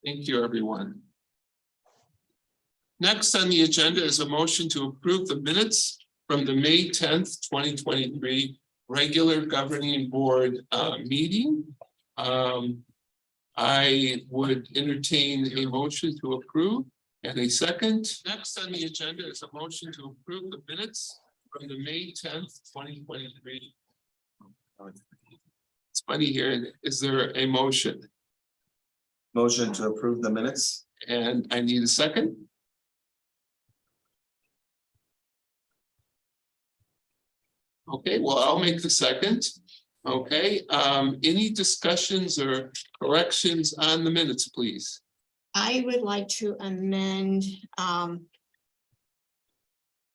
Thank you, everyone. Next on the agenda is a motion to approve the minutes from the May 10th, 2023 regular governing board meeting. I would entertain a motion to approve and a second. Next on the agenda is a motion to approve the minutes from the May 10th, 2023. It's funny here. Is there a motion? Motion to approve the minutes. And I need a second. Okay, well, I'll make the second. Okay, any discussions or corrections on the minutes, please? I would like to amend, let's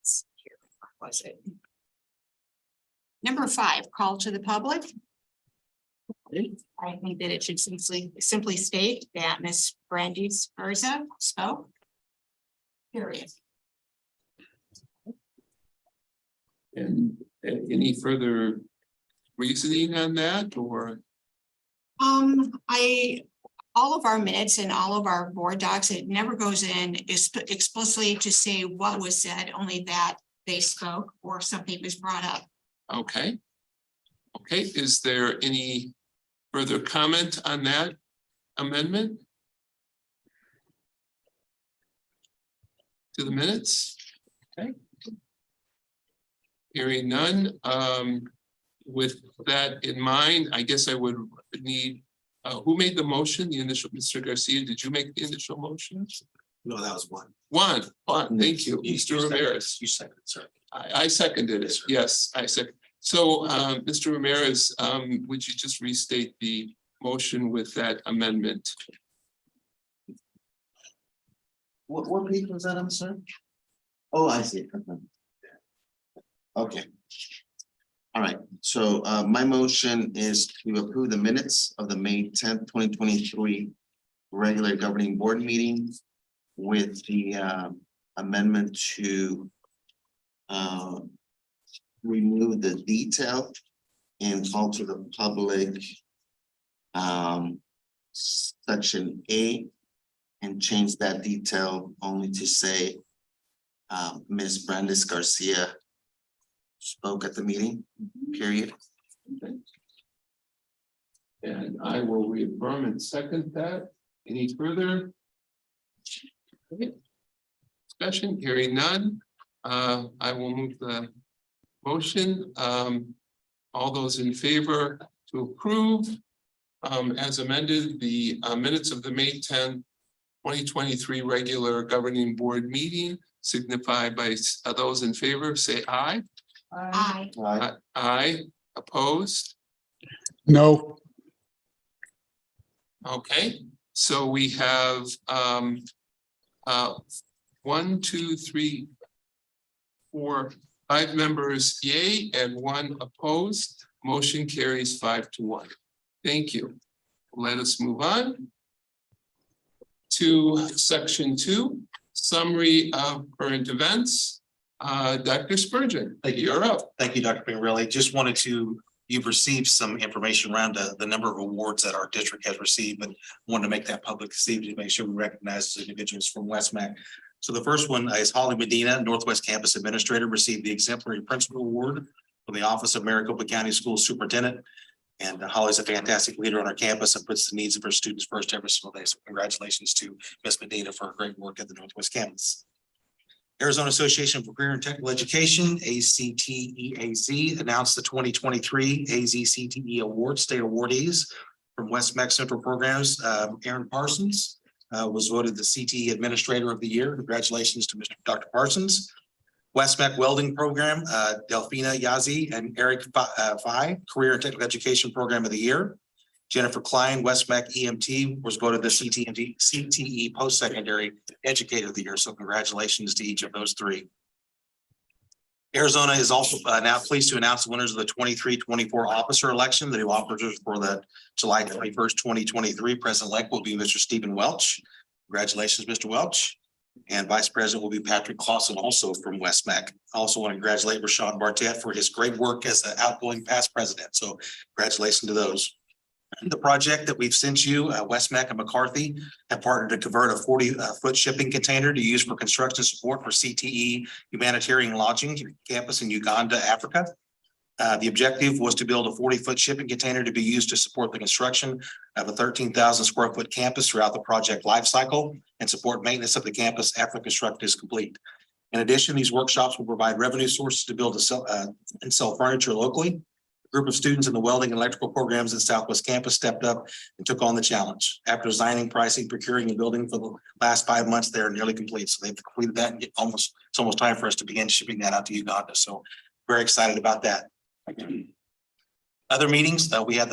see here, what was it? Number 5, call to the public. I think that it should simply state that Ms. Brandy Spurza spoke. Period. And any further reasoning on that, or? All of our minutes and all of our board docs, it never goes in explicitly to say what was said, only that they spoke or something was brought up. Okay. Okay, is there any further comment on that amendment to the minutes? Okay. Hearing none, with that in mind, I guess I would need, who made the motion, the initial, Mr. Garcia, did you make the initial motion? No, that was one. One, thank you, Mr. Ramirez. You seconded, sir. I seconded it, yes, I second. So, Mr. Ramirez, would you just restate the motion with that amendment? What page was that on, sir? Oh, I see. Okay. All right, so my motion is to approve the minutes of the May 10th, 2023 regular governing board meeting with the amendment to remove the detail and call to the public section A and change that detail only to say Ms. Brandes Garcia spoke at the meeting, period. Okay. And I will reaffirm and second that. Any further? Okay. Discussion, hearing none. I will move the motion. All those in favor to approve as amended the minutes of the May 10th, 2023 regular governing board meeting signify by those in favor, say aye. Aye. Aye. Opposed? No. Okay, so we have 1, 2, 3, 4, 5 members yay and 1 opposed. Motion carries 5-1. Thank you. Let us move on to section 2, summary of current events. Dr. Spurgeon, Thank you. You're up. Thank you, Dr. Pingerelli. Just wanted to, you've received some information around the number of awards that our district has received, but wanted to make that public this evening to make sure we recognize individuals from West-MEC. So the first one is Holly Medina, Northwest Campus Administrator, received the Exemplary Principal Award from the Office of Maricopa County School Superintendent. And Holly's a fantastic leader on our campus and puts the needs of our students first every single day. So congratulations to Ms. Medina for her great work at the Northwest Campus. Arizona Association for Career and Technical Education, ACTEAZ, announced the 2023 AZCTE Award State Awardees from West-MEC Central Programs. Aaron Parsons was voted the CTE Administrator of the Year. Congratulations to Dr. Parsons. West-MEC Welding Program, Delphina Yazi and Eric Fai, Career and Technical Education Program of the Year. Jennifer Klein, West-MEC EMT, was voted the CTE Post-Secondary Educator of the Year. So congratulations to each of those 3. Arizona is also now pleased to announce the winners of the 23-24 officer election. The new officers for the July 21st, 2023 President-elect will be Mr. Stephen Welch. Congratulations, Mr. Welch. And Vice President will be Patrick Clausen, also from West-MEC. I also want to congratulate Rashawn Bartett for his great work as the outgoing past president. So congratulations to those. The project that we've sent you, West-MEC and McCarthy have partnered to convert a 40-foot shipping container to use for construction support for CTE humanitarian lodging campus in Uganda, Africa. The objective was to build a 40-foot shipping container to be used to support the construction of a 13,000 square foot campus throughout the project lifecycle and support maintenance of the campus after construction is complete. In addition, these workshops will provide revenue sources to build and sell furniture locally. A group of students in the welding and electrical programs at Southwest Campus stepped up and took on the challenge. After designing, pricing, procuring, and building for the last 5 months, they are nearly complete. So they've completed that and it's almost time for us to begin shipping that out to Uganda. So very excited about that. Other meetings that we had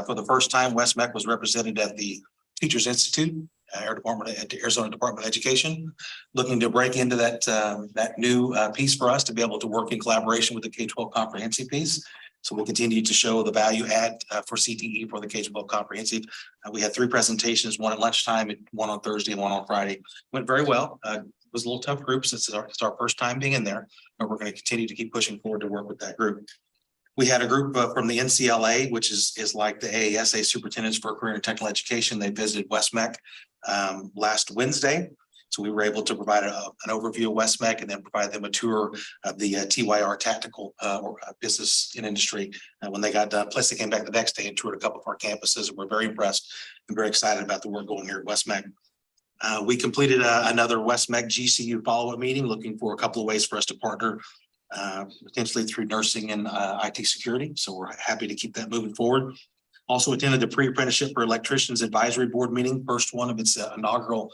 for the first time, West-MEC was represented at the Teachers Institute, Arizona Department of Education, looking to break into that new piece for us to be able to work in collaboration with the K-12 comprehensive piece. So we'll continue to show the value add for CTE for the K-12 comprehensive. We had 3 presentations, one at lunchtime and one on Thursday and one on Friday. Went very well. It was a little tough group since it's our first time being in there, but we're going to continue to keep pushing forward to work with that group. We had a group from the NCLA, which is like the AASA Superintendents for Career and Technical Education. They visited West-MEC last Wednesday. So we were able to provide an overview of West-MEC and then provide them a tour of the TYR tactical business and industry when they got done. Plus they came back the next day and toured a couple of our campuses and we're very impressed and very excited about the work going here at West-MEC. We completed another West-MEC GCU follow-up meeting, looking for a couple of ways for us to partner potentially through nursing and IT security. So we're happy to keep that moving forward. Also attended the pre-apprenticeship for electricians advisory board meeting, first one of its inaugural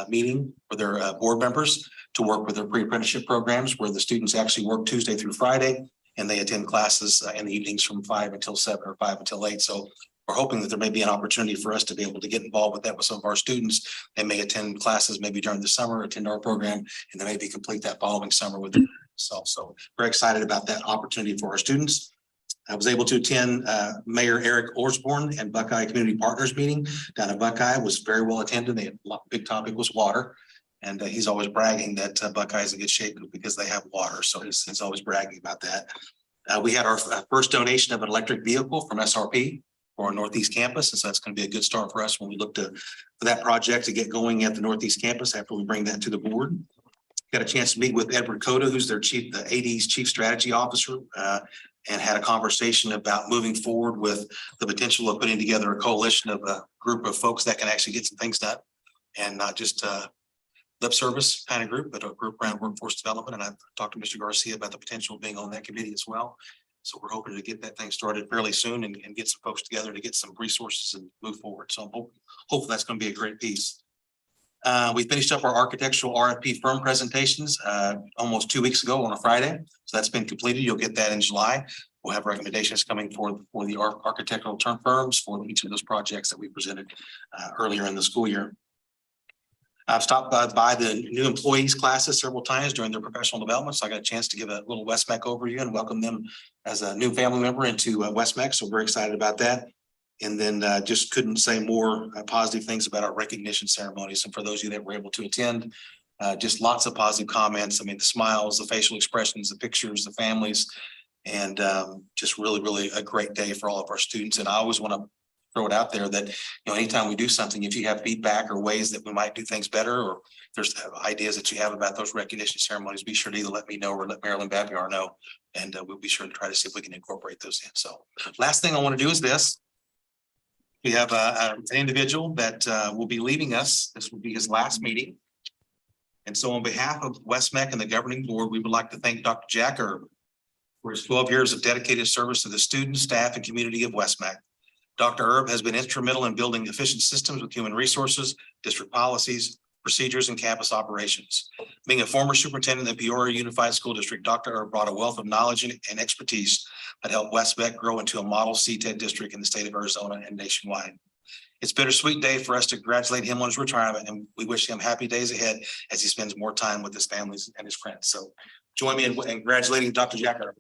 meeting for their board members to work with their pre-apprenticeship programs where the students actually work Tuesday through Friday and they attend classes in the evenings from 5 until 7 or 5 until 8. So we're hoping that there may be an opportunity for us to be able to get involved with that with some of our students. They may attend classes maybe during the summer, attend our program, and then maybe complete that following summer with themselves. So very excited about that opportunity for our students. I was able to attend Mayor Eric Osborne and Buckeye Community Partners meeting down at Buckeye. It was very well attended. The big topic was water. And he's always bragging that Buckeye is in good shape because they have water. So he's always bragging about that. We had our first donation of an electric vehicle from SRP for our Northeast campus. And so that's going to be a good start for us when we look for that project to get going at the Northeast campus after we bring that to the board. Got a chance to meet with Edward Cota, who's their the AD's chief strategy officer, and had a conversation about moving forward with the potential of putting together a coalition of a group of folks that can actually get some things done and not just lip service kind of group, but a group around workforce development. And I've talked to Mr. Garcia about the potential of being on that committee as well. So we're hoping to get that thing started fairly soon and get some folks together to get some resources and move forward. So I'm hopefully that's going to be a great piece. We finished up our architectural RFP firm presentations almost 2 weeks ago on a Friday. So that's been completed. You'll get that in July. We'll have recommendations coming for the architectural term firms for each of those projects that we presented earlier in the school year. I've stopped by the new employees classes several times during their professional development. So I got a chance to give a little West-MEC overview and welcome them as a new family member into West-MEC. So we're excited about that. And then just couldn't say more positive things about our recognition ceremonies. And for those of you that were able to attend, just lots of positive comments. I mean, the smiles, the facial expressions, the pictures, the families, and just really, really a great day for all of our students. And I always want to throw it out there that, anytime we do something, if you have feedback or ways that we might do things better, or if there's ideas that you have about those recognition ceremonies, be sure to either let me know or let Marilyn Babiar know. And we'll be sure to try to see if we can incorporate those in. So last thing I want to do is this. We have an individual that will be leaving us. This will be his last meeting. And so on behalf of West-MEC and the governing board, we would like to thank Dr. Jack Erb for his 12 years of dedicated service to the students, staff, and community of West-MEC. Dr. Erb has been instrumental in building efficient systems with human resources, district policies, procedures, and campus operations. Being a former superintendent of the Peoria Unified School District, Dr. Erb brought a wealth of knowledge and expertise that helped West-MEC grow into a model CTED district in the state of Arizona and nationwide. It's a bittersweet day for us to congratulate him on his retirement, and we wish him happy days ahead as he spends more time with his families and his friends. So join me in congratulating Dr. Jack Erb.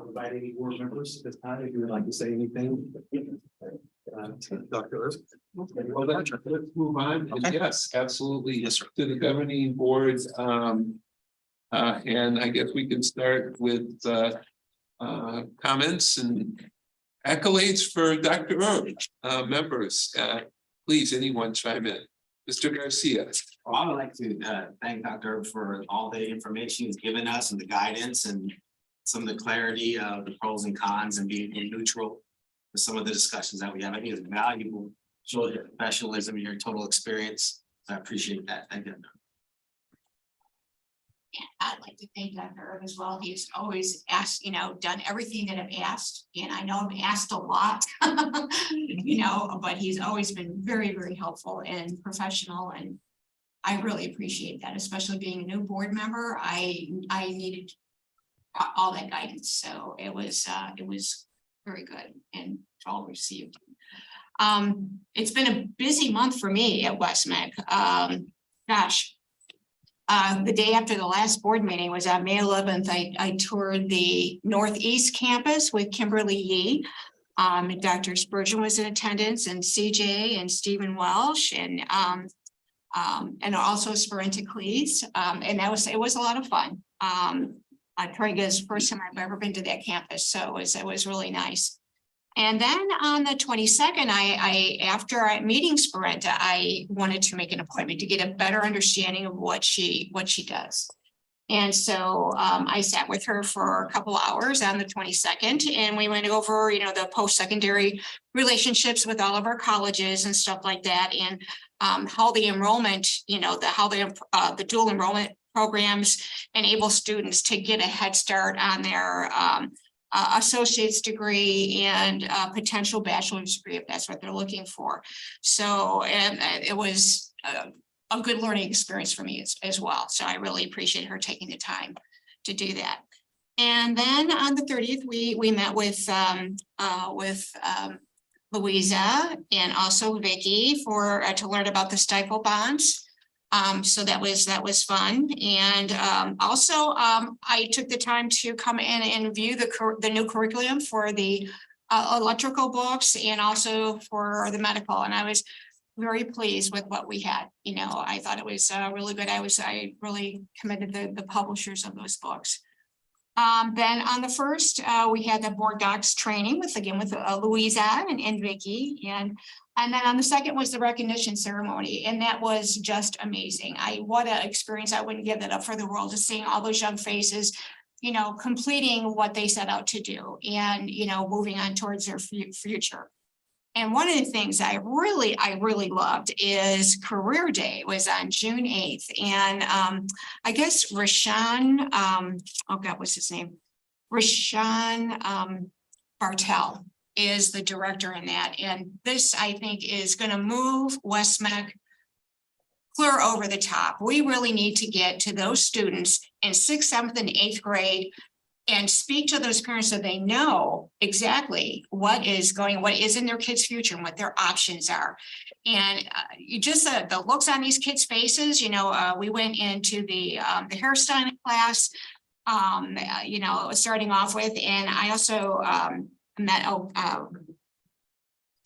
invite any board members at this time, if you would like to say anything. Dr. Earth. Well, let's move on. Okay. Yes, absolutely. Yes, sir. To the governing board. And I guess we can start with comments and accolades for Dr. Earp. Members, please, anyone chime in. Mr. Garcia. Well, I would like to thank Dr. Erb for all the information he's given us and the guidance and some of the clarity of the pros and cons and being neutral for some of the discussions that we have. I think it's valuable, shows your professionalism, your total experience. So I appreciate that. Thank you. I'd like to thank Dr. Erb as well. He's always asked, done everything that I've asked, and I know I've asked a lot. But he's always been very, very helpful and professional, and I really appreciate that, especially being a new board member. I needed all that guidance, so it was very good and all received. It's been a busy month for me at West-MEC. The day after the last board meeting was on May 11th, I toured the Northeast campus with Kimberly Yee. Dr. Spurgeon was in attendance, and CJ and Stephen Welsh, and also Sperinta Cleese. And it was a lot of fun. Triga's first time I've ever been to that campus, so it was really nice. And then on the 22nd, after meeting Sperinta, I wanted to make an appointment to get a better understanding of what she does. And so I sat with her for a couple hours on the 22nd, and we went over, the post-secondary relationships with all of our colleges and stuff like that, and how the enrollment, the dual enrollment programs enable students to get a head start on their associate's degree and potential bachelor's degree if that's what they're looking for. So, and it was a good learning experience for me as well. So I really appreciate her taking the time to do that. And then on the 30th, we met with Louisa and also Vicky to learn about the stifle bonds. So that was fun. And also I took the time to come in and view the new curriculum for the electrical books and also for the medical. And I was very pleased with what we had. I thought it was really good. I really commended the publishers of those books. Then on the first, we had the board docs training with Louisa and Vicky, and then on the second was the recognition ceremony, and that was just amazing. What an experience! I wouldn't give that up for the world. Just seeing all those young faces, completing what they set out to do, and moving on towards their future. And one of the things I really loved is Career Day. It was on June 8th. And I guess Rashawn, what's his name? Rashawn Bartel is the director in that. And this, I think, is going to move West-MEC clear over the top. We really need to get to those students in 6th, 7th, and 8th grade and speak to those parents so they know exactly what is in their kids' future and what their options are. And the looks on these kids' faces, we went into the hairstyling class, starting off with, and I also met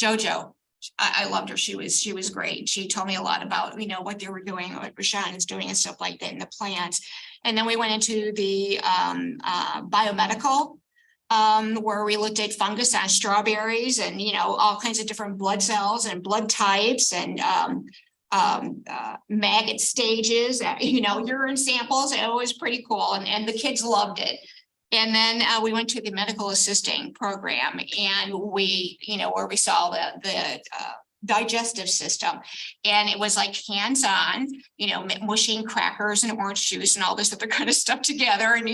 JoJo. I loved her. She was great. She told me a lot about, what they were doing, what Rashawn is doing and stuff like that, and the plans. And then we went into the biomedical, where we looked at fungus on strawberries and, all kinds of different blood cells and blood types and maggot stages, urine samples. It was pretty cool. And the kids loved it. And then we went to the medical assisting program, and we, where we saw the digestive system, and it was like hands-on, mushing crackers and orange juice and all this other kind of stuff together, and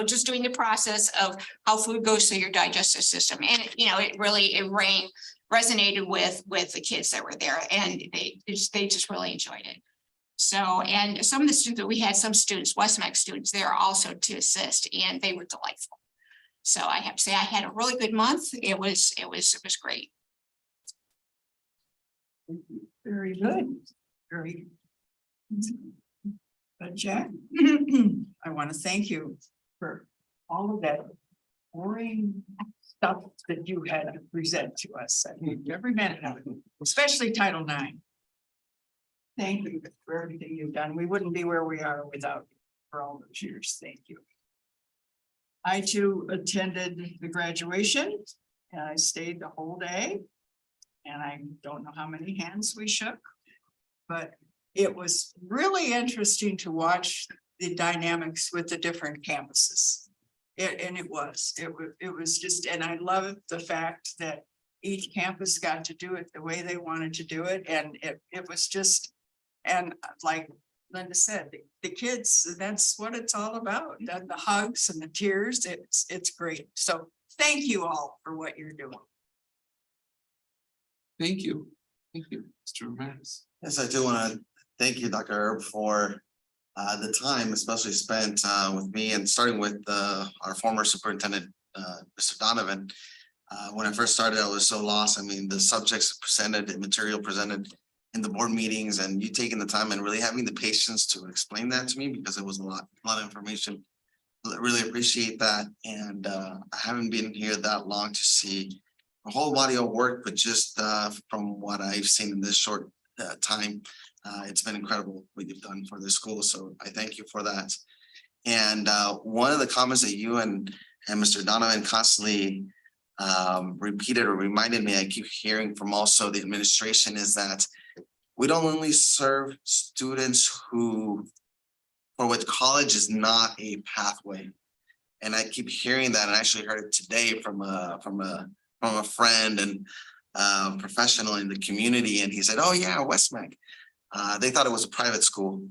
just doing the process of how food goes through your digestive system. And it really resonated with the kids that were there, and they just really enjoyed it. So, and some of the students that we had, some students, West-MEC students, there also to assist, and they were delightful. So I have to say I had a really good month. It was great. Very good. Very good, Jack. I want to thank you for all of that boring stuff that you had to present to us. I mean, every minute of it, especially Title IX. Thank you for everything you've done. We wouldn't be where we are without you for all those years. Thank you. I too attended the graduation and I stayed the whole day. And I don't know how many hands we shook, but it was really interesting to watch the dynamics with the different campuses. It was just, and I love the fact that each campus got to do it the way they wanted to do it. And it was just, and like Linda said, the kids, that's what it's all about. The hugs and the tears, it's great. So thank you all for what you're doing. Thank you. Thank you, Mr. Ramirez. Yes, I do want to thank you, Dr. Herb, for the time especially spent with me and starting with our former superintendent, Mr. Donovan. When I first started, I was so lost. I mean, the subjects presented, the material presented in the board meetings, and you taking the time and really having the patience to explain that to me because it was a lot of information. I really appreciate that. And I haven't been here that long to see a whole body of work, but just from what I've seen in this short time, it's been incredible what you've done for this school. So I thank you for that. And one of the comments that you and Mr. Donovan constantly repeated or reminded me, I keep hearing from also the administration, is that we don't only serve students who, for which college is not a pathway. And I keep hearing that, and I actually heard it today from a friend and professional in the community, and he said, "Oh yeah, West-MEC." They thought it was a private school,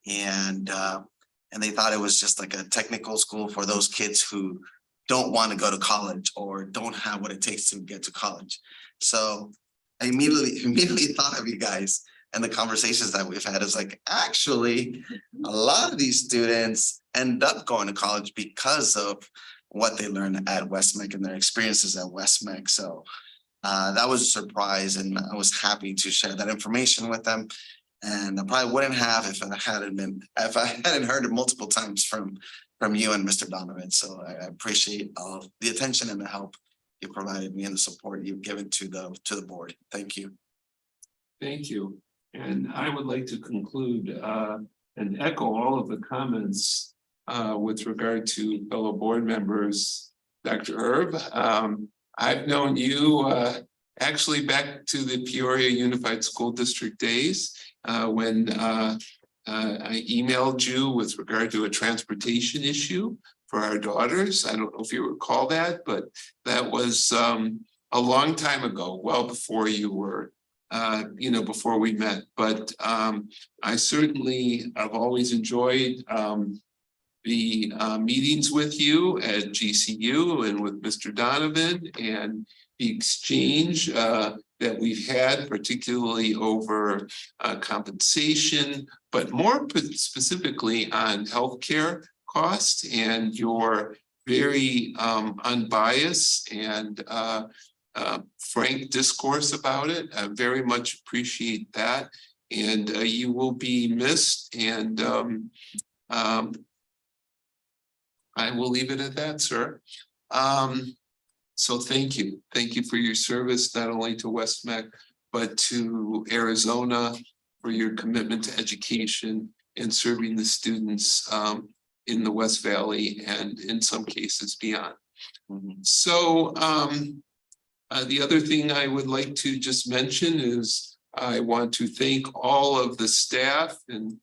and they thought it was just like a technical school for those kids who don't want to go to college or don't have what it takes to get to college. So I immediately thought of you guys and the conversations that we've had. Is like, actually, a lot of these students end up going to college because of what they learned at West-MEC and their experiences at West-MEC. So that was a surprise, and I was happy to share that information with them. And I probably wouldn't have if I hadn't heard it multiple times from you and Mr. Donovan. So I appreciate all the attention and the help you provided me and the support you've given to the board. Thank you. Thank you. And I would like to conclude and echo all of the comments with regard to fellow board members. Dr. Herb, I've known you actually back to the Peoria Unified School District days when I emailed you with regard to a transportation issue for our daughters. I don't know if you recall that, but that was a long time ago, well before you were, before we met. But I certainly have always enjoyed the meetings with you at GCU and with Mr. Donovan, and the exchange that we've had, particularly over compensation, but more specifically on healthcare costs, and your very unbiased and frank discourse about it. I very much appreciate that, and you will be missed. And I will leave it at that, sir. So thank you. Thank you for your service, not only to West-MEC, but to Arizona, for your commitment to education and serving the students in the West Valley and in some cases beyond. So the other thing I would like to just mention is I want to thank all of the staff and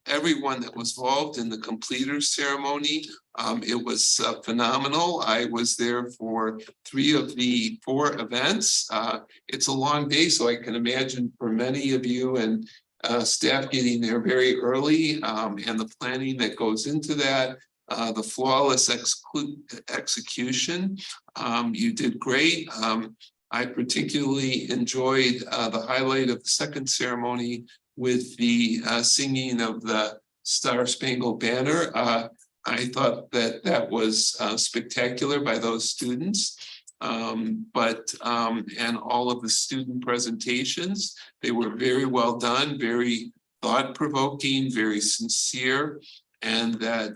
everyone that was involved in the completers ceremony. It was phenomenal. I was there for 3 of the 4 events. It's a long day, so I can imagine for many of you and staff getting there very early, and the planning that goes into that, the flawless execution. You did great. I particularly enjoyed the highlight of the second ceremony with the singing of the Star Spangled Banner. I thought that was spectacular by those students. And all of the student presentations, they were very well done, very thought-provoking, very sincere, and that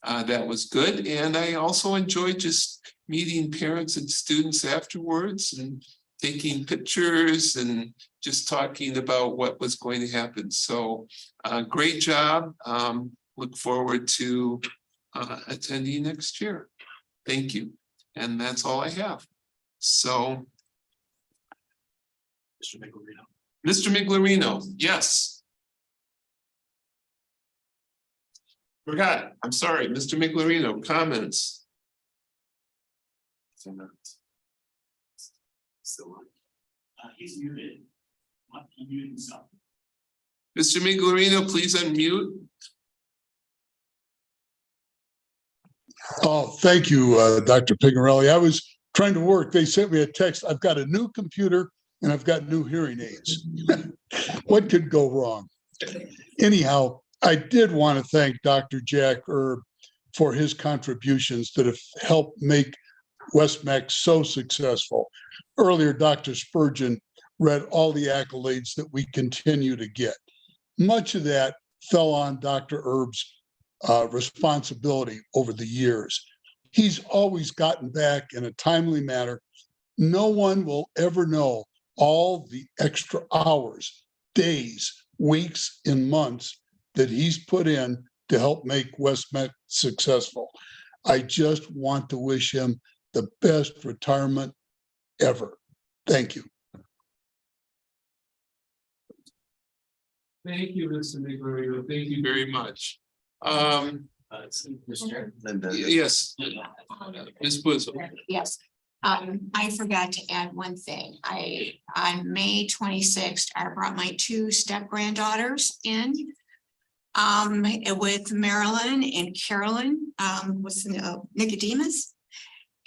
that was good. And I also enjoyed just meeting parents and students afterwards and taking pictures and just talking about what was going to happen. So great job. Look forward to attending next year. Thank you. And that's all I have. So. Mr. Miglerino, yes. Forgot, I'm sorry, Mr. Miglerino, comments. Still on. He's muted. He muted himself. Mr. Miglerino, please unmute. Oh, thank you, Dr. Pigarelli. I was trying to work. They sent me a text. I've got a new computer and I've got new hearing aids. What could go wrong? Anyhow, I did want to thank Dr. Jack Erb for his contributions that have helped make West-MEC so successful. Earlier, Dr. Spurgeon read all the accolades that we continue to get. Much of that fell on Dr. Erb's responsibility over the years. He's always gotten back in a timely manner. No one will ever know all the extra hours, days, weeks, and months that he's put in to help make West-MEC successful. I just want to wish him the best retirement ever. Thank you. Thank you, Mr. Miglerino. Thank you very much. Linda. Yes. Ms. Boozle. Yes. I forgot to add one thing. On May 26th, I brought my 2 step granddaughters in. With Marilyn and Carolyn, with Nicodemus.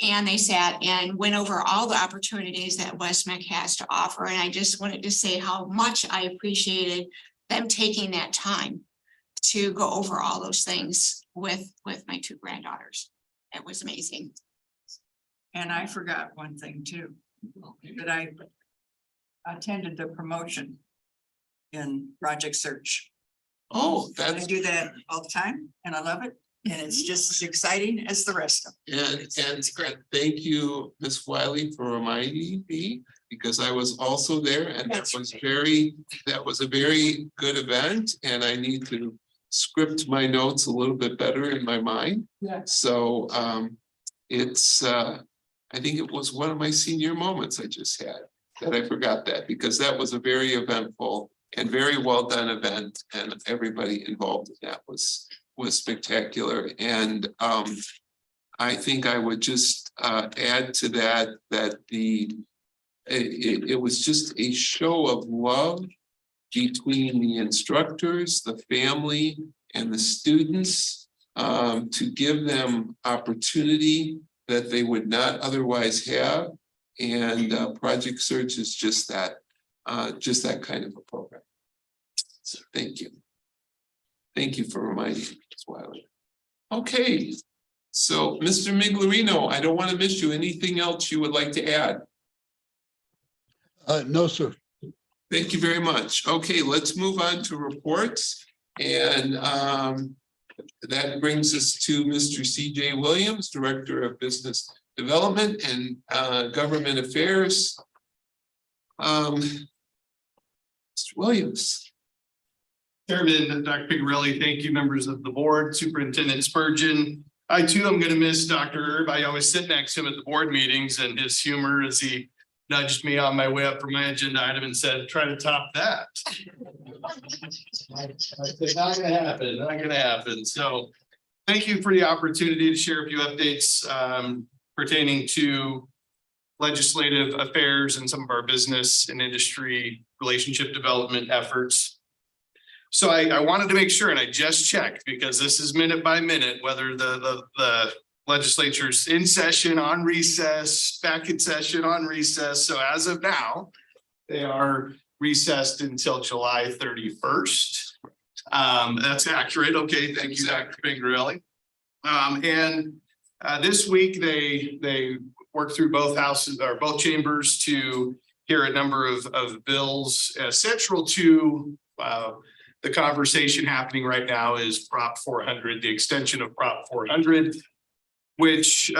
And they sat and went over all the opportunities that West-MEC has to offer. And I just wanted to say how much I appreciated them taking that time to go over all those things with my 2 granddaughters. It was amazing. And I forgot one thing too, that I attended the promotion in Project Search. Oh, I that's, do that all the time and I love it. And it's just as exciting as the rest of them. and thank you, Ms. Wiley, for reminding me, because I was also there and that was a very good event. And I need to script my notes a little bit better in my mind. Yeah. So I think it was one of my senior moments I just had that I forgot that, because that was a very eventful and very well done event, and everybody involved in that was spectacular. And I think I would just add to that it was just a show of love between the instructors, the family, and the students, to give them opportunity that they would not otherwise have. And Project Search is just that kind of a program. So thank you. Thank you for reminding me, Ms. Wiley. Okay, so Mr. Miglerino, I don't want to miss you. Anything else you would like to add? No, sir. Thank you very much. Okay, let's move on to reports. And that brings us to Mr. CJ Williams, Director of Business Development and Government Affairs. Mr. Williams. Chairman, Dr. Pigarelli, thank you, members of the board, Superintendent Spurgeon. I too am going to miss Dr. Erb. I always sit next to him at the board meetings, and his humor as he nudged me on my way up for my agenda item and said, try to top that. I said, not gonna happen, not gonna happen. So thank you for the opportunity to share a few updates pertaining to legislative affairs and some of our business and industry relationship development efforts. So I wanted to make sure, and I just checked, because this is minute by minute, whether the legislature's in session, on recess, back in session, on recess. So as of now, they are recessed until July 31st. That's accurate. Okay, thank you, Dr. Pigarelli. This week they worked through both houses or both chambers to hear a number of bills central to the conversation happening right now is Prop 400, the extension of Prop 400, which,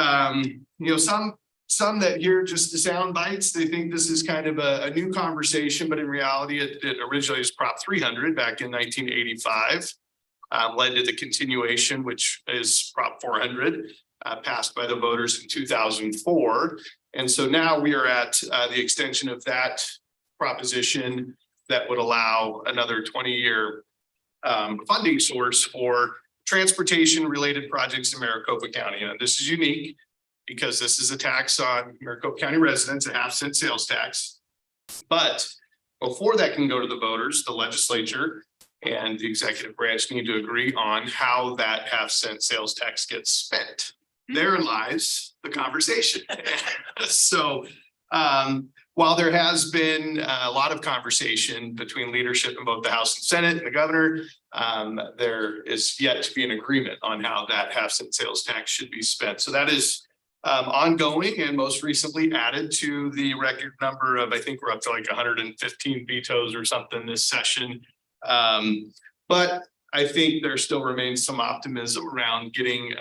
some that hear just the sound bites, they think this is kind of a new conversation, but in reality, it originally was Prop 300 back in 1985. Led to the continuation, which is Prop 400, passed by the voters in 2004. And so now we are at the extension of that proposition that would allow another 20-year funding source for transportation-related projects in Maricopa County. And this is unique because this is a tax on Maricopa County residents, a half-cent sales tax. But before that can go to the voters, the legislature and the executive branch need to agree on how that half-cent sales tax gets spent. Therein lies the conversation. So while there has been a lot of conversation between leadership in both the House and Senate and the governor, there is yet to be an agreement on how that half-cent sales tax should be spent. So that is ongoing and most recently added to the record number of, I think we're up to like 115 vetoes or something this session. But I think there still remains some optimism around getting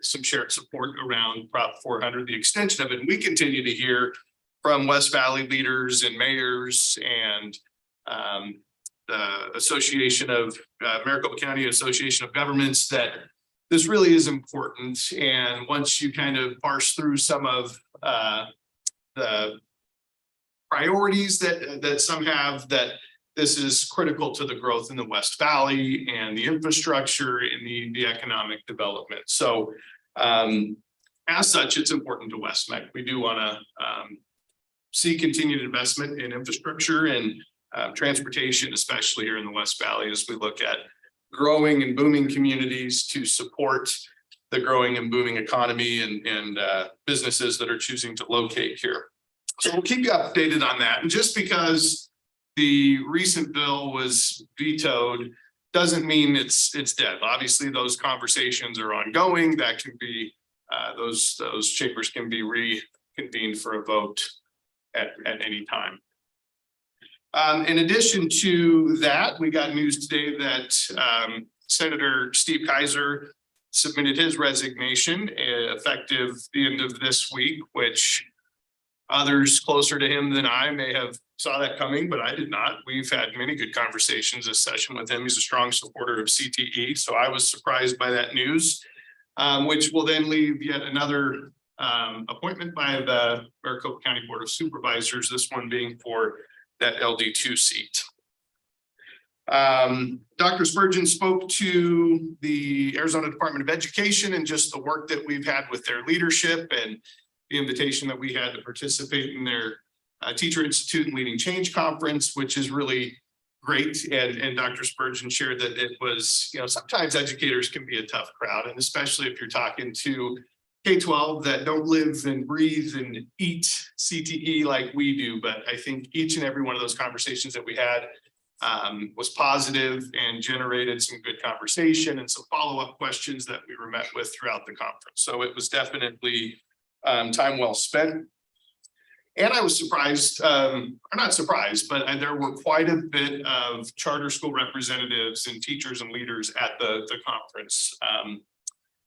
some shared support around Prop 400, the extension of it. And we continue to hear from West Valley leaders and mayors and the Association of Maricopa County Association of Governments that this really is important. And once you kind of parse through some of the priorities that some have, that this is critical to the growth in the West Valley and the infrastructure and the economic development. So as such, it's important to West-MEC. We do want to see continued investment in infrastructure and transportation, especially here in the West Valley, as we look at growing and booming communities to support the growing and booming economy and businesses that are choosing to locate here. So we'll keep you updated on that. And just because the recent bill was vetoed doesn't mean it's dead. Obviously, those conversations are ongoing. That can be those chambers can be reconvened for a vote at any time. In addition to that, we got news today that Senator Steve Kaiser submitted his resignation effective the end of this week, which others closer to him than I may have saw that coming, but I did not. We've had many good conversations this session with him. He's a strong supporter of CTE, so I was surprised by that news, which will then leave yet another appointment by the Maricopa County Board of Supervisors, this one being for that LD2 seat. Dr. Spurgeon spoke to the Arizona Department of Education and just the work that we've had with their leadership and the invitation that we had to participate in their Teacher Institute and Leading Change Conference, which is really great. And Dr. Spurgeon shared that it was, sometimes educators can be a tough crowd, and especially if you're talking to K-12 that don't live and breathe and eat CTE like we do. But I think each and every one of those conversations that we had was positive and generated some good conversation and some follow-up questions that we were met with throughout the conference. So it was definitely time well spent. And I was surprised, or not surprised, but there were quite a bit of charter school representatives and teachers and leaders at the conference,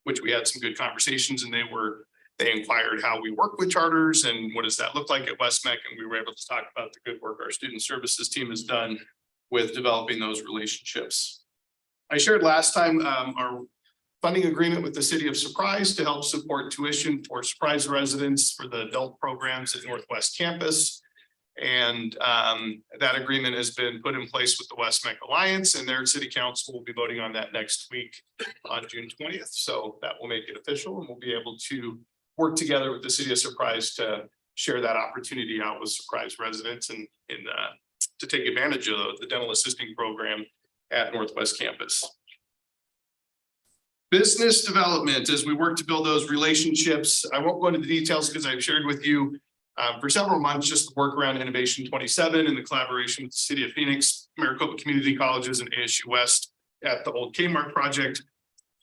which we had some good conversations, and they inquired how we work with charters and what does that look like at West-MEC, and we were able to talk about the good work our student services team has done with developing those relationships. I shared last time our funding agreement with the city of Surprise to help support tuition for Surprise residents for the adult programs at Northwest Campus. And that agreement has been put in place with the West-MEC Alliance, and their city council will be voting on that next week on June 20th. So that will make it official, and we'll be able to work together with the city of Surprise to share that opportunity out with Surprise residents and to take advantage of the dental assisting program at Northwest Campus. Business development, as we work to build those relationships. I won't go into the details because I've shared with you for several months just the work around Innovation 27 and the collaboration with the City of Phoenix, Maricopa Community Colleges, and ASU West at the old Kmart project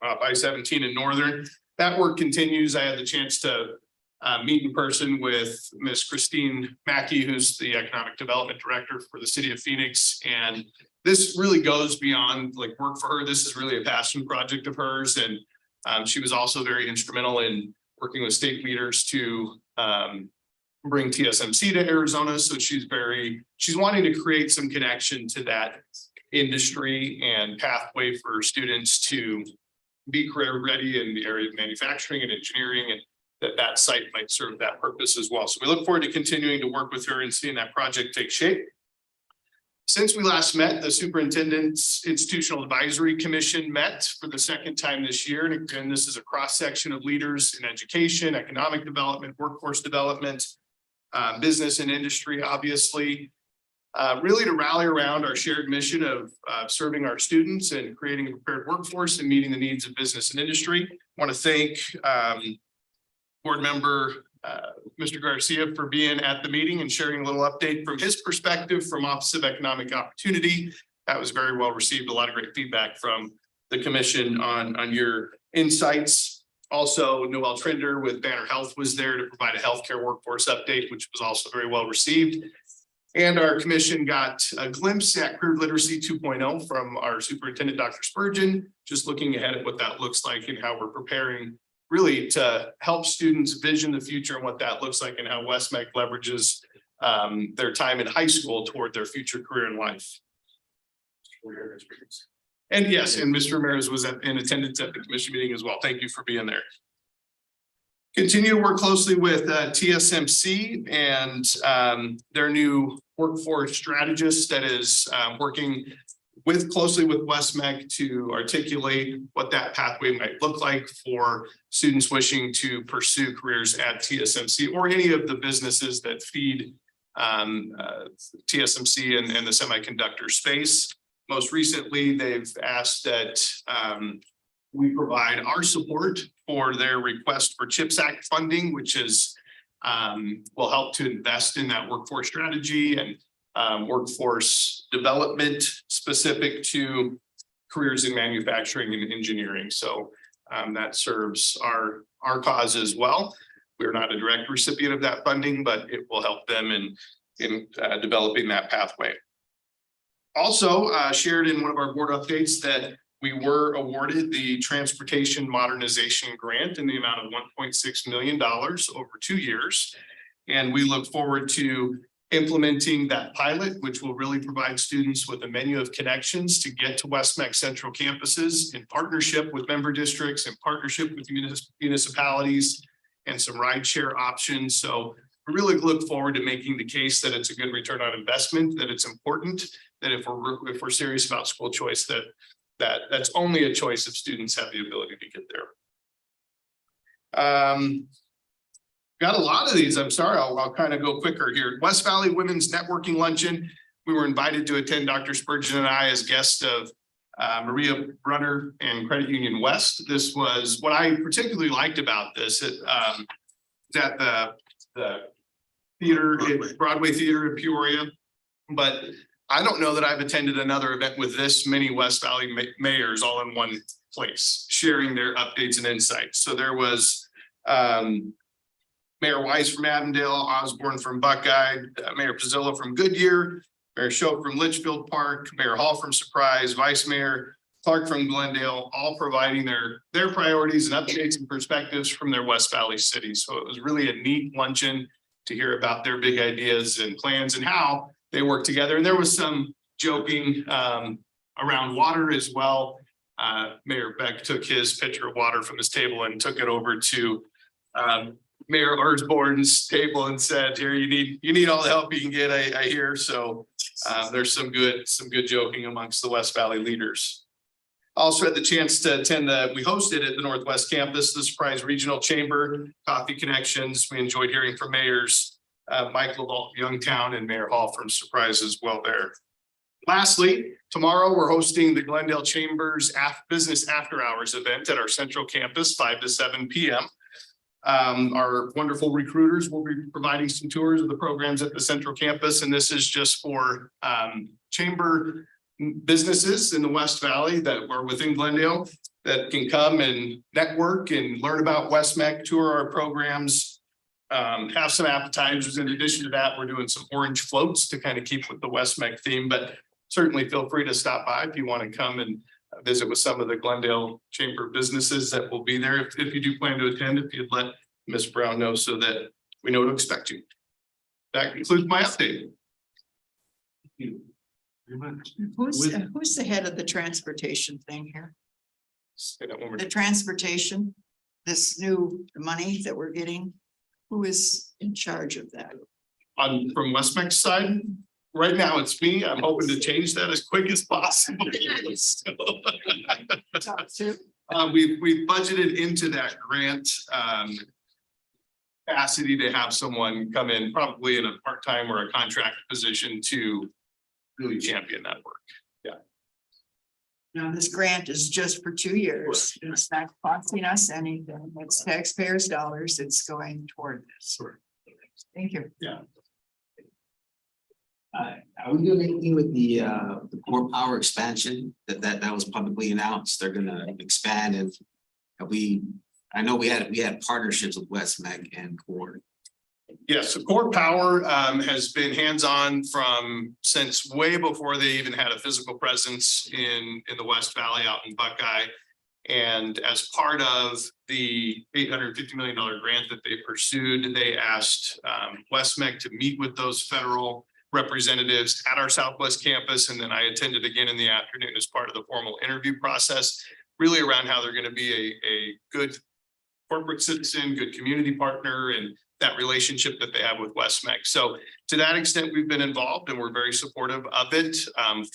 by 17 in Northern. That work continues. I had the chance to meet in person with Ms. Christine Mackey, who's the Economic Development Director for the City of Phoenix, and this really goes beyond like work for her. This is really a passion project of hers. And she was also very instrumental in working with state leaders to bring TSMC to Arizona. So she's wanting to create some connection to that industry and pathway for students to be career ready in the area of manufacturing and engineering, and that site might serve that purpose as well. So we look forward to continuing to work with her and seeing that project take shape. Since we last met, the Superintendent's Institutional Advisory Commission met for the second time this year. And again, this is a cross-section of leaders in education, economic development, workforce development, business and industry, obviously, really to rally around our shared mission of serving our students and creating a prepared workforce and meeting the needs of business and industry. I want to thank board member Mr. Garcia for being at the meeting and sharing a little update from his perspective from Office of Economic Opportunity. That was very well received. A lot of great feedback from the commission on your insights. Also, Noel Trinder with Banner Health was there to provide a healthcare workforce update, which was also very well received. And our commission got a glimpse at Career Literacy 2.0 from our superintendent, Dr. Spurgeon, just looking ahead at what that looks like and how we're preparing really to help students vision the future and what that looks like and how West-MEC leverages their time in high school toward their future career in life. And yes, and Mr. Ramirez was in attendance at the commission meeting as well. Thank you for being there. Continue to work closely with TSMC and their new workforce strategist that is working closely with West-MEC to articulate what that pathway might look like for students wishing to pursue careers at TSMC or any of the businesses that feed TSMC and the semiconductor space. Most recently, they've asked that we provide our support for their request for CHIPS Act funding, which is will help to invest in that workforce strategy and workforce development specific to careers in manufacturing and engineering. So that serves our cause as well. We're not a direct recipient of that funding, but it will help them in developing that pathway. Also shared in one of our board updates that we were awarded the Transportation Modernization Grant in the amount of $1.6 million over 2 years. And we look forward to implementing that pilot, which will really provide students with a menu of connections to get to West-MEC central campuses in partnership with member districts, in partnership with municipalities, and some rideshare options. So we really look forward to making the case that it's a good return on investment, that it's important, that if we're serious about school choice, that's only a choice if students have the ability to get there. Got a lot of these. I'm sorry, I'll kind of go quicker here. West Valley Women's Networking Luncheon. We were invited to attend Dr. Spurgeon and I as guests of Maria Brunner and Credit Union West. This was what I particularly liked about this. It at the theater, Broadway Theater in Peoria. But I don't know that I've attended another event with this many West Valley mayors all in one place, sharing their updates and insights. So there was Mayor Wise from Avondale, Osborne from Buckeye, Mayor Pizzillo from Goodyear, Mayor Shope from Litchfield Park, Mayor Hall from Surprise, Vice Mayor Clark from Glendale, all providing their priorities and updates and perspectives from their West Valley cities. So it was really a neat luncheon to hear about their big ideas and plans and how they work together. And there was some joking around water as well. Mayor Beck took his pitcher of water from his table and took it over to Mayor Osborne's table and said, "Here, you need all the help you can get, I hear." So there's some good joking amongst the West Valley leaders. Also had the chance to attend we hosted at the Northwest Campus, the Surprise Regional Chamber, Coffee Connections. We enjoyed hearing from mayors Michael Youngtown and Mayor Hall from Surprise as well there. Lastly, tomorrow we're hosting the Glendale Chambers Business After Hours event at our central campus, 5 to 7 p.m. Our wonderful recruiters will be providing some tours of the programs at the central campus, and this is just for chamber businesses in the West Valley that were within Glendale that can come and network and learn about West-MEC, tour our programs, have some appetizers. In addition to that, we're doing some orange floats to kind of keep with the West-MEC theme, but certainly feel free to stop by if you want to come and visit with some of the Glendale Chamber businesses that will be there. If you do plan to attend, if you'd let Ms. Brown know so that we know to expect you. That concludes my update. Thank you very much. Who's the head of the transportation thing here? Say that one more The time. transportation, this new money that we're getting, who is in charge of that? From West-MEC side, right now it's me. I'm hoping to change that as quick as possible. We've budgeted into that grant capacity to have someone come in probably in a part-time or a contract position to really champion that work. Now, this grant is just for 2 years. It's not costing us anything. It's taxpayers' dollars. It's going toward this. Thank you. Are we doing anything with the core power expansion that was publicly announced? They're gonna expand and I know we had partnerships with West-MEC and Core. Yes, so Core Power has been hands-on since way before they even had a physical presence in the West Valley out in Buckeye. And as part of the $850 million grant that they pursued, they asked West-MEC to meet with those federal representatives at our Southwest campus. And then I attended again in the afternoon as part of the formal interview process, really around how they're going to be a good corporate citizen, good community partner, and that relationship that they have with West-MEC. So to that extent, we've been involved and we're very supportive of it.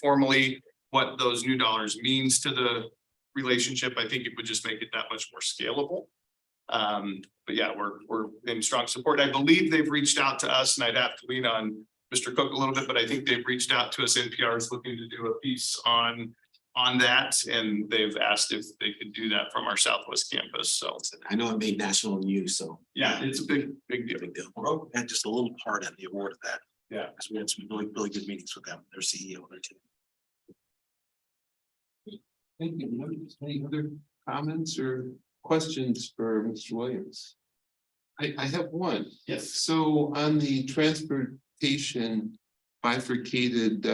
Formally, what those new dollars means to the relationship, I think it would just make it that much more scalable. But yeah, we're in strong support. I believe they've reached out to us, and I'd have to lean on Mr. Cook a little bit, but I think they've reached out to us. NPR is looking to do a piece on that, and they've asked if they could do that from our Southwest campus. So I know it made national news, so. yeah, it's a big deal. Big deal. We're had just a little part in the award of that. Yeah. Because we had some really good meetings with them, their CEO and their team. Thank you. Any other comments or questions for Mr. Williams? I have one. Yes. So on the transportation bifurcated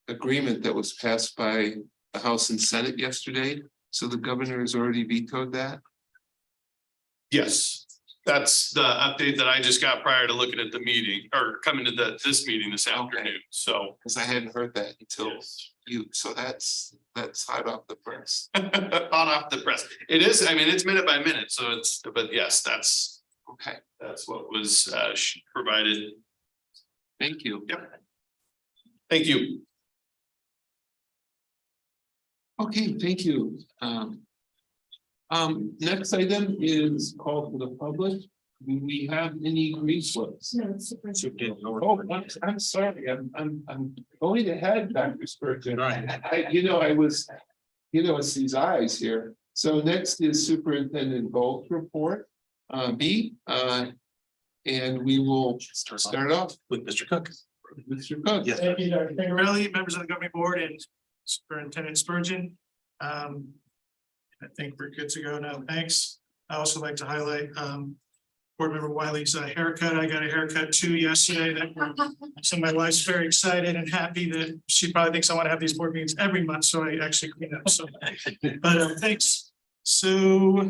agreement that was passed by the House and Senate yesterday, so the governor has already vetoed that? Yes, that's the update that I just got prior to looking at the meeting or coming to this meeting this afternoon. So Because I hadn't heard that until yes. you, so that's hot off the press. Hot off the press. It is, I mean, it's minute by minute, so but yes, that's what was provided. Thank you. Yep. Thank you. Okay, thank you. Next item is call for the public. Do we have any resources? Oh, I'm sorry, I'm going ahead, Dr. Spurgeon. I was, it's these eyes here. So next is Superintendent Gold's report, B. And we will start off With Mr. Cook. with Mr. Cook. Yes. Thank you, Dr. Pingarelli, members of the governing board and Superintendent Spurgeon. I think we're good to go now. Thanks. I also like to highlight board member Wiley's haircut. I got a haircut too yesterday. So my wife's very excited and happy that she probably thinks I want to have these board meetings every month. So I actually clean up. So, but thanks. So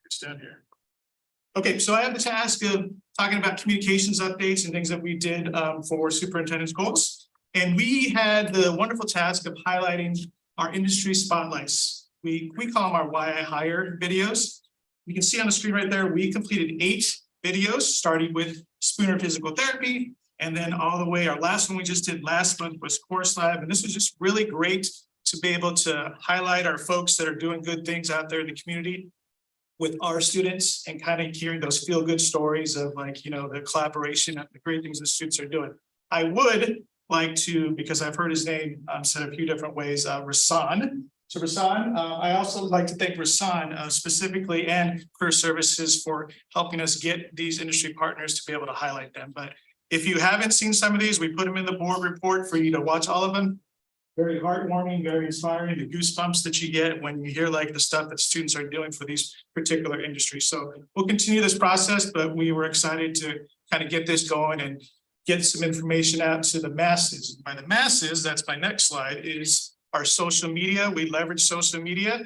it's down here. Okay, so I have the task of talking about communications updates and things that we did for superintendent's goals. And we had the wonderful task of highlighting our industry spotlights. We call them our Why I Hire videos. You can see on the screen right there, we completed 8 videos, starting with Spooner Physical Therapy. And then all the way, our last one we just did last month was Course Lab. And this was just really great to be able to highlight our folks that are doing good things out there in the community with our students and kind of hearing those feel good stories of the collaboration and the great things the students are doing. I would like to, because I've heard his name said a few different ways, Rasan. So Rasan, I also would like to thank Rasan specifically and Career Services for helping us get these industry partners to be able to highlight them. But if you haven't seen some of these, we put them in the board report for you to watch all of them. Very heartwarming, very inspiring, the goosebumps that you get when you hear the stuff that students are doing for these particular industries. So we'll continue this process, but we were excited to kind of get this going and get some information out to the masses. By the masses, that's my next slide, is our social media. We leverage social media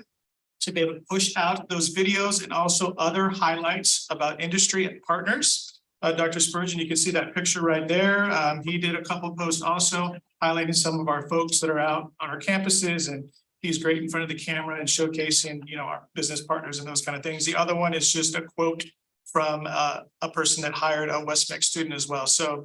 to be able to push out those videos and also other highlights about industry and partners. Dr. Spurgeon, you can see that picture right there. He did a couple posts also highlighting some of our folks that are out on our campuses, and he's great in front of the camera and showcasing, you know, our business partners and those kind of things. The other one is just a quote from a person that hired a West-MEC student as well. So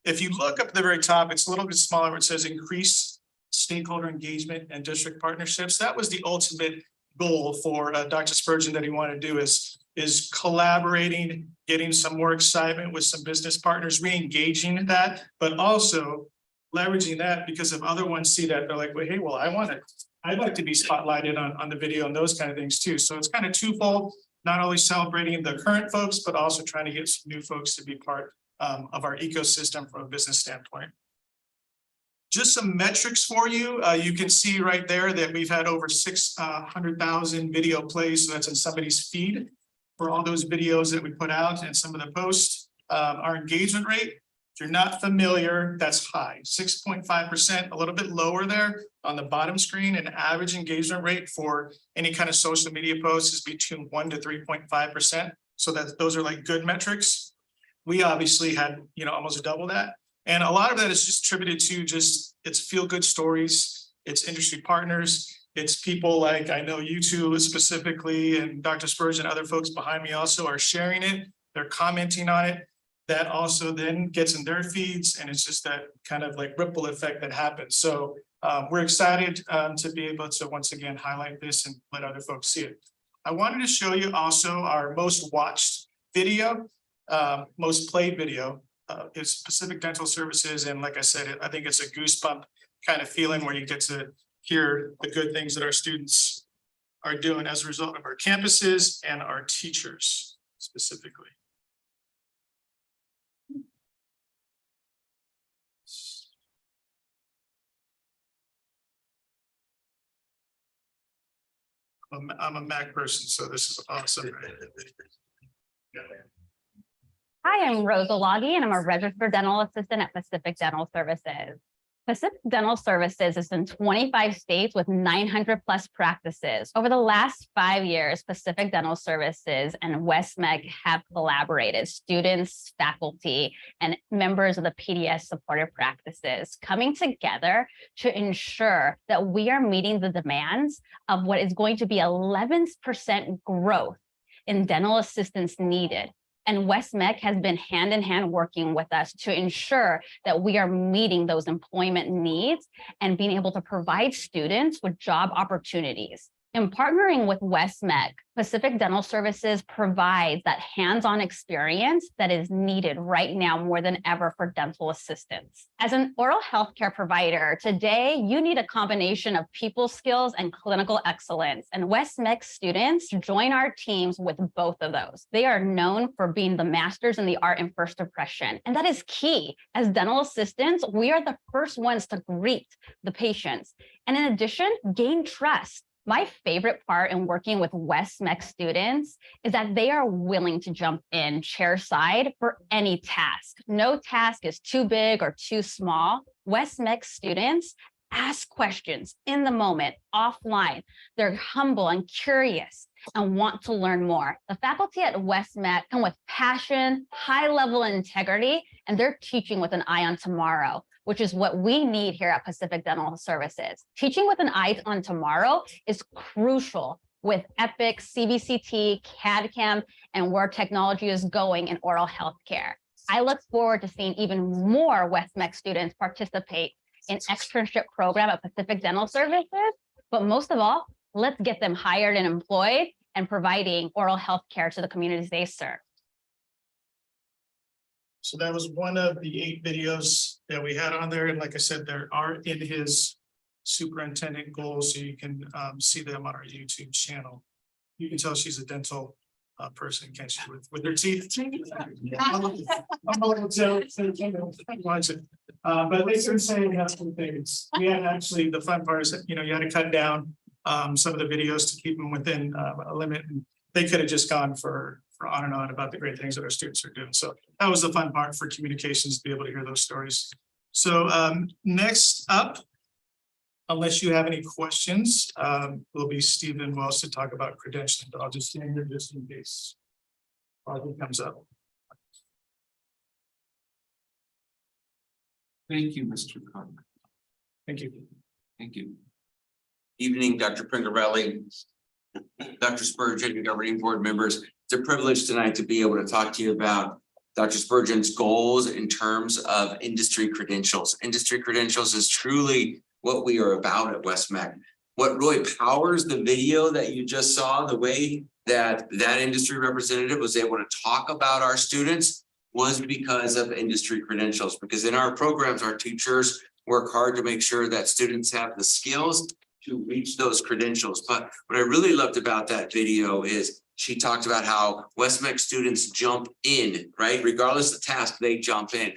if you look up at the very top, it's a little bit smaller where it says increase stakeholder engagement and district partnerships. That was the ultimate goal for Dr. Spurgeon that he wanted to do is collaborating, getting some more excitement with some business partners, re-engaging that, but also leveraging that because if other ones see that, they're like, well, hey, well, I'd like to be spotlighted on the video and those kind of things too. So it's kind of twofold, not only celebrating the current folks, but also trying to get some new folks to be part of our ecosystem from a business standpoint. Just some metrics for you. You can see right there that we've had over 600,000 video plays. So that's in somebody's feed for all those videos that we put out and some of the posts. Our engagement rate, if you're not familiar, that's high, 6.5%, a little bit lower there on the bottom screen. An average engagement rate for any kind of social media post is between 1 to 3.5%. So that those are like good metrics. We obviously had, you know, almost double that. And a lot of that is just attributed to just it's feel good stories, it's industry partners, it's people like I know you two specifically and Dr. Spurgeon and other folks behind me also are sharing it. They're commenting on it. That also then gets in their feeds and it's just that kind of like ripple effect that happens. So we're excited to be able to once again highlight this and let other folks see it. I wanted to show you also our most watched video, most played video. Is Pacific Dental Services. And like I said, I think it's a goosebump kind of feeling where you get to hear the good things that our students are doing as a result of our campuses and our teachers specifically. I'm a Mac person, so this is awesome. Hi, I'm Rosa Loggy, and I'm a registered dental assistant at Pacific Dental Services. Pacific Dental Services is in 25 states with 900 plus practices. Over the last 5 years, Pacific Dental Services and West-MEC have collaborated, students, faculty, and members of the PDS supported practices coming together to ensure that we are meeting the demands of what is going to be 11% growth in dental assistants needed. And West-MEC has been hand in hand working with us to ensure that we are meeting those employment needs and being able to provide students with job opportunities. In partnering with West-MEC, Pacific Dental Services provides that hands-on experience that is needed right now more than ever for dental assistants. As an oral healthcare provider, today you need a combination of people skills and clinical excellence, and West-MEC students join our teams with both of those. They are known for being the masters in the art in first impression, and that is key. As dental assistants, we are the first ones to greet the patients, and in addition, gain trust. My favorite part in working with West-MEC students is that they are willing to jump in chair side for any task. No task is too big or too small. West-MEC students ask questions in the moment, offline. They're humble and curious and want to learn more. The faculty at West-MEC come with passion, high level integrity, and they're teaching with an eye on tomorrow, which is what we need here at Pacific Dental Services. Teaching with an eye on tomorrow is crucial with EPIC, CBCT, CAD/CAM, and where technology is going in oral health care. I look forward to seeing even more West-MEC students participate in externship program at Pacific Dental Services, but most of all, let's get them hired and employed and providing oral health care to the communities they serve. So that was one of the 8 videos that we had on there. And like I said, there are in his superintendent goals, so you can see them on our YouTube channel. You can tell she's a dental person, can't she, with her teeth? But they started saying that's some things. We had actually, the fun part is that, you know, you had to cut down some of the videos to keep them within a limit. And they could have just gone for for on and on about the great things that our students are doing. So that was the fun part for communications, to be able to hear those stories. So next up, unless you have any questions, will be Stephen Wells to talk about credentialing, but I'll just stand here just in case it comes up. Thank you, Mr. Conner. Thank you. Thank you. Evening, Dr. Pingarelli, Dr. Spurgeon, and governing board members. It's a privilege tonight to be able to talk to you about Dr. Spurgeon's goals in terms of industry credentials. Industry credentials is truly what we are about at West-MEC. What really powers the video that you just saw, the way that that industry representative was able to talk about our students, was because of industry credentials. Because in our programs, our teachers work hard to make sure that students have the skills to reach those credentials. But what I really loved about that video is she talked about how West-MEC students jump in, right? Regardless of the task, they jump in.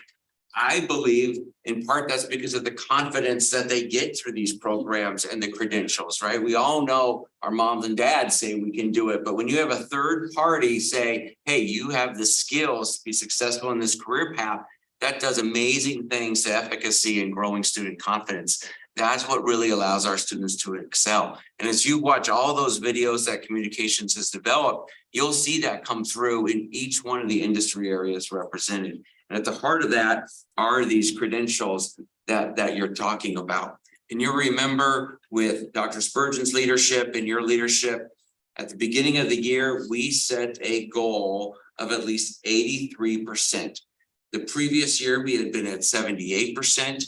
I believe in part that's because of the confidence that they get through these programs and the credentials, right? We all know our moms and dads say we can do it, but when you have a third party say, hey, you have the skills to be successful in this career path, that does amazing things to efficacy and growing student confidence. That's what really allows our students to excel. And as you watch all those videos that communications has developed, you'll see that come through in each one of the industry areas represented. And at the heart of that are these credentials that you're talking about. And you'll remember with Dr. Spurgeon's leadership and your leadership, at the beginning of the year, we set a goal of at least 83%. The previous year, we had been at 78%.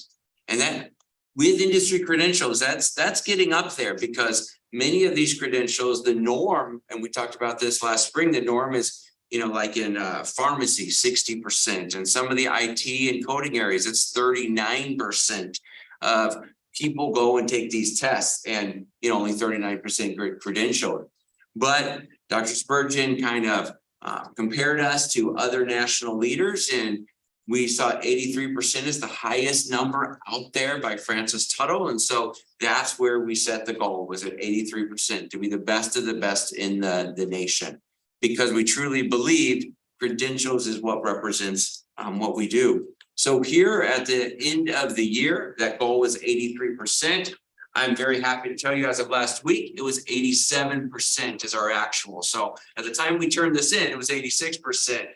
And that with industry credentials, that's getting up there, because many of these credentials, the norm, and we talked about this last spring, the norm is, like in pharmacy, 60%, and some of the IT and coding areas, it's 39% of people go and take these tests, and only 39% get credentialed. But Dr. Spurgeon kind of compared us to other national leaders, and we saw 83% is the highest number out there by Francis Tuttle. And so that's where we set the goal, was at 83%, to be the best of the best in the nation, because we truly believed credentials is what represents what we do. So here at the end of the year, that goal was 83%. I'm very happy to tell you, as of last week, it was 87% is our actual. So at the time we turned this in, it was 86%.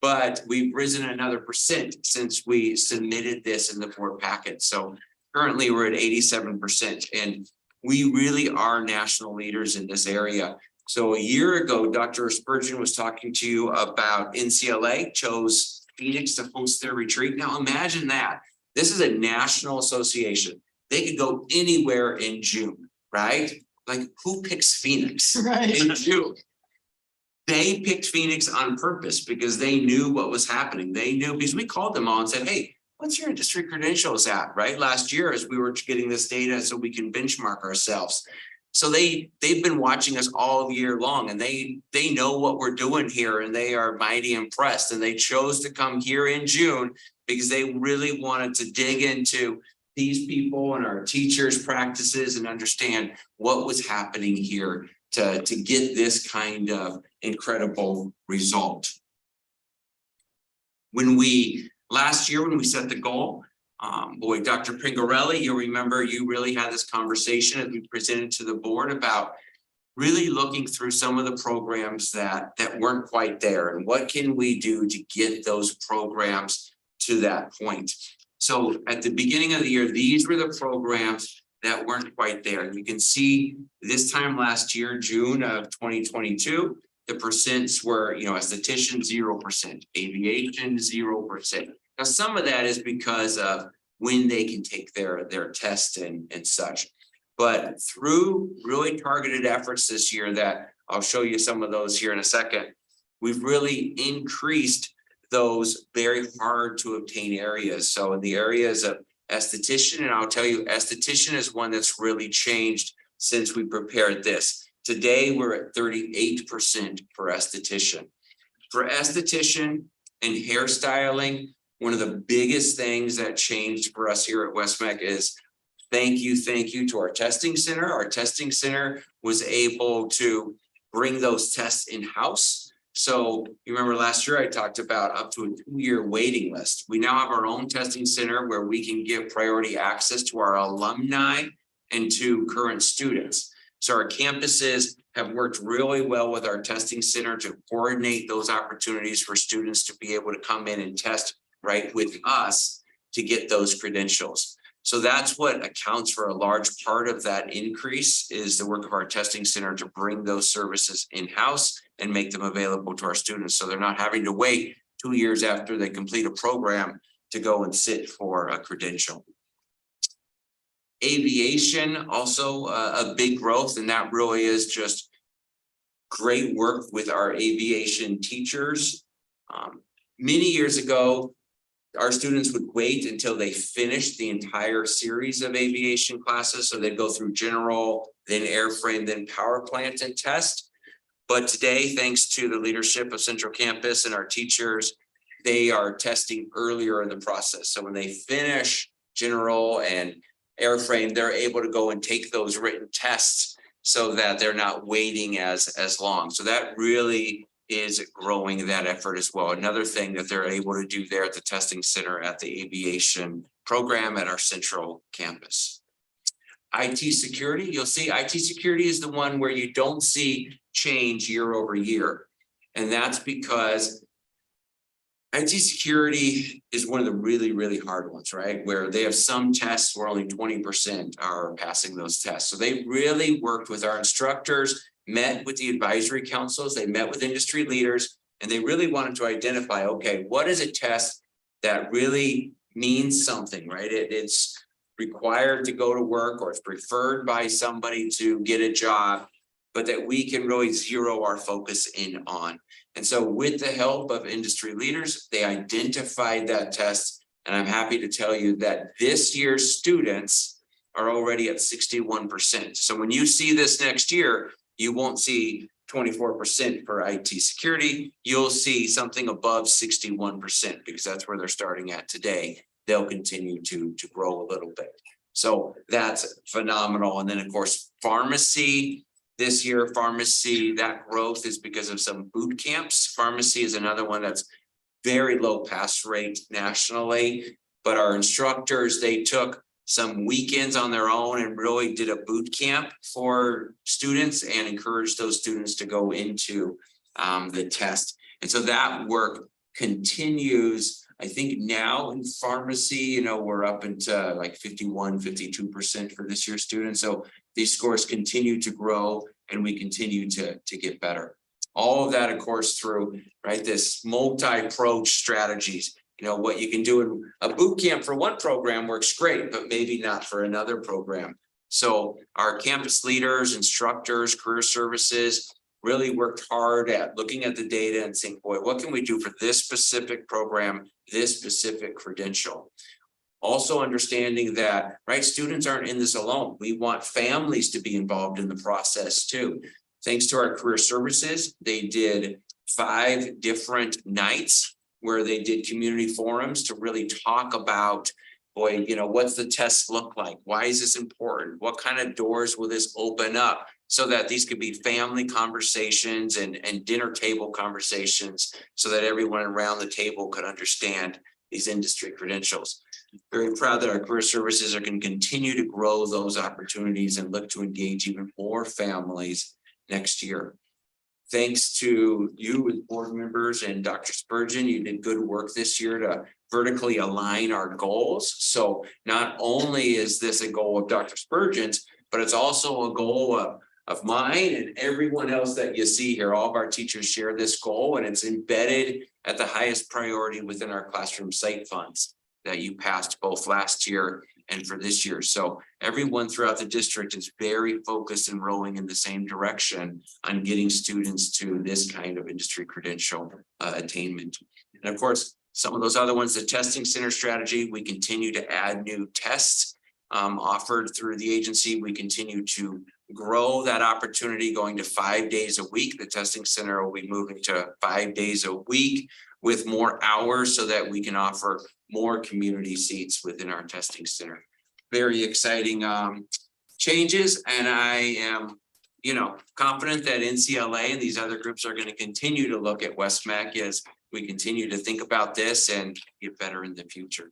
But we've risen another % since we submitted this in the board packet. So currently we're at 87%, and we really are national leaders in this area. So a year ago, Dr. Spurgeon was talking to you about NCLA chose Phoenix to host their retreat. Now imagine that. This is a national association. They could go anywhere in June, right? Like, who picks Phoenix in June? They picked Phoenix on purpose because they knew what was happening. They knew, because we called them all and said, hey, what's your industry credentials at, right? Last year, as we were getting this data so we can benchmark ourselves. So they've been watching us all year long, and they know what we're doing here, and they are mighty impressed. And they chose to come here in June because they really wanted to dig into these people and our teachers' practices and understand what was happening here to get this kind of incredible result. Last year when we set the goal, Dr. Pingarelli, you'll remember you really had this conversation as we presented to the board about really looking through some of the programs that weren't quite there, and what can we do to get those programs to that point. So at the beginning of the year, these were the programs that weren't quite there. And you can see this time last year, June of 2022, the percents were, esthetician 0%, aviation 0%. Now, some of that is because of when they can take their tests and such. But through really targeted efforts this year, that I'll show you some of those here in a second, we've really increased those very hard to obtain areas. So in the areas of esthetician, and I'll tell you, esthetician is one that's really changed since we prepared this. Today, we're at 38% for esthetician. For esthetician and hairstyling, one of the biggest things that changed for us here at West-MEC is thank you to our testing center. Our testing center was able to bring those tests in-house. So you remember last year I talked about up to a 2-year waiting list. We now have our own testing center where we can give priority access to our alumni and to current students. So our campuses have worked really well with our testing center to coordinate those opportunities for students to be able to come in and test right with us to get those credentials. So that's what accounts for a large part of that increase is the work of our testing center to bring those services in-house and make them available to our students. So they're not having to wait 2 years after they complete a program to go and sit for a credential. Aviation, also a big growth, and that really is just great work with our aviation teachers. Many years ago, our students would wait until they finished the entire series of aviation classes. So they'd go through general, then airframe, then power plant and test. But today, thanks to the leadership of Central Campus and our teachers, they are testing earlier in the process. So when they finish general and airframe, they're able to go and take those written tests so that they're not waiting as long. So that really is growing that effort as well. Another thing that they're able to do there at the testing center at the aviation program at our Central Campus. IT security, you'll see IT security is the one where you don't see change year over year. And that's because IT security is one of the really, really hard ones, right? Where they have some tests where only 20% are passing those tests. So they really worked with our instructors, met with the advisory councils, they met with industry leaders, and they really wanted to identify, okay, what is a test that really means something, right? It's required to go to work or it's preferred by somebody to get a job, but that we can really zero our focus in on. And so with the help of industry leaders, they identified that test. And I'm happy to tell you that this year's students are already at 61%. So when you see this next year, you won't see 24% for IT security. You'll see something above 61% because that's where they're starting at today. They'll continue to grow a little bit. So that's phenomenal. And then of course, pharmacy. This year, pharmacy, that growth is because of some boot camps. Pharmacy is another one that's very low pass rate nationally, but our instructors, they took some weekends on their own and really did a boot camp for students and encouraged those students to go into the test. And so that work continues. I think now in pharmacy, we're up into like 51, 52% for this year's students. So these scores continue to grow and we continue to get better. All of that, of course, through this multi-approach strategies. What you can do in a boot camp for one program works great, but maybe not for another program. So our campus leaders, instructors, career services really worked hard at looking at the data and saying, boy, what can we do for this specific program, this specific credential? Also understanding that, students aren't in this alone. We want families to be involved in the process too. Thanks to our career services, they did 5 different nights where they did community forums to really talk about, boy, what's the test look like? Why is this important? What kind of doors will this open up? So that these could be family conversations and dinner table conversations so that everyone around the table could understand these industry credentials. Very proud that our career services are going to continue to grow those opportunities and look to engage even more families next year. Thanks to you as board members and Dr. Spurgeon, you did good work this year to vertically align our goals. So not only is this a goal of Dr. Spurgeon's, but it's also a goal of mine and everyone else that you see here. All of our teachers share this goal and it's embedded at the highest priority within our classroom site funds that you passed both last year and for this year. So everyone throughout the district is very focused and rowing in the same direction on getting students to this kind of industry credential attainment. And of course, some of those other ones, the testing center strategy, we continue to add new tests offered through the agency. We continue to grow that opportunity going to 5 days a week. The testing center will be moving to 5 days a week with more hours so that we can offer more community seats within our testing center. Very exciting changes, and I am confident that NCLA and these other groups are going to continue to look at West-MEC as we continue to think about this and get better in the future.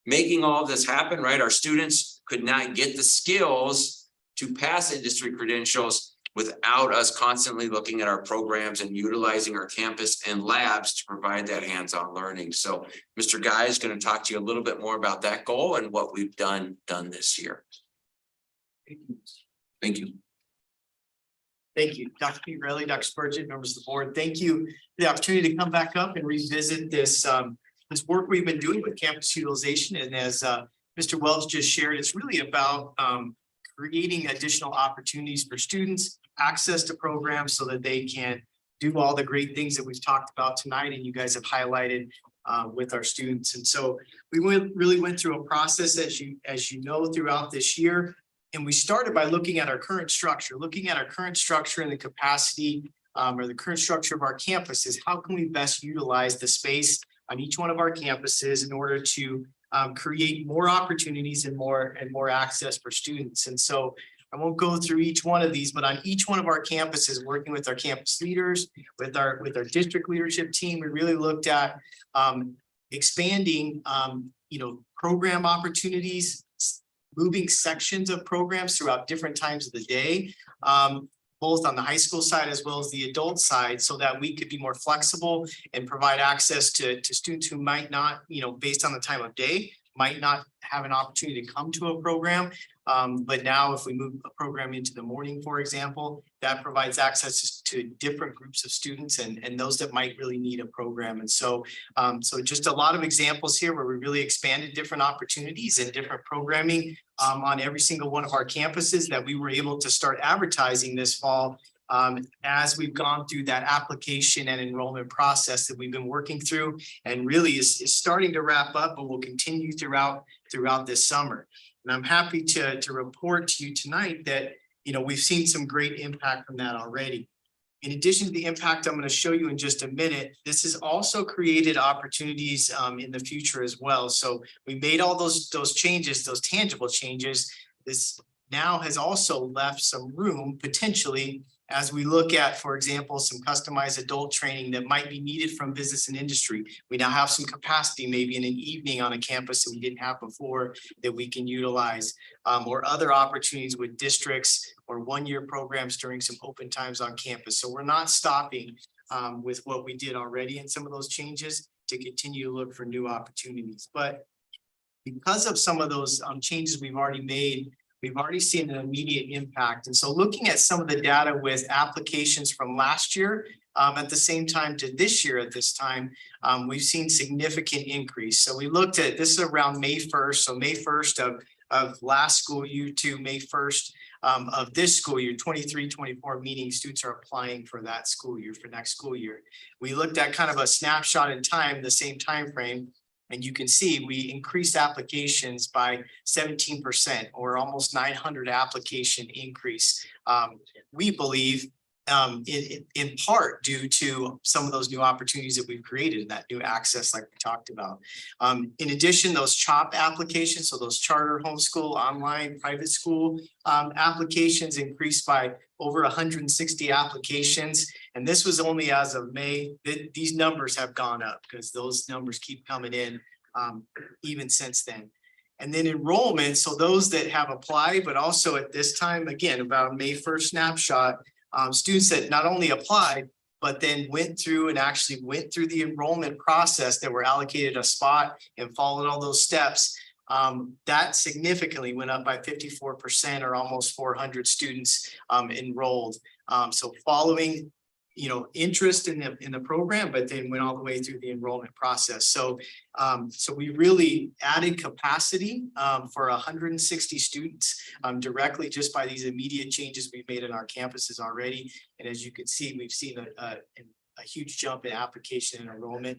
Making all of this happen, right? Our students could not get the skills to pass industry credentials without us constantly looking at our programs and utilizing our campus and labs to provide that hands-on learning. So Mr. Guy is going to talk to you a little bit more about that goal and what we've done this year. Thank you. Thank you, Dr. Pigrelli, Dr. Spurgeon, members of the board. Thank you for the opportunity to come back up and revisit this work we've been doing with campus utilization. And as Mr. Wells just shared, it's really about creating additional opportunities for students, access to programs so that they can do all the great things that we've talked about tonight and you guys have highlighted with our students. And so we really went through a process, as you know, throughout this year. And we started by looking at our current structure, and the capacity or the current structure of our campuses. How can we best utilize the space on each one of our campuses in order to create more opportunities and more access for students? And so I won't go through each one of these, but on each one of our campuses, working with our campus leaders, with our district leadership team, we really looked at expanding program opportunities, moving sections of programs throughout different times of the day, both on the high school side as well as the adult side, so that we could be more flexible and provide access to students who might not, based on the time of day, might not have an opportunity to come to a program. But now if we move a program into the morning, for example, that provides access to different groups of students and those that might really need a program. And so just a lot of examples here where we really expanded different opportunities and different programming on every single one of our campuses that we were able to start advertising this fall as we've gone through that application and enrollment process that we've been working through, and really is starting to wrap up, but will continue throughout this summer. And I'm happy to report to you tonight that we've seen some great impact from that already. In addition to the impact I'm going to show you in just a minute, this has also created opportunities in the future as well. So we made all those changes, those tangible changes. This now has also left some room potentially as we look at, for example, some customized adult training that might be needed from business and industry. We now have some capacity maybe in an evening on a campus that we didn't have before that we can utilize, or other opportunities with districts or one-year programs during some open times on campus. So we're not stopping with what we did already in some of those changes to continue to look for new opportunities. But because of some of those changes we've already made, we've already seen an immediate impact. And so looking at some of the data with applications from last year, at the same time to this year at this time, we've seen significant increase. So we looked at, this is around May 1st. So May 1st of last school year to May 1st of this school year, 23-24, meaning students are applying for that school year, for next school year. We looked at kind of a snapshot in time, the same time frame. And you can see we increased applications by 17%, or almost 900 application increase. We believe in part due to some of those new opportunities that we've created and that new access like we talked about. In addition, those CHOP applications, so those charter homeschool, online, private school applications increased by over 160 applications. And this was only as of May. These numbers have gone up because those numbers keep coming in even since then. And then enrollment, so those that have applied, but also at this time, again, about May 1st snapshot, students that not only applied, but then went through the enrollment process, that were allocated a spot and followed all those steps. That significantly went up by 54%, or almost 400 students enrolled. So following, interest in the program, but then went all the way through the enrollment process. So we really added capacity for 160 students directly just by these immediate changes we've made in our campuses already. And as you can see, we've seen a huge jump in application and enrollment.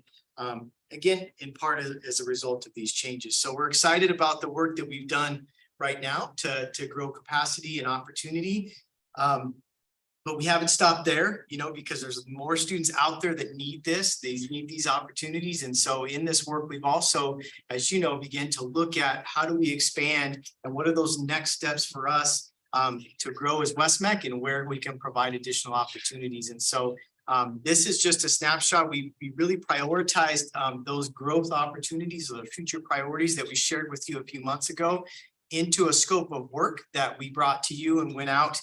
Again, in part as a result of these changes. So we're excited about the work that we've done right now to grow capacity and opportunity. But we haven't stopped there, because there's more students out there that need this. They need these opportunities. And so in this work, we've also, as you know, began to look at how do we expand and what are those next steps for us to grow as West-MEC and where we can provide additional opportunities. And so this is just a snapshot. We really prioritized those growth opportunities or the future priorities that we shared with you a few months ago into a scope of work that we brought to you and went out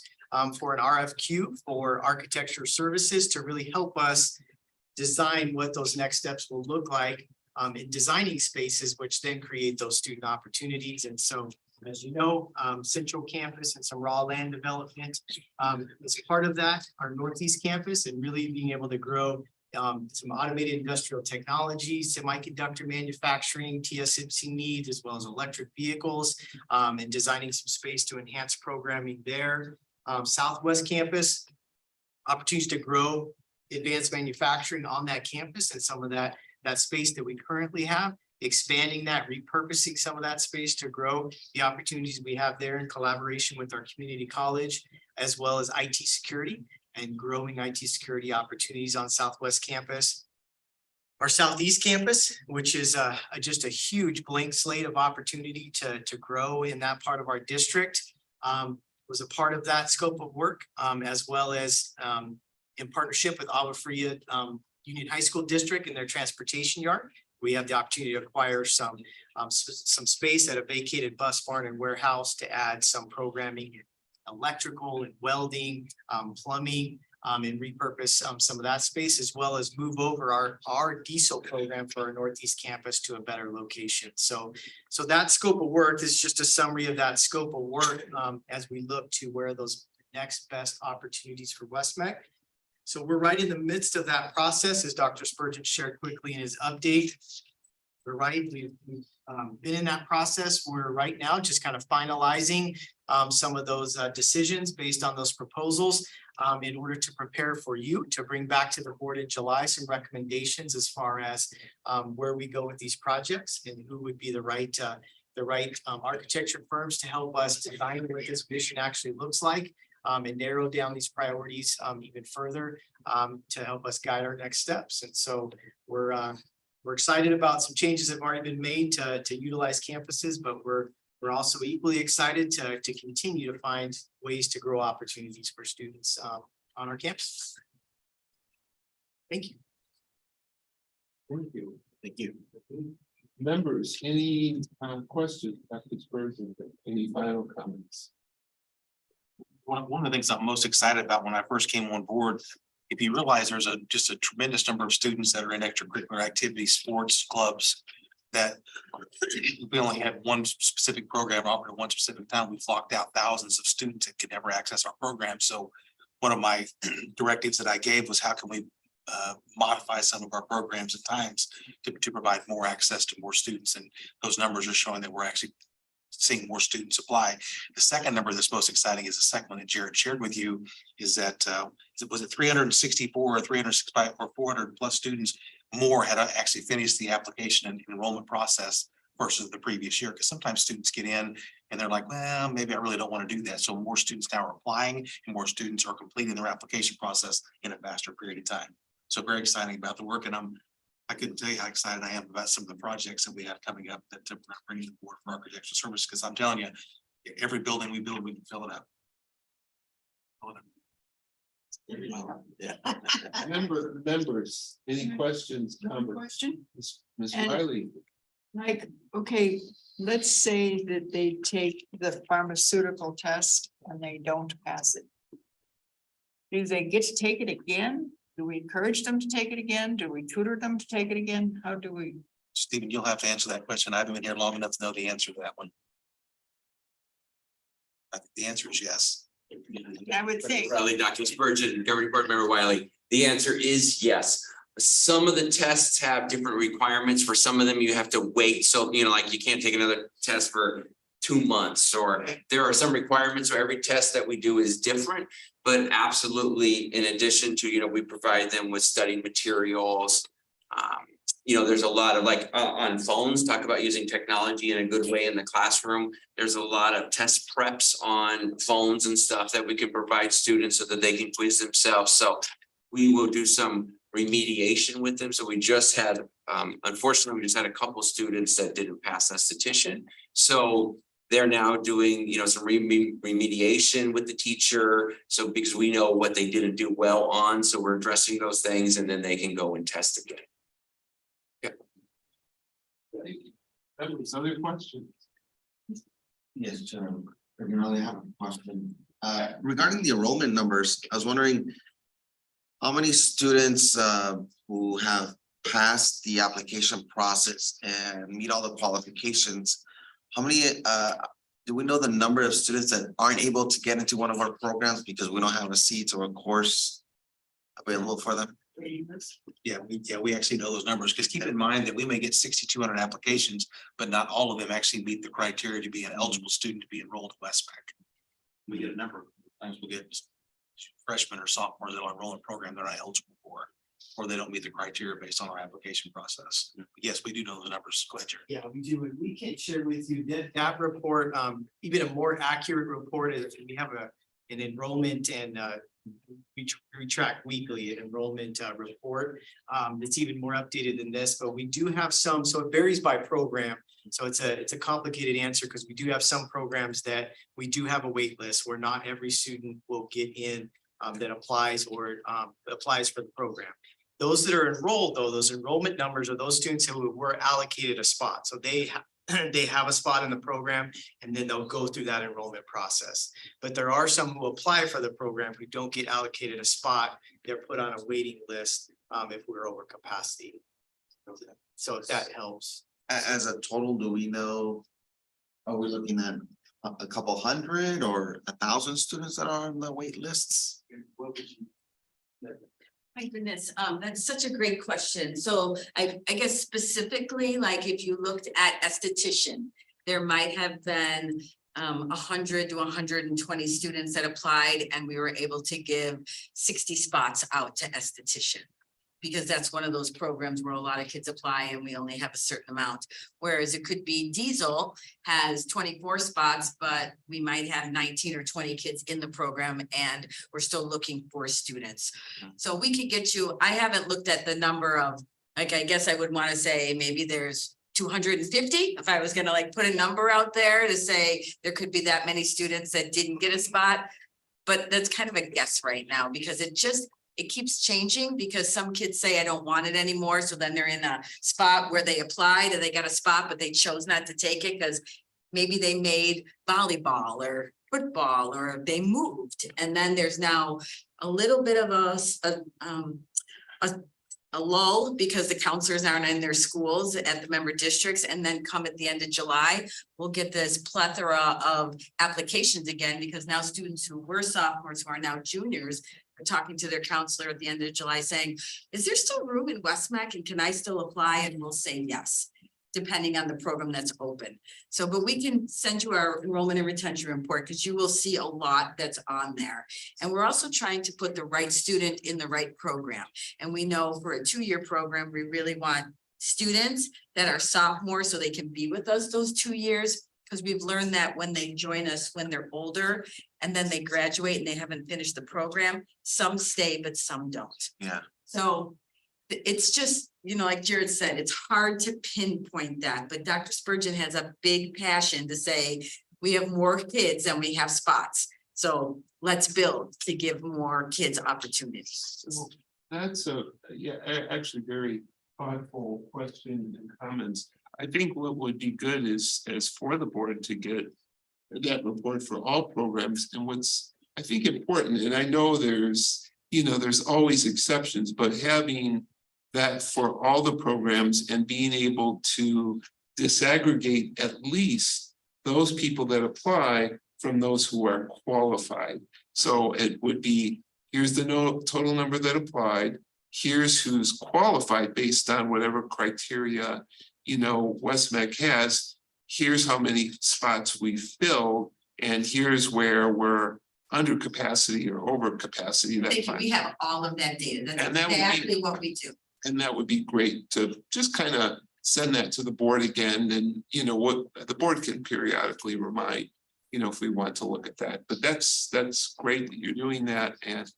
for an RFQ for architecture services to really help us design what those next steps will look like in designing spaces, which then create those student opportunities. And so, as you know, Central Campus and some raw land development is part of that, our Northeast Campus, and really being able to grow some automated industrial technology, semiconductor manufacturing, TSMC needs, as well as electric vehicles, and designing some space to enhance programming there. Southwest Campus, opportunities to grow advanced manufacturing on that campus and some of that space that we currently have, expanding that, repurposing some of that space to grow the opportunities we have there in collaboration with our community college, as well as IT security and growing IT security opportunities on Southwest Campus. Our Southeast Campus, which is just a huge blank slate of opportunity to grow in that part of our district, was a part of that scope of work, as well as in partnership with Agua Fria Union High School District and their transportation yard. We have the opportunity to acquire some space at a vacated bus barn and warehouse to add some programming, electrical and welding, plumbing, and repurpose some of that space, as well as move over our diesel program for our Northeast Campus to a better location. So that scope of work is just a summary of that scope of work as we look to where those next best opportunities for West-MEC. So we're right in the midst of that process, as Dr. Spurgeon shared quickly in his update. We're right, we've been in that process. We're right now just kind of finalizing some of those decisions based on those proposals in order to prepare for you to bring back to the board in July some recommendations as far as where we go with these projects and who would be the right architecture firms to help us define what this vision actually looks like. And narrow down these priorities even further to help us guide our next steps. And so we're excited about some changes that have already been made to utilize campuses, but we're also equally excited to continue to find ways to grow opportunities for students on our campus. Thank you. Thank you. Thank you. Members, any questions, Dr. Spurgeon, any final comments? One of the things I'm most excited about when I first came on board, if you realize there's just a tremendous number of students that are in extracurricular activities, sports clubs, that we only had one specific program offered at one specific time. We've locked out thousands of students that could never access our program. So one of my directives that I gave was how can we modify some of our programs at times to provide more access to more students, and those numbers are showing that we're actually seeing more students apply. The second number that's most exciting is the second one that Jared shared with you, is that was it 364 or 365 or 400 plus students more had actually finished the application and enrollment process versus the previous year. Because sometimes students get in and they're like, well, maybe I really don't want to do that. So more students now are applying and more students are completing their application process in a faster period of time. So very exciting about the work, and I couldn't tell you how excited I am about some of the projects that we have coming up that to bring to the board for architectural service, because I'm telling you, every building we build, we can fill it up. Yeah. Members, any questions, comments? Question? Ms. And- Wiley, Like, okay, let's say that they take the pharmaceutical test and they don't pass it. Do they get to take it again? Do we encourage them to take it again? Do we tutor them to take it again? How do we? Stephen, you'll have to answer that question. I haven't been here long enough to know the answer to that one. I think the answer is yes. I would think. Riley, Dr. Spurgeon, Governing Board Member Wiley, the answer is yes. Some of the tests have different requirements. For some of them, you have to wait. So, like you can't take another test for 2 months, or there are some requirements. So every test that we do is different, but absolutely, in addition to, we provide them with study materials. There's a lot of on phones, talk about using technology in a good way in the classroom. There's a lot of test preps on phones and stuff that we can provide students so that they can quiz themselves. So we will do some remediation with them. So we just had, unfortunately, we just had a couple students that didn't pass esthetician. So They're now doing, some remediation with the teacher. So because we know what they didn't do well on, so we're addressing those things and then they can go and test again. Other questions? Yes, Chairman. I really have a question. Regarding the enrollment numbers, I was wondering how many students who have passed the application process and meet all the qualifications, how many do we know the number of students that aren't able to get into one of our programs because we don't have a seat or a course available for them? Yeah, we actually know those numbers, because keep in mind that we may get 6,200 applications, but not all of them actually meet the criteria to be an eligible student to be enrolled at West-MEC. We get a number of times we'll get freshmen or sophomores that'll enroll in a program they're not eligible for, or they don't meet the criteria based on our application process. Yes, we do know those numbers. Go ahead, Jared. Yeah, we do. And we can share with you that report, even a more accurate report is we have an enrollment and we track weekly enrollment report. It's even more updated than this, but we do have some, so it varies by program. So it's a complicated answer because we do have some programs that we do have a wait list where not every student will get in that applies or applies for the program. Those that are enrolled, though, those enrollment numbers are those students who were allocated a spot. So they have a spot in the program and then they'll go through that enrollment process. But there are some who apply for the program who don't get allocated a spot. They're put on a waiting list if we're over capacity. So if that helps. As a total, do we know, are we looking at a couple hundred or 1,000 students that are on the wait lists? My goodness, that's such a great question. So I guess specifically, like if you looked at esthetician, there might have been 100 to 120 students that applied, and we were able to give 60 spots out to esthetician. Because that's one of those programs where a lot of kids apply and we only have a certain amount. Whereas it could be diesel has 24 spots, but we might have 19 or 20 kids in the program and we're still looking for students. So we could get you, I haven't looked at the number of, like, I guess I would want to say maybe there's 250. If I was going to like put a number out there to say there could be that many students that didn't get a spot. But that's kind of a guess right now because it keeps changing because some kids say, I don't want it anymore. So then they're in a spot where they applied and they got a spot, but they chose not to take it because maybe they made volleyball or football or they moved. And then there's now a little bit of a lull because the counselors aren't in their schools at the member districts. And then come at the end of July, we'll get this plethora of applications again, because now students who were sophomores who are now juniors are talking to their counselor at the end of July saying, is there still room in West-MEC and can I still apply? And we'll say yes, depending on the program that's open. So, but we can send you our enrollment and retention report because you will see a lot that's on there. And we're also trying to put the right student in the right program. And we know for a 2-year program, we really want students that are sophomores so they can be with us those 2 years. Because we've learned that when they join us when they're older and then they graduate and they haven't finished the program, some stay, but some don't. Yeah. So it's just, like Jared said, it's hard to pinpoint that, but Dr. Spurgeon has a big passion to say, we have more kids than we have spots. So let's build to give more kids opportunities. That's actually very thoughtful question and comments. I think what would be good is for the board to get that report for all programs. And what's I think important, and I know there's always exceptions, but having that for all the programs and being able to disaggregate at least those people that apply from those who are qualified. So it would be, here's the total number that applied, here's who's qualified based on whatever criteria West-MEC has, here's how many spots we filled, and here's where we're under capacity or over capacity. We have all of that data. That's And that would be- exactly what we do. And that would be great to just kind of send that to the board again, and what the board can periodically remind, if we want to look at that. But that's great that you're doing that, and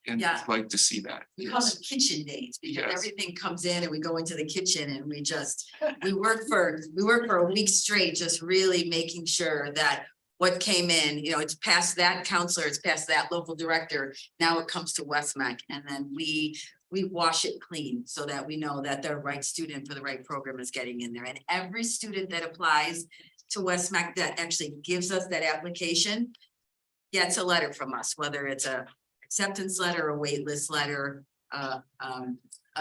And Yeah. I'd like to see that. We call Yes. them kitchen days because Yes. everything comes in and we go into the kitchen and we work for a week straight, just really making sure that what came in, it's past that counselor, it's past that local director. Now it comes to West-MEC and then we wash it clean so that we know that the right student for the right program is getting in there. And every student that applies to West-MEC that actually gives us that application gets a letter from us, whether it's a acceptance letter, a wait list letter,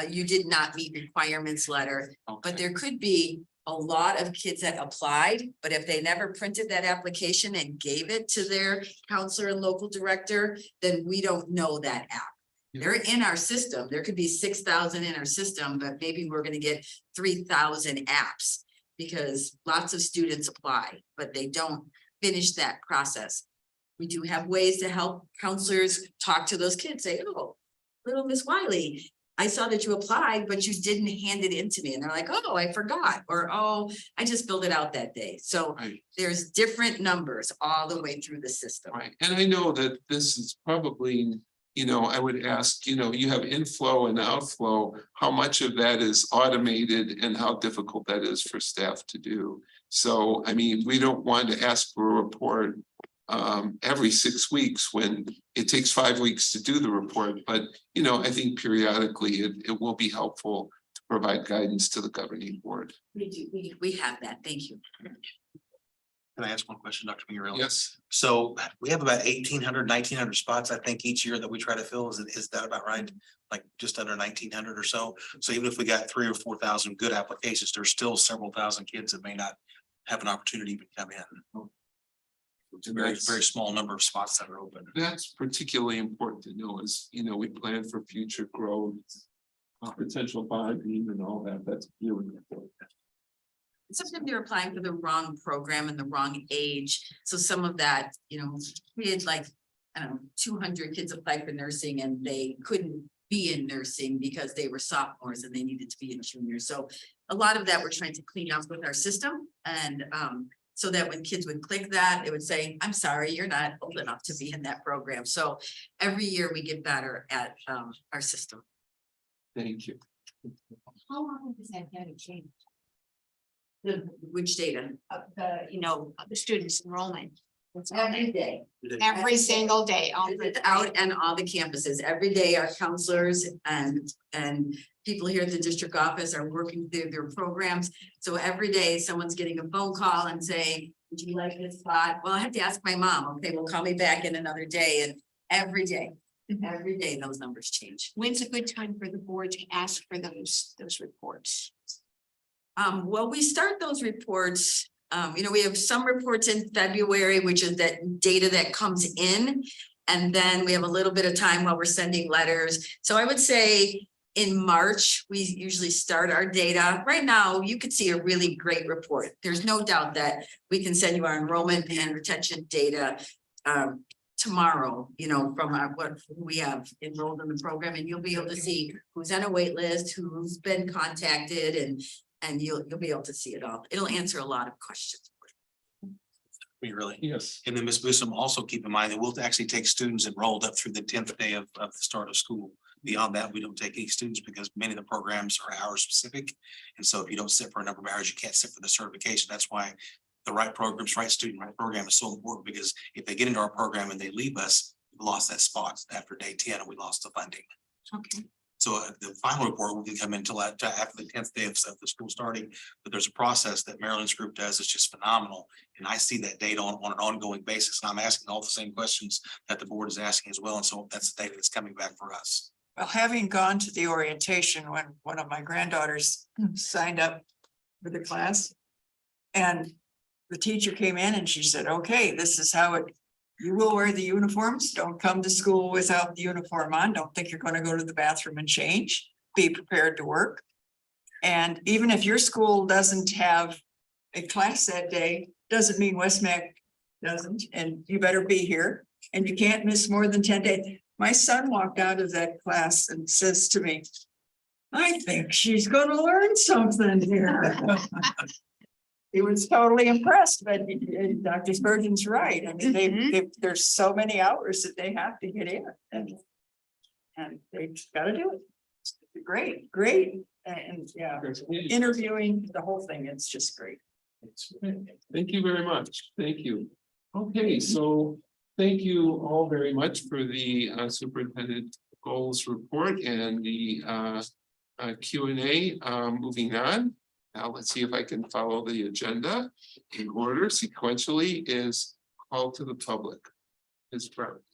you did not meet requirements letter, but there could be a lot of kids that applied, but if they never printed that application and gave it to their counselor and local director, then we don't know that app. They're in our system. There could be 6,000 in our system, but maybe we're gonna get 3,000 apps because lots of students apply, but they don't finish that process. We do have ways to help counselors talk to those kids, say, oh, little Miss Wiley, I saw that you applied, but you didn't hand it in to me. And they're like, oh, I forgot, or, oh, I just filled it out that day. So Right. there's different numbers all the way through the system. Right, and I know that this is probably, I would ask, you have inflow and outflow, how much of that is automated and how difficult that is for staff to do. So, I mean, we don't want to ask for a report every 6 weeks when it takes 5 weeks to do the report, but, I think periodically it will be helpful to provide guidance to the governing board. We have that. Thank you. Can I ask one question, Dr. Pingerelli? Yes, So we have about 1,800, 1,900 spots, I think, each year that we try to fill. Is that about right? Like just under 1,900 or so. So even if we got 3,000 or 4,000 good applications, there's still several thousand kids that may not have an opportunity to come in. It's a very, very small number of spots that are open. that's particularly important to know is, we plan for future growth, potential bonding and all that. That's really important. Sometimes they're applying for the wrong program and the wrong age. So some of that, we had like, 200 kids apply for nursing and they couldn't be in nursing because they were sophomores and they needed to be in juniors. So a lot of that we're trying to clean up with our system and so that when kids would click that, it would say, I'm sorry, you're not old enough to be in that program. So every year we get better at our system. Thank you. How often does that data change? Which data? The students' enrollment. Every day. Every single day. It's out and all the campuses. Every day, our counselors and people here at the district office are working through their programs. So every day, someone's getting a phone call and saying, would you like this spot? Well, I have to ask my mom. Okay, well, call me back in another day. And every day, those numbers change. When's a good time for the board to ask for those reports? Well, we start those reports, we have some reports in February, which is that data that comes in. And then we have a little bit of time while we're sending letters. So I would say in March, we usually start our data. Right now, you could see a really great report. There's no doubt that we can send you our enrollment and retention data tomorrow, from what we have enrolled in the program, and you'll be able to see who's on a wait list, who's been contacted, and you'll be able to see it all. It'll answer a lot of questions. We really. Yes. And then Ms. Boosum, also keep in mind that we'll actually take students enrolled up through the 10th day of the start of school. Beyond that, we don't take any students because many of the programs are hour specific. And so if you don't sit for a number of hours, you can't sit for the certification. That's why the right programs, right student, right program is so important, because if they get into our program and they leave us, we lost that spot after day 10 and we lost the funding. Okay. So the final report won't come until after the 10th day of the school starting, but there's a process that Maryland's group does. It's just phenomenal. And I see that data on an ongoing basis. And I'm asking all the same questions that the board is asking as well. And so that's the data that's coming back for us. Well, having gone to the orientation when one of my granddaughters signed up for the class. And the teacher came in and she said, okay, this is how you will wear the uniforms. Don't come to school without the uniform on. Don't think you're going to go to the bathroom and change. Be prepared to work. And even if your school doesn't have a class that day, doesn't mean West-MEC doesn't, and you better be here. And you can't miss more than 10 days. My son walked out of that class and says to me, I think she's going to learn something here. He was totally impressed, but Dr. Spurgeon's right. I mean, there's so many hours that they have to get in. And and they just gotta do it. It's great, great, and yeah, interviewing, the whole thing, it's just great. Thank you very much. Thank you. Okay, so thank you all very much for the superintendent goals report and the Q&A. Moving on. Now let's see if I can follow the agenda in order sequentially is call to the public.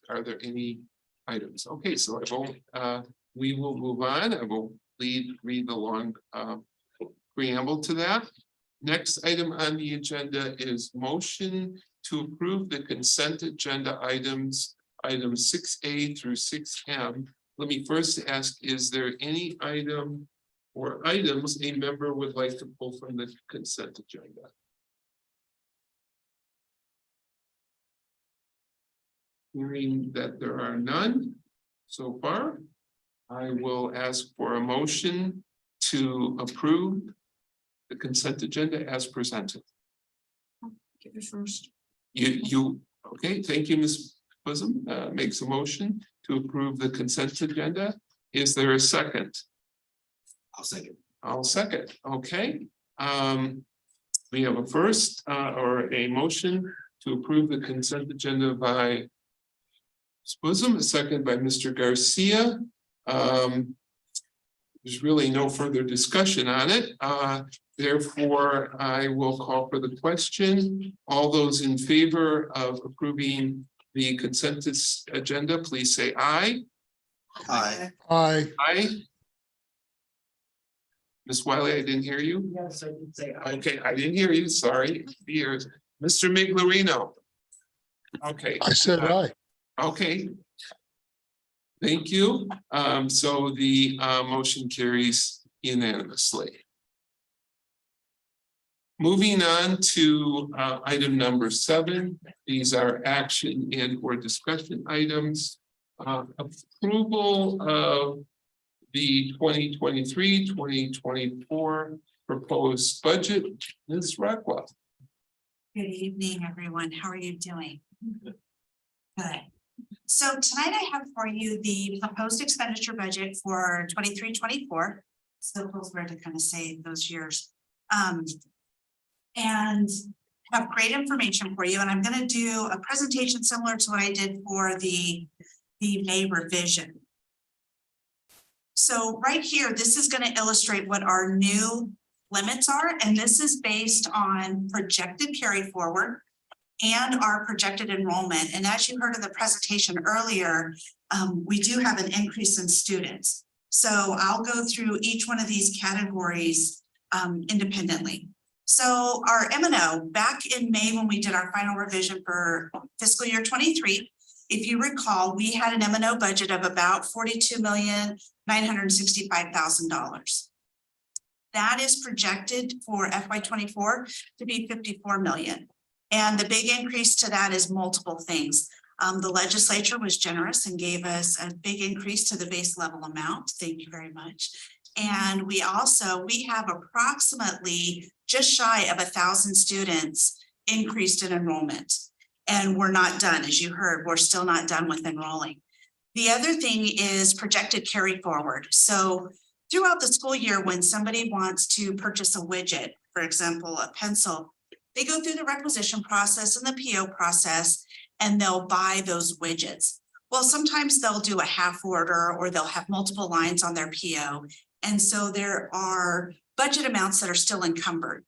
Are there any items? Okay, so I won't, we will move on. I will read the long preamble to that. Next item on the agenda is motion to approve the consent agenda items 6A through 6M. Let me first ask, is there any item or items a member would like to pull from the consent agenda? Hearing that there are none so far, I will ask for a motion to approve the consent agenda as presented. Give it first. Okay, thank you, Ms. Bosom, makes a motion to approve the consent agenda. Is there a second? I'll second, okay. We have a first, or a motion to approve the consent agenda by Ms. Bosom, a second by Mr. Garcia. There's really no further discussion on it. Therefore, I will call for the question. All those in favor of approving the consent agenda, please say aye. Aye. Aye. Aye. Ms. Wiley, I didn't hear you. Yes, I can say. aye. Okay, I didn't hear you, sorry. Here's Mr. Miglarino. Okay. I said aye. Okay. Thank you. So the motion carries unanimously. Moving on to item number 7. These are action and or discussion items. Approval of the 2023-2024 proposed budget. Ms. Rockwell. Good evening, everyone. How are you doing? Good. So tonight I have for you the proposed expenditure budget for 23-24. So where to kind of say those years. And have great information for you. And I'm going to do a presentation similar to what I did for the May revision. So right here, this is going to illustrate what our new limits are. And this is based on projected carry forward and our projected enrollment. And as you heard in the presentation earlier, we do have an increase in students. So I'll go through each one of these categories independently. So our M&O, back in May when we did our final revision for fiscal year 23, if you recall, we had an M&O budget of about $42,965,000. That is projected for FY24 to be $54 million. And the big increase to that is multiple things. The legislature was generous and gave us a big increase to the base level amount. Thank you very much. And we have approximately just shy of 1,000 students increased in enrollment. And we're not done, as you heard, we're still not done with enrolling. The other thing is projected carry forward. So throughout the school year, when somebody wants to purchase a widget, for example, a pencil, they go through the requisition process and the PO process, and they'll buy those widgets. Well, sometimes they'll do a half order or they'll have multiple lines on their PO. And so there are budget amounts that are still encumbered.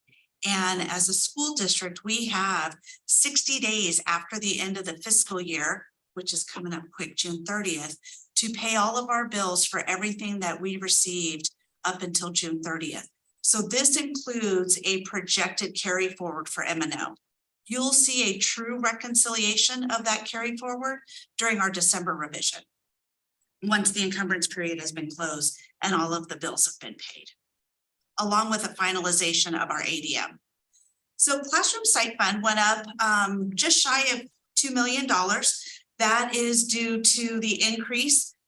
And as a school district, we have 60 days after the end of the fiscal year, which is coming up quick, June 30th, to pay all of our bills for everything that we received up until June 30th. So this includes a projected carry forward for M&O. You'll see a true reconciliation of that carry forward during our December revision, once the encumbrance period has been closed and all of the bills have been paid, along with a finalization of our ADM. So classroom site fund went up just shy of $2 million. That is due to the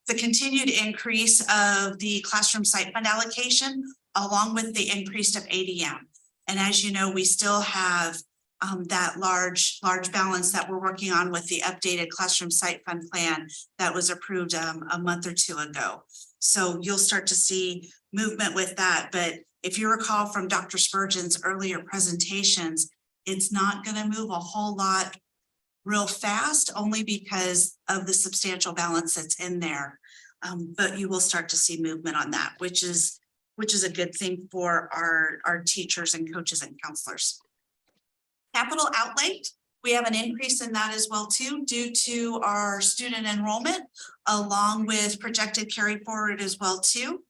continued increase of the classroom site fund allocation, along with the increase of ADM. And as you know, we still have that large balance that we're working on with the updated classroom site fund plan that was approved a month or two ago. So you'll start to see movement with that. But if you recall from Dr. Spurgeon's earlier presentations, it's not going to move a whole lot real fast, only because of the substantial balance that's in there. But you will start to see movement on that, which is a good thing for our teachers and coaches and counselors. Capital outlay, we have an increase in that as well too, due to our student enrollment, along with projected carry forward as well too.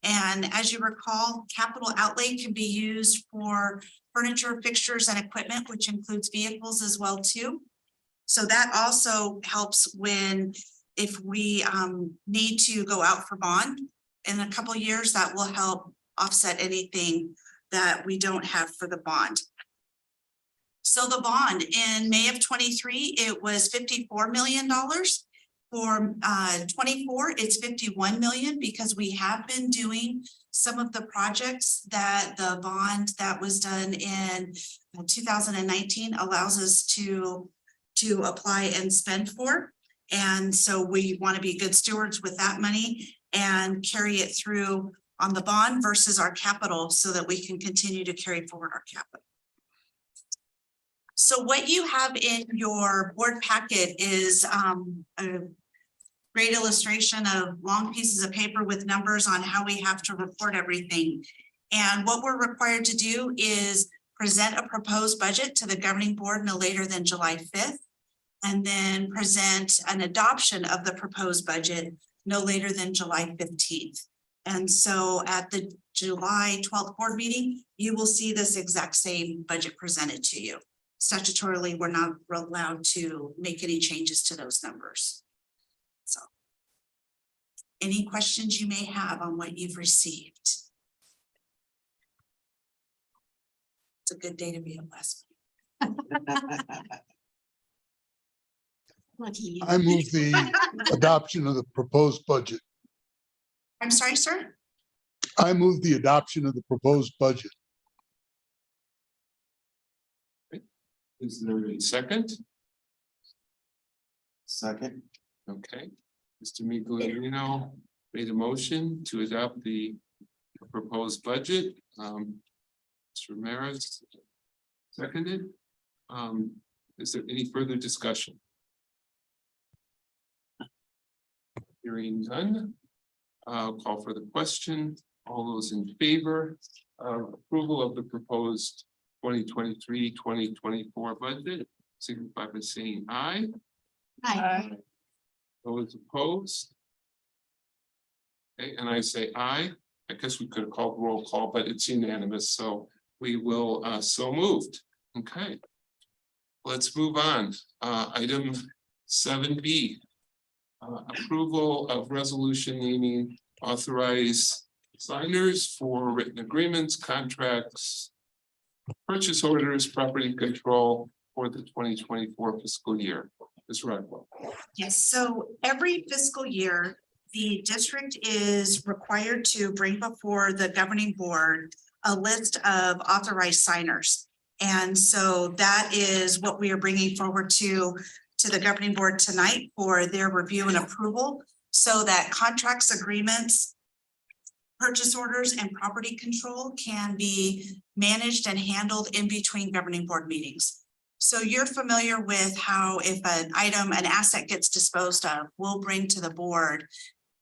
And as you recall, capital outlay can be used for furniture, fixtures, and equipment, which includes vehicles as well too. So that also helps if we need to go out for bond in a couple of years, that will help offset anything that we don't have for the bond. So the bond in May of 23, it was $54 million. For 24, it's 51 million, because we have been doing some of the projects that the bond that was done in 2019 allows us to apply and spend for. And so we want to be good stewards with that money and carry it through on the bond versus our capital, so that we can continue to carry forward our capital. So what you have in your board packet is a great illustration of long pieces of paper with numbers on how we have to report everything. And what we're required to do is present a proposed budget to the governing board no later than July 5th, and then present an adoption of the proposed budget no later than July 15th. And so at the July 12th board meeting, you will see this exact same budget presented to you. Statutorily, we're not allowed to make any changes to those numbers. So, any questions you may have on what you've received? It's a good day to be at West-MEC. I move the adoption of the proposed budget. I'm sorry, sir? I move the adoption of the proposed budget. Is there a second? Second. Okay, Mr. Migliorio made a motion to adopt the proposed budget. Mr. Ramirez seconded. Is there any further discussion? Hearing none, I'll call for the question. All those in favor of approval of the proposed 2023-2024 budget, signify by saying aye. Hi. Those opposed? Okay, and I say aye. I guess we could have called roll call, but it's unanimous, so we will, so moved. Okay. Let's move on. Item 7B. Approval of resolution naming authorized signers for written agreements, contracts, purchase orders, property control for the 2024 fiscal year. Ms. Rodwell. Yes, so every fiscal year, the district is required to bring before the governing board a list of authorized signers. And so that is what we are bringing forward to the governing board tonight for their review and approval, so that contracts, agreements, purchase orders, and property control can be managed and handled in between governing board meetings. So you're familiar with how if an asset gets disposed of, we'll bring to the board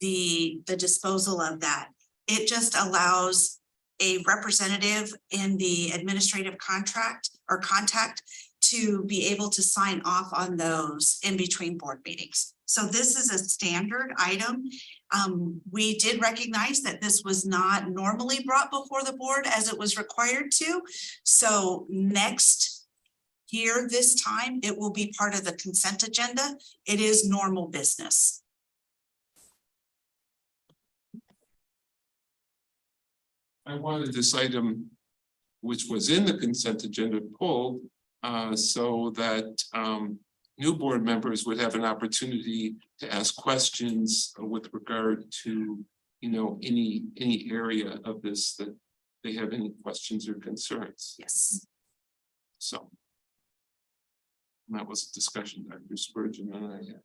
the disposal of that. It just allows a representative in the administrative contract or contact to be able to sign off on those in between board meetings. So this is a standard item. We did recognize that this was not normally brought before the board as it was required to. So next year, this time, it will be part of the consent agenda. It is normal business. I wanted this item, which was in the consent agenda, pulled so that new board members would have an opportunity to ask questions with regard to, any area of this that they have any questions or concerns. Yes. So And that was a discussion Dr. Spurgeon and I had.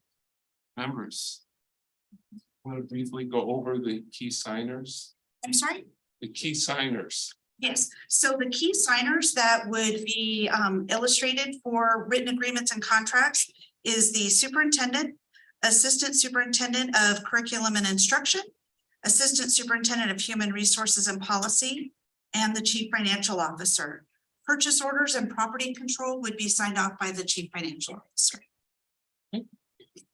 Members. Want to briefly go over the key signers? I'm sorry? The key signers. Yes, so the key signers that would be illustrated for written agreements and contracts is the superintendent, assistant superintendent of curriculum and instruction, assistant superintendent of human resources and policy, and the chief financial officer. Purchase orders and property control would be signed off by the chief financial officer.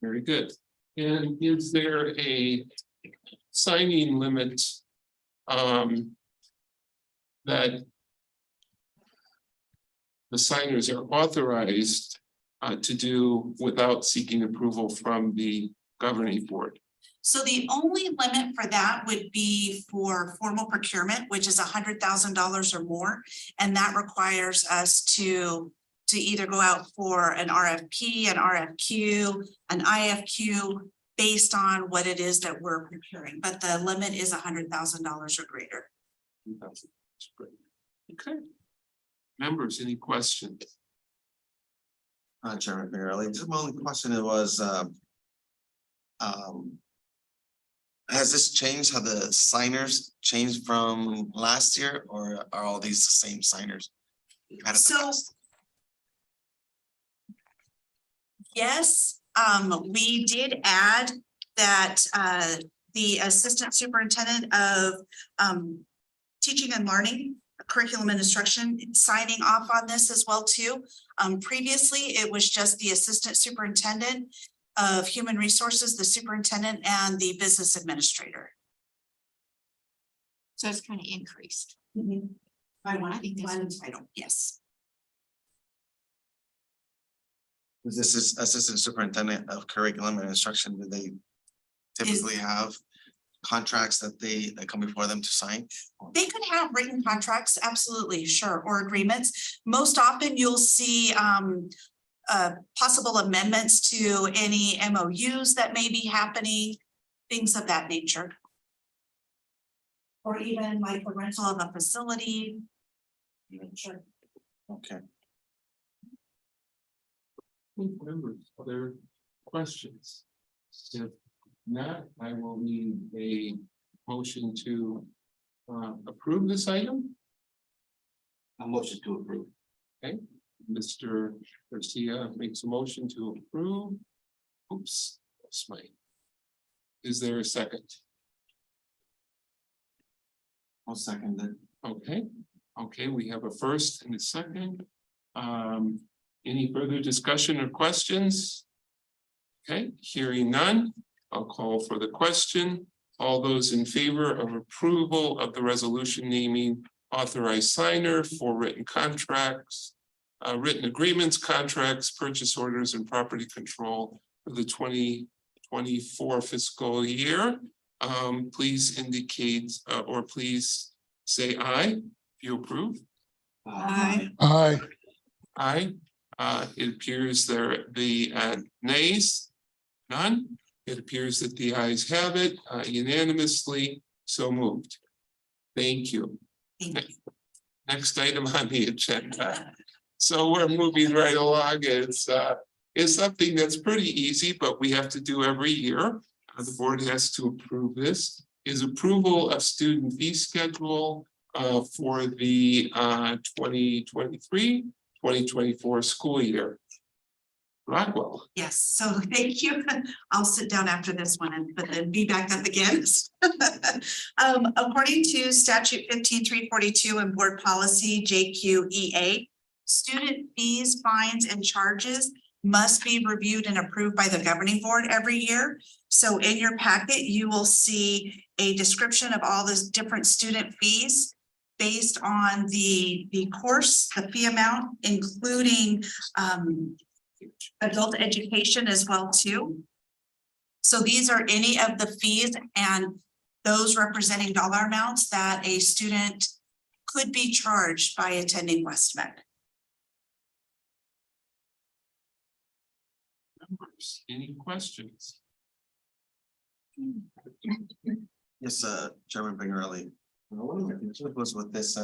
Very good. And is there a signing limit? That the signers are authorized to do without seeking approval from the governing board. So the only limit for that would be for formal procurement, which is $100,000 or more. And that requires us to either go out for an RFP, an RFQ, an IFQ, based on what it is that we're procuring. But the limit is $100,000 or greater. Okay. Members, any questions? Chairman Barely, just my only question was, has this changed how the signers changed from last year, or are all these the same signers? So yes, we did add that the assistant superintendent of teaching and learning, curriculum and instruction, signing off on this as well too. Previously, it was just the assistant superintendent of human resources, the superintendent, and the business administrator. So it's kind of increased. By one title, yes. This is assistant superintendent of curriculum and instruction. Do they typically have contracts that come before them to sign? They could have written contracts, absolutely, sure, or agreements. Most often you'll see possible amendments to any MOUs that may be happening, things of that nature. Or even like the rental of a facility. Sure. Okay. Members, other questions? If not, I will need a motion to approve this item. A motion to approve. Okay, Mr. Garcia makes a motion to approve. Oops, that's my. Is there a second? I'll second it. Okay, we have a first and a second. Any further discussion or questions? Okay, hearing none, I'll call for the question. All those in favor of approval of the resolution naming authorized signer for written contracts, written agreements, contracts, purchase orders, and property control for the 2024 fiscal year, please indicate or please say aye if you approve. Aye. Aye. Aye. It appears there the nays, none. It appears that the ayes have it unanimously, so moved. Thank you. Next item on the agenda. So we're moving right along. It's something that's pretty easy, but we have to do every year. The board has to approve this. Is approval of student fee schedule for the 2023-2024 school year. Rockwell. Yes, so thank you. I'll sit down after this one but then be back up again. According to statute 15342 and board policy JQEA, student fees, fines, and charges must be reviewed and approved by the governing board every year. So in your packet, you will see a description of all the different student fees based on the course, the fee amount, including adult education as well too. So these are any of the fees and those representing dollar amounts that a student could be charged by attending West-MEC. Any questions? Yes, Chairman Pingerelli. One of my concerns was with this,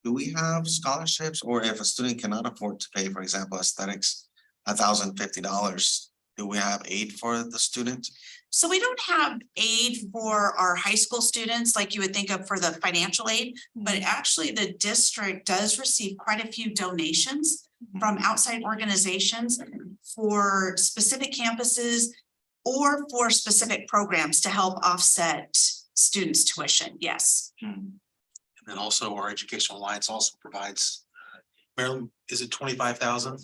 do we have scholarships, or if a student cannot afford to pay, for example, aesthetics, $1,050. Do we have aid for the student? So we don't have aid for our high school students like you would think of for the financial aid, but actually the district does receive quite a few donations from outside organizations for specific campuses or for specific programs to help offset students' tuition. Yes. And then also our Educational Alliance also provides, Marilyn, is it 25,000?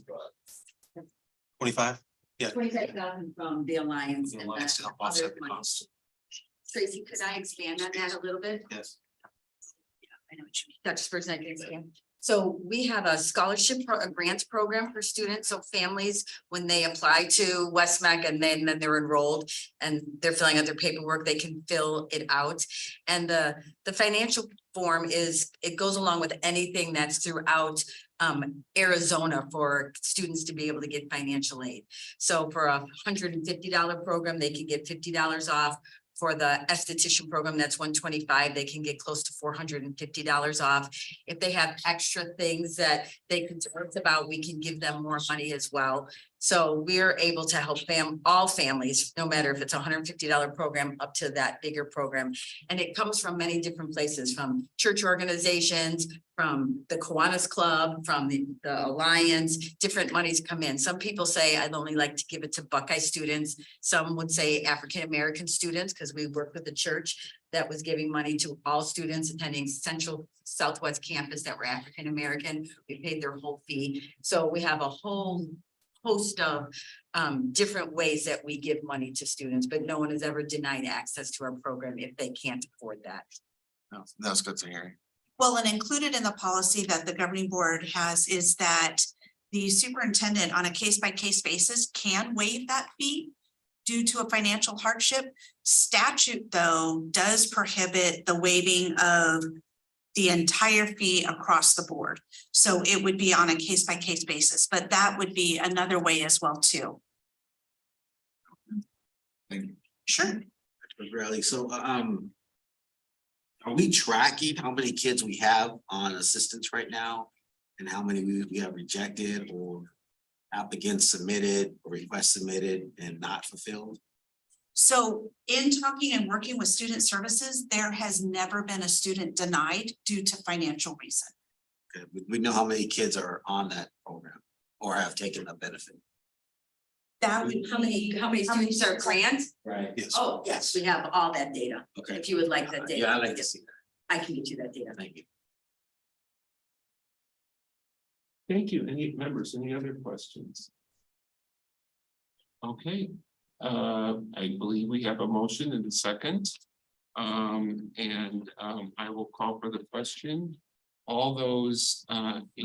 25? Yeah. 25,000 from the Alliance The and Alliance to then help offset other the money. cost. Tracy, could I expand on that a little bit? Yes. I know what you mean. Dr. Spurs, I can expand. So we have a scholarship, a grants program for students, so families, when they apply to West-MEC and then they're enrolled and they're filling out their paperwork, they can fill it out. And the financial form is, it goes along with anything that's throughout Arizona for students to be able to get financial aid. So for $150 program, they can get $50 off. For the esthetician program, that's $125. They can get close to $450 off. If they have extra things that they can talk about, we can give them more money as well. So we're able to help all families, no matter if it's a $150 program up to that bigger program. And it comes from many different places, from church organizations, from the Kiwanis Club, from the Alliance, different monies come in. Some people say, I'd only like to give it to Buckeye students. Some would say African-American students, because we work with the church that was giving money to all students attending Central Southwest campus that were African-American. We paid their whole fee. So we have a whole host of different ways that we give money to students, but no one has ever denied access to our program if they can't afford that. That's good to hear. Well, and included in the policy that the governing board has is that the superintendent on a case-by-case basis can waive that fee due to a financial hardship. Statute, though, does prohibit the waiving of the entire fee across the board. So it would be on a case-by-case basis, but that would be another way as well, too. Thank you. Sure. Really, so, are we tracking how many kids we have on assistance right now? And how many we have rejected or applicants submitted or requests submitted and not fulfilled? So in talking and working with student services, there has never been a student denied due to financial reason. Okay, we know how many kids are on that program or have taken the benefit. That would How many students are grants? Right. Yes. Oh, yes, we have all that data. Okay. If you would like that data. Yeah, I'd like to see that. I can get you that data. Thank you. Thank you. Any members, any other questions? Okay, I believe we have a motion in a second. I will call for the question. All those, No, we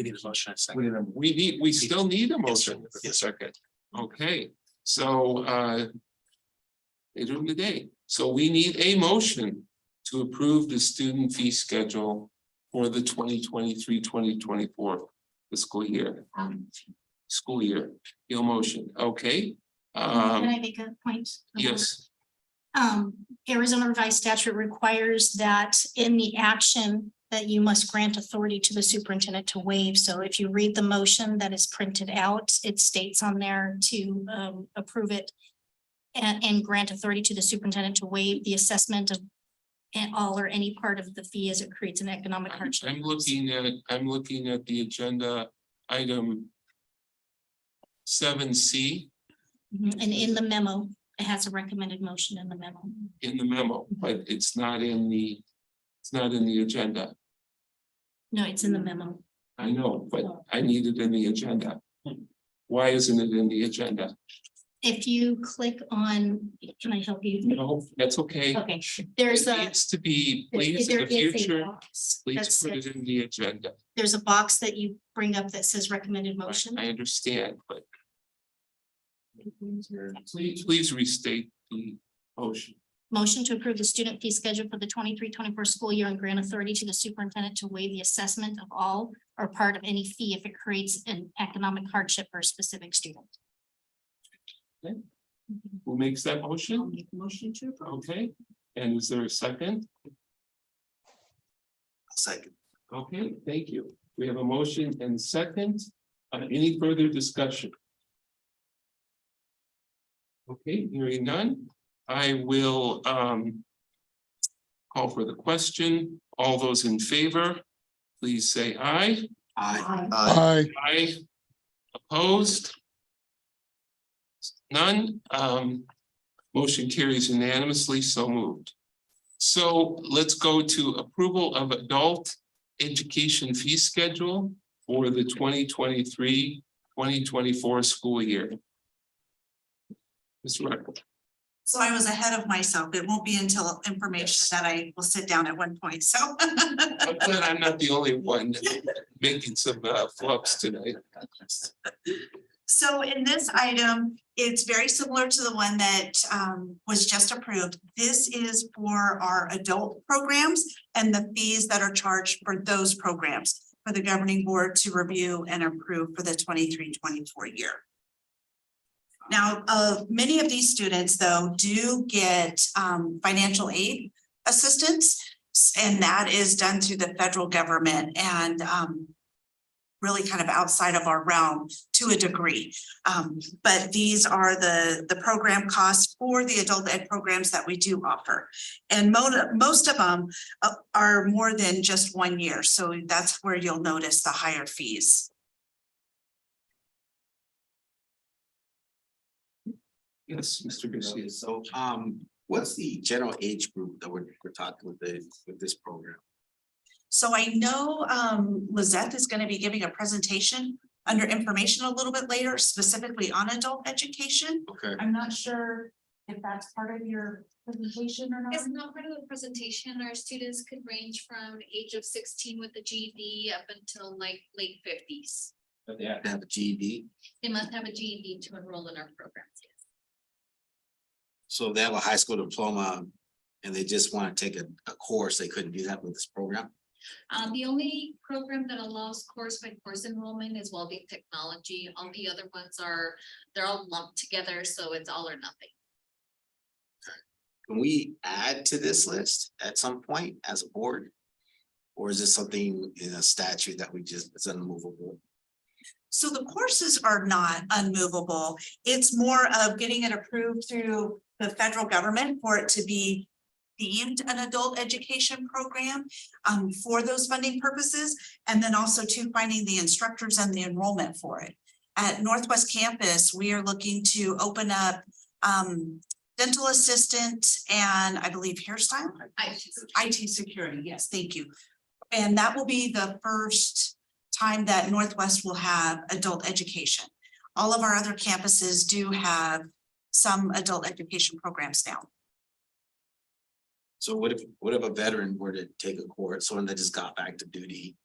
need a motion. Second. we still need a Yes, motion sir. for the second. Okay, so, later in the day. So we need a motion to approve the student fee schedule for the 2023-2024 fiscal year. School year, your motion, okay? Can I make a point? Yes, Arizona revised statute requires that in the action that you must grant authority to the superintendent to waive. So if you read the motion that is printed out, it states on there to approve it and grant authority to the superintendent to waive the assessment of all or any part of the fee as it creates an economic hardship. I'm looking at the agenda item 7C And in the memo, it has a recommended motion in the memo. in the memo, but it's not in the agenda. No, it's in the memo. I know, but I need it in the agenda. Why isn't it in the agenda? If you click on, can I help you? No, that's okay. Okay, there's It a. needs to be, please, in there the is a future, box please that put it says- in the agenda. There's a box that you bring up that says recommended motion. I understand, but please restate the motion. Motion to approve the student fee schedule for the 23-24 school year and grant authority to the superintendent to waive the assessment of all or part of any fee if it creates an economic hardship for a specific student. Who makes that I'll motion? make the motion to approve. Okay, and is there a second? Second. Okay, thank you. We have a motion and second. Any further discussion? Okay, hearing none, I will call for the question. All those in favor, please say aye. Aye. Aye. Opposed? None. Motion carries unanimously, so moved. So let's go to approval of adult education fee schedule for the 2023-2024 school year. Mr. Record. So I was ahead of myself. It won't be until information that I will sit down at one point, so. I'm glad I'm not the only one making some flubs tonight. So in this item, it's very similar to the one that was just approved. This is for our adult programs and the fees that are charged for those programs for the governing board to review and approve for the 23-24 year. Now, many of these students, though, do get financial aid assistance, and that is done through the federal government and really kind of outside of our realm to a degree. But these are the program costs for the adult ed programs that we do offer. And most of them are more than just 1 year. So that's where you'll notice the higher fees. Yes, Mr. Garcia. So, what's the general age group that we're talking with this program? So I know Lizette is going to be giving a presentation under information a little bit later, specifically on adult education. Okay. I'm not sure if that's part of your presentation or not. It's not part of the presentation. Our students could range from age of 16 with the GED up until like late 50s. But they have to have a GED. They must have a GED to enroll in our programs. Yes. So if they have a high school diploma and they just want to take a course, they couldn't do that with this program? The only program that allows course by course enrollment is well-being technology. All the other ones they're all lumped together, so it's all or nothing. Can we add to this list at some point as a board? Or is this something in a statute that it's unmovable? So the courses are not unmovable. It's more of getting it approved through the federal government for it to be deemed an adult education program for those funding purposes. And then also to finding the instructors and the enrollment for it. At Northwest Campus, we are looking to open up dental assistant and I believe hairstyle. IT security, yes, thank you. And that will be the first time that Northwest will have adult education. All of our other campuses do have some adult education programs now. So what if a veteran were to take a course, someone that just got back to duty,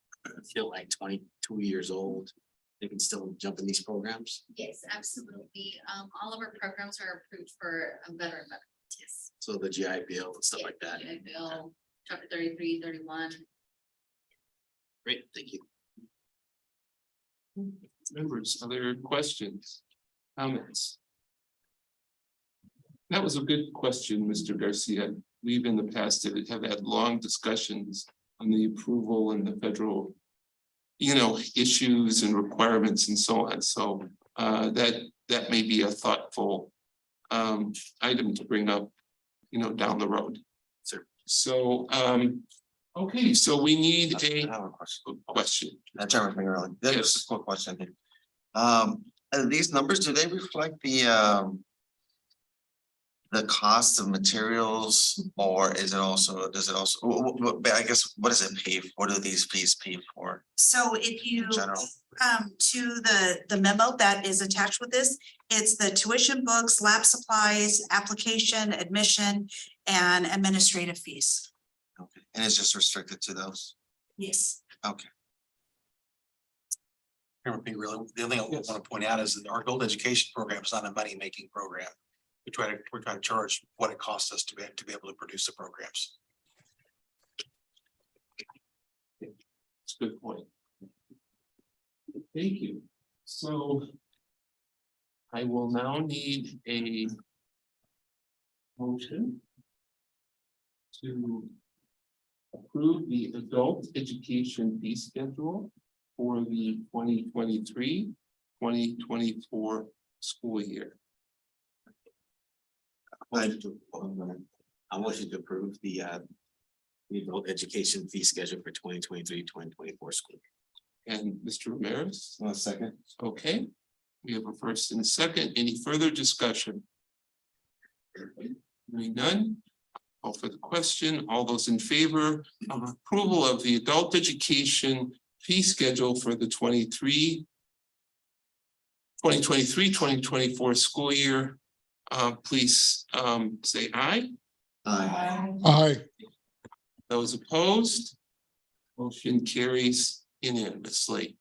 feel like 22 years old, they can still jump in these programs? Yes, absolutely. All of our programs are approved for veterans. Yes. So the GI Bill and stuff like that. GI Bill, Chapter 33, 31. Great, thank you. Members, other questions, comments? That was a good question, Mr. Garcia. We've in the past have had long discussions on the approval and the federal, issues and requirements and so on. So that may be a thoughtful item to bring up, down the road. Sure. So, okay, so we need a question. Chairman Pingerelli, there's Yes. just a quick question here. These numbers, do they reflect the cost of materials, or does it also, I guess, what does it pay for? What do these fees pay for So if you in general? to the memo that is attached with this, it's the tuition books, lab supplies, application, admission, and administrative fees. Okay, and it's just restricted to those? Yes. Okay. Chairman Pingerelli, the other thing I want to point out is that our adult education program is not a money-making program. We're trying to charge what it costs us to be able to produce the programs. It's a good point. Thank you. So I will now need a motion to approve the adult education fee schedule for the 2023-2024 school year. I want you to approve the adult education fee schedule for 2023-2024 school. And Mr. Ramirez? Second. Okay, we have a first and a second. Any further discussion? Hearing none. Call for the question. All those in favor of approval of the adult education fee schedule for the 2023-2024 school year, please say aye. Aye. Those opposed? Motion carries unanimously.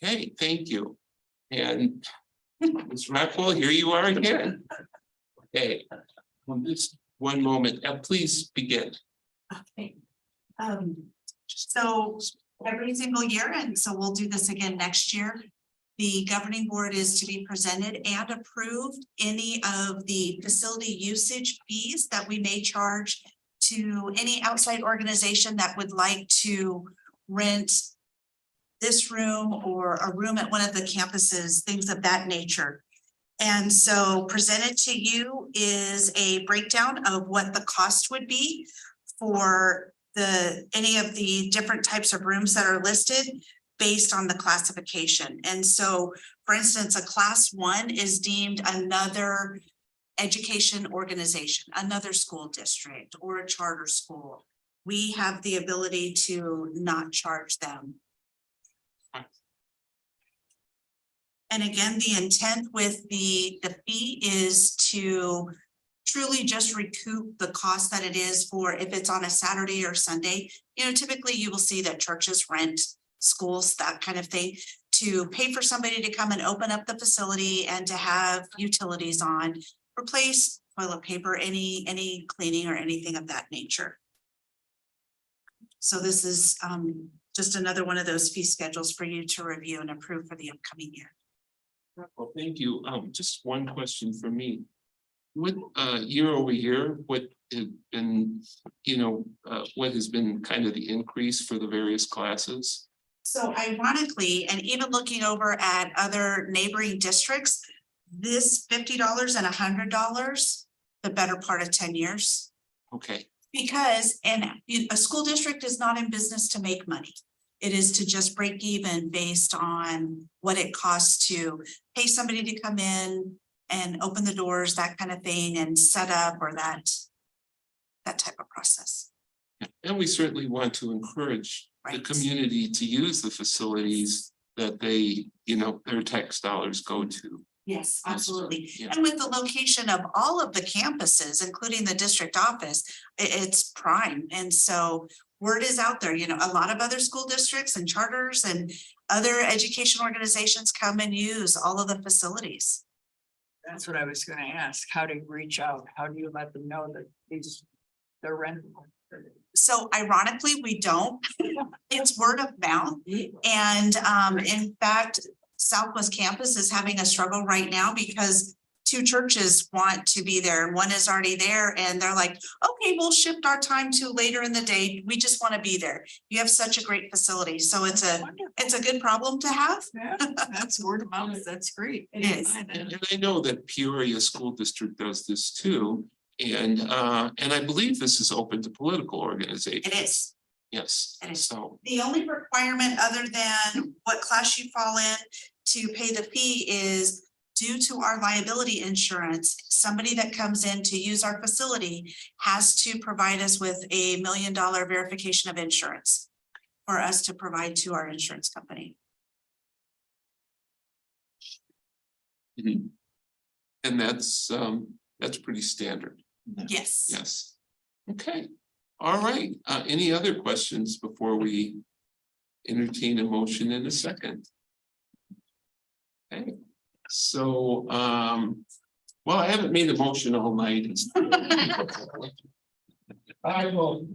Okay, thank you. And Ms. Rockwell, here you are again. Okay, just one moment, please begin. Okay. So every single year, and so we'll do this again next year. The governing board is to be presented and approved any of the facility usage fees that we may charge to any outside organization that would like to rent this room or a room at one of the campuses, things of that nature. And so presented to you is a breakdown of what the cost would be for any of the different types of rooms that are listed based on the classification. And so, for instance, a class 1 is deemed another education organization, another school district or a charter school. We have the ability to not charge them. And again, the intent with the fee is to truly just recoup the cost that it is for if it's on a Saturday or Sunday. You know, typically you will see that churches rent schools, that kind of thing, to pay for somebody to come and open up the facility and to have utilities on, replace toilet paper, any cleaning or anything of that nature. So this is just another one of those fee schedules for you to review and approve for the upcoming year. Well, thank you. Just one question for me. What year over year, what has been, what has been kind of the increase for the various classes? So ironically, and even looking over at other neighboring districts, this $50 and $100, the better part of 10 years. Okay. Because a school district is not in business to make money. It is to just break even based on what it costs to pay somebody to come in and open the doors, that kind of thing, and set up or that type of process. And we certainly want to encourage the community to use the facilities that they, their tax dollars go to. Yes, absolutely. Yeah. And with the location of all of the campuses, including the district office, it's prime. And so word is out there, a lot of other school districts and charters and other education organizations come and use all of the facilities. That's what I was gonna ask. How do you reach out? How do you let them know that they're rentable? So ironically, we don't. It's word of mouth. And in fact, Southwest Campus is having a struggle right now because 2 churches want to be there and one is already there and they're like, okay, we'll shift our time to later in the day. We just want to be there. You have such a great facility. So it's a good problem to have. Yeah, that's word of mouth. That's great. It is. And I know that Peoria School District does this too. And I believe this is open to political organizations. It is. Yes. It is. So, The only requirement other than what class you fall in to pay the fee is due to our liability insurance. Somebody that comes in to use our facility has to provide us with $1 million verification of insurance for us to provide to our insurance company. and that's pretty standard. Yes. Yes. Okay. All right. Any other questions before we entertain a motion in a second? Okay. So, well, I haven't made a motion all night. I will,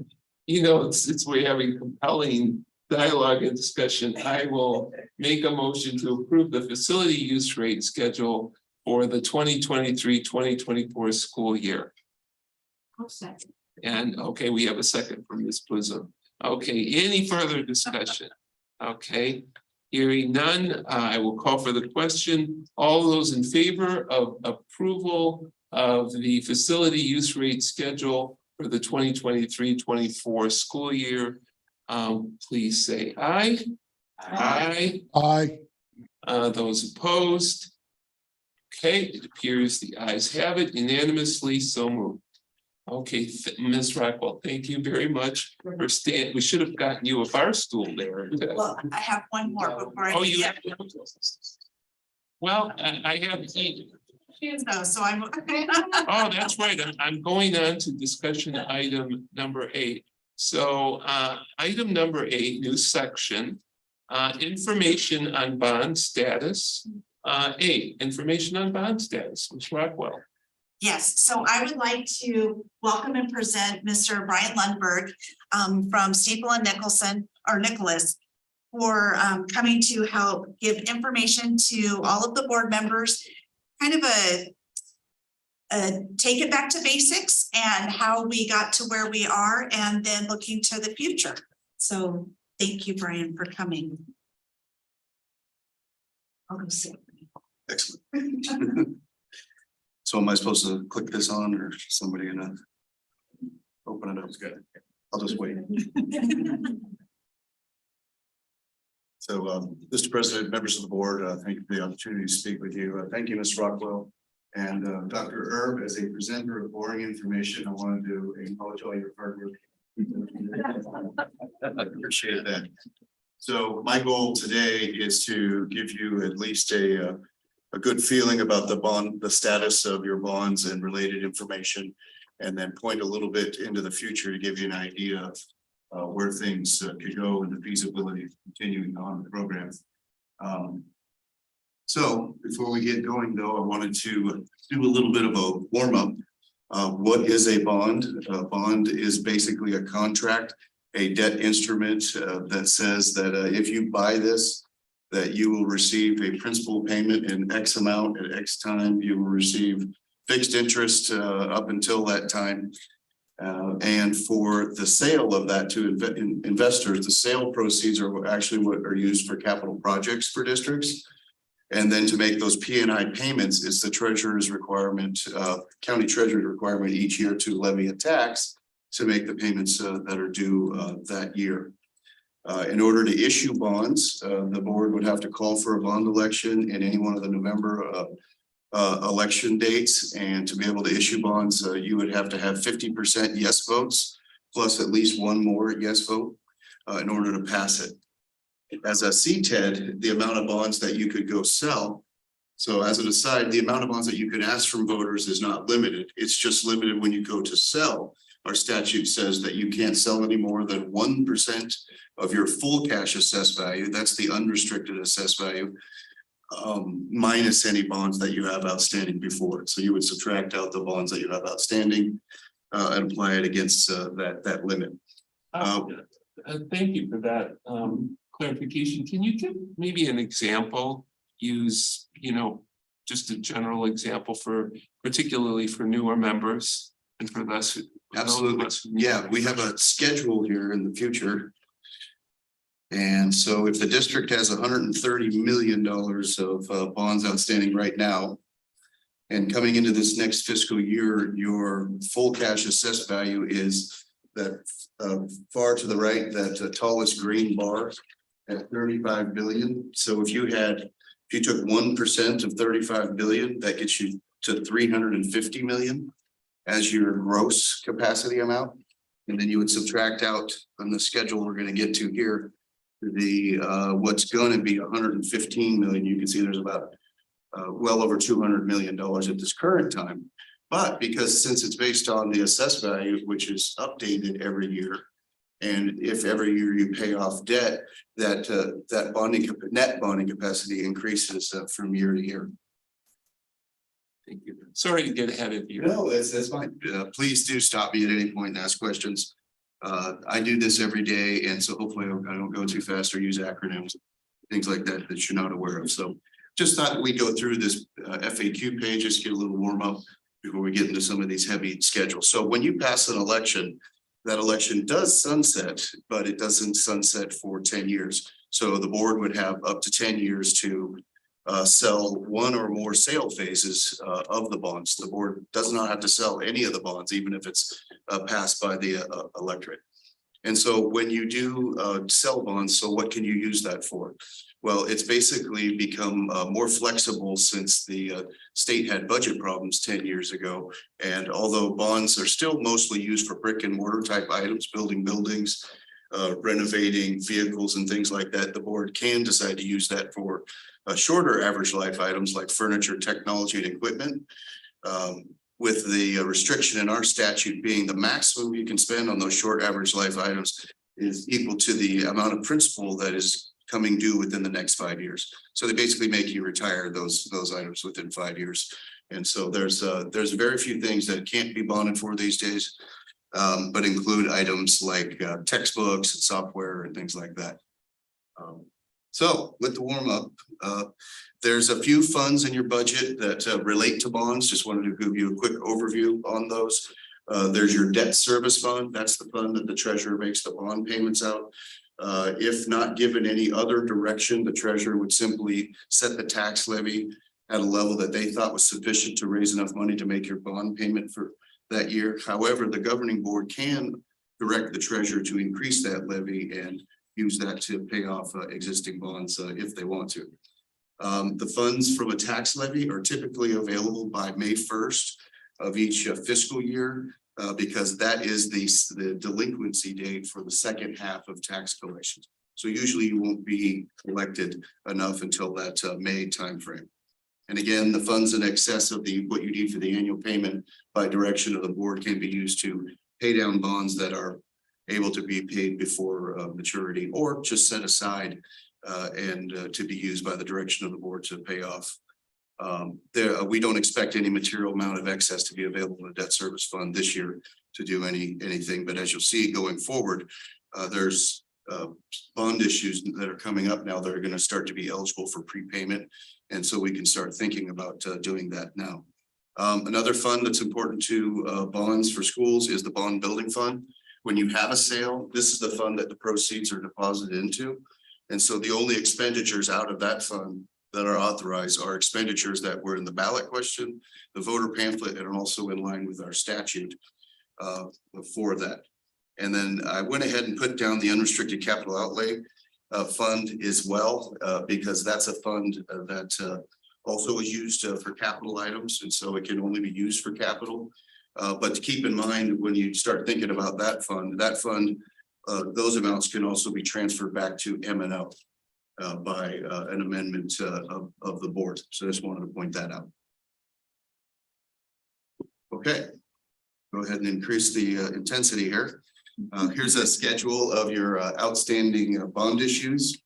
since we're having compelling dialogue and discussion, I will make a motion to approve the facility use rate schedule for the 2023-2024 school year. And okay, we have a second from Ms. Bosom. Okay, any further discussion? Okay, Hearing none, I will call for the question. All those in favor of approval of the facility use rate schedule for the 2023-24 school year, please say aye. Aye. Aye. Those opposed? Okay, it appears the ayes have it unanimously, so moved. Okay, Ms. Rockwell, thank you very much for staying. We should have gotten you a bar stool there. Well, I have one more before I. Oh, you have? Well, I have. So I'm. Oh, that's right. I'm going on to discussion item number 8. So item number 8, new section, information on bond status. 8, information on bond status, Ms. Rockwell. Yes, so I would like to welcome and present Mr. Brian Lundberg from Steeple and Nicholas for coming to help give information to all of the board members, kind of a take it back to basics and how we got to where we are and then looking to the future. So thank you, Brian, for coming. I'll go sit. Excellent. So am I supposed to click this on or is somebody gonna open it up? Good. I'll just wait. So, Mr. President, members of the board, thank you for the opportunity to speak with you. Thank you, Ms. Rockwell. And Dr. Erb, as a presenter of boring information, I wanted to acknowledge all your hard work. I appreciate that. So my goal today is to give you at least a good feeling about the status of your bonds and related information, and then point a little bit into the future to give you an idea of where things could go and the feasibility of continuing on the program. So before we get going though, I wanted to do a little bit of a warm up. What is a bond? A bond is basically a contract, a debt instrument that says that if you buy this, that you will receive a principal payment in X amount at X time. You will receive fixed interest up until that time. And for the sale of that to investors, the sale proceeds are actually what are used for capital projects for districts. And then to make those P&I payments is the treasurer's requirement, county treasurer's requirement each year to levy a tax to make the payments that are due that year. In order to issue bonds, the board would have to call for a bond election in any one of the November election dates. And to be able to issue bonds, you would have to have 50% yes votes, plus at least one more yes vote in order to pass it. As a CTED, the amount of bonds that you could go sell. So as an aside, the amount of bonds that you can ask from voters is not limited. It's just limited when you go to sell. Our statute says that you can't sell any more than 1% of your full cash assessed value. That's the unrestricted assessed value, minus any bonds that you have outstanding before. So you would subtract out the bonds that you have outstanding and apply it against that limit. Thank you for that clarification. Can you give maybe an example? Use, just a general example for particularly for newer members and for less. Absolutely. Yeah, we have a schedule here in the future. And so if the district has $130 million of bonds outstanding right now, and coming into this next fiscal year, your full cash assessed value is that far to the right, that tallest green bar at 35 billion. So if you took 1% of 35 billion, that gets you to 350 million as your gross capacity amount. And then you would subtract out on the schedule we're going to get to here, the what's going to be 115 million. You can see there's about well over $200 million at this current time. But because since it's based on the assessed value, which is updated every year, and if every year you pay off debt, that net bonding capacity increases from year to year. Thank you. Sorry to get ahead of you. No, that's fine. Please do stop me at any point and ask questions. I do this every day, and so hopefully I don't go too fast or use acronyms, things like that that you're not aware of. So just thought we'd go through this FAQ page, just get a little warm up before we get into some of these heavy schedules. So when you pass an election, that election does sunset, but it doesn't sunset for 10 years. So the board would have up to 10 years to sell one or more sale phases of the bonds. The board does not have to sell any of the bonds, even if it's passed by the electorate. And so when you do sell bonds, so what can you use that for? Well, it's basically become more flexible since the state had budget problems 10 years ago. And although bonds are still mostly used for brick and mortar type items, building buildings, renovating vehicles and things like that, the board can decide to use that for shorter average life items like furniture, technology, and equipment. With the restriction in our statute being the maximum you can spend on those short average life items is equal to the amount of principal that is coming due within the next 5 years. So they basically make you retire those items within 5 years. And so there's very few things that can't be bonded for these days, but include items like textbooks and software and things like that. So with the warm up, there's a few funds in your budget that relate to bonds. Just wanted to give you a quick overview on those. There's your debt service fund. That's the fund that the treasurer makes the bond payments out. If not given any other direction, the treasurer would simply set the tax levy at a level that they thought was sufficient to raise enough money to make your bond payment for that year. However, the governing board can direct the treasurer to increase that levy and use that to pay off existing bonds if they want to. The funds from a tax levy are typically available by May 1st of each fiscal year because that is the delinquency date for the second half of tax collections. So usually you won't be collected enough until that May timeframe. And again, the funds in excess of what you need for the annual payment by direction of the board can be used to pay down bonds that are able to be paid before maturity or just set aside and to be used by the direction of the board to pay off. We don't expect any material amount of excess to be available in the debt service fund this year to do anything. But as you'll see going forward, there's bond issues that are coming up now that are going to start to be eligible for prepayment. And so we can start thinking about doing that now. Another fund that's important to bonds for schools is the bond building fund. When you have a sale, this is the fund that the proceeds are deposited into. And so the only expenditures out of that fund that are authorized are expenditures that were in the ballot question, the voter pamphlet, and also in line with our statute for that. And then I went ahead and put down the unrestricted capital outlay fund as well, because that's a fund that also is used for capital items. And so it can only be used for capital. But to keep in mind, when you start thinking about that fund, those amounts can also be transferred back to M&O by an amendment of the board. So I just wanted to point that out. Okay, go ahead and increase the intensity here. Here's a schedule of your outstanding bond issues.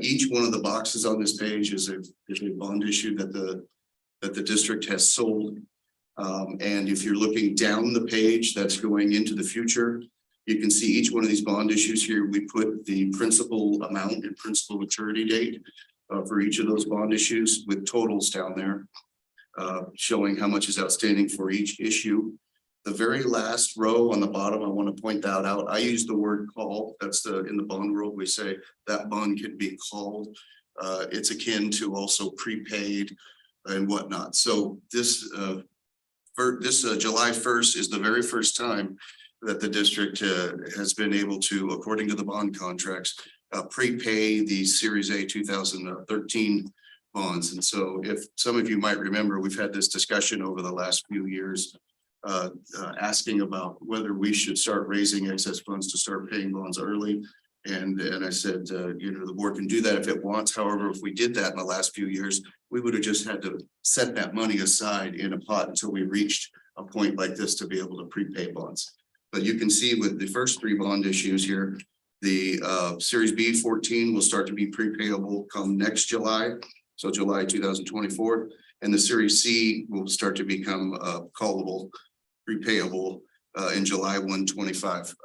Each one of the boxes on this page is a bond issue that the district has sold. And if you're looking down the page that's going into the future, you can see each one of these bond issues here. We put the principal amount and principal maturity date for each of those bond issues with totals down there, showing how much is outstanding for each issue. The very last row on the bottom, I want to point that out. I use the word call. That's in the bond world, we say that bond can be called. It's akin to also prepaid and whatnot. So this July 1st is the very first time that the district has been able to, according to the bond contracts, prepay the Series A 2013 bonds. And so if some of you might remember, we've had this discussion over the last few years, asking about whether we should start raising excess funds to start paying bonds early. And I said, the board can do that if it wants. However, if we did that in the last few years, we would have just had to set that money aside in a pot until we reached a point like this to be able to prepay bonds. But you can see with the first three bond issues here, the Series B 14 will start to be prepayable come next July. So July 2024. And the Series C will start to become callable, prepayable in July 125.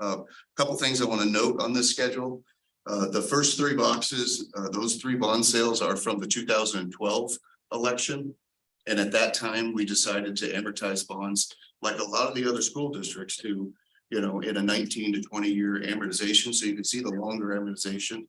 Couple things I want to note on this schedule. The first three boxes, those three bond sales are from the 2012 election. And at that time, we decided to amortize bonds like a lot of the other school districts do, in a 19 to 20 year amortization. So you can see the longer amortization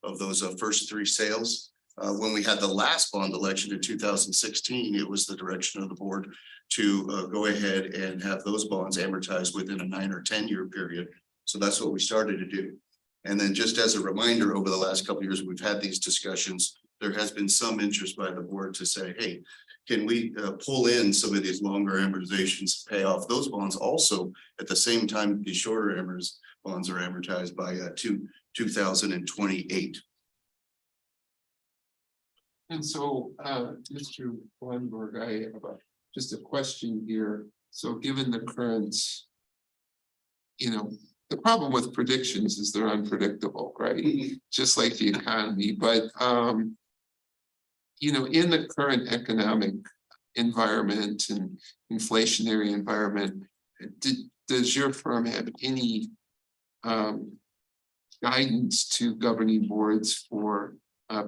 of those first three sales. When we had the last bond election in 2016, it was the direction of the board to go ahead and have those bonds amortized within a 9 or 10-year period. So that's what we started to do. And then just as a reminder, over the last couple of years, we've had these discussions. There has been some interest by the board to say, hey, can we pull in some of these longer amortizations, pay off those bonds also at the same time the shorter bonds are amortized by 2028. And so, Mr. Weinberg, I have just a question here. So given the current, the problem with predictions is they're unpredictable, right? Just like the economy, but, in the current economic environment and inflationary environment, does your firm have any guidance to governing boards for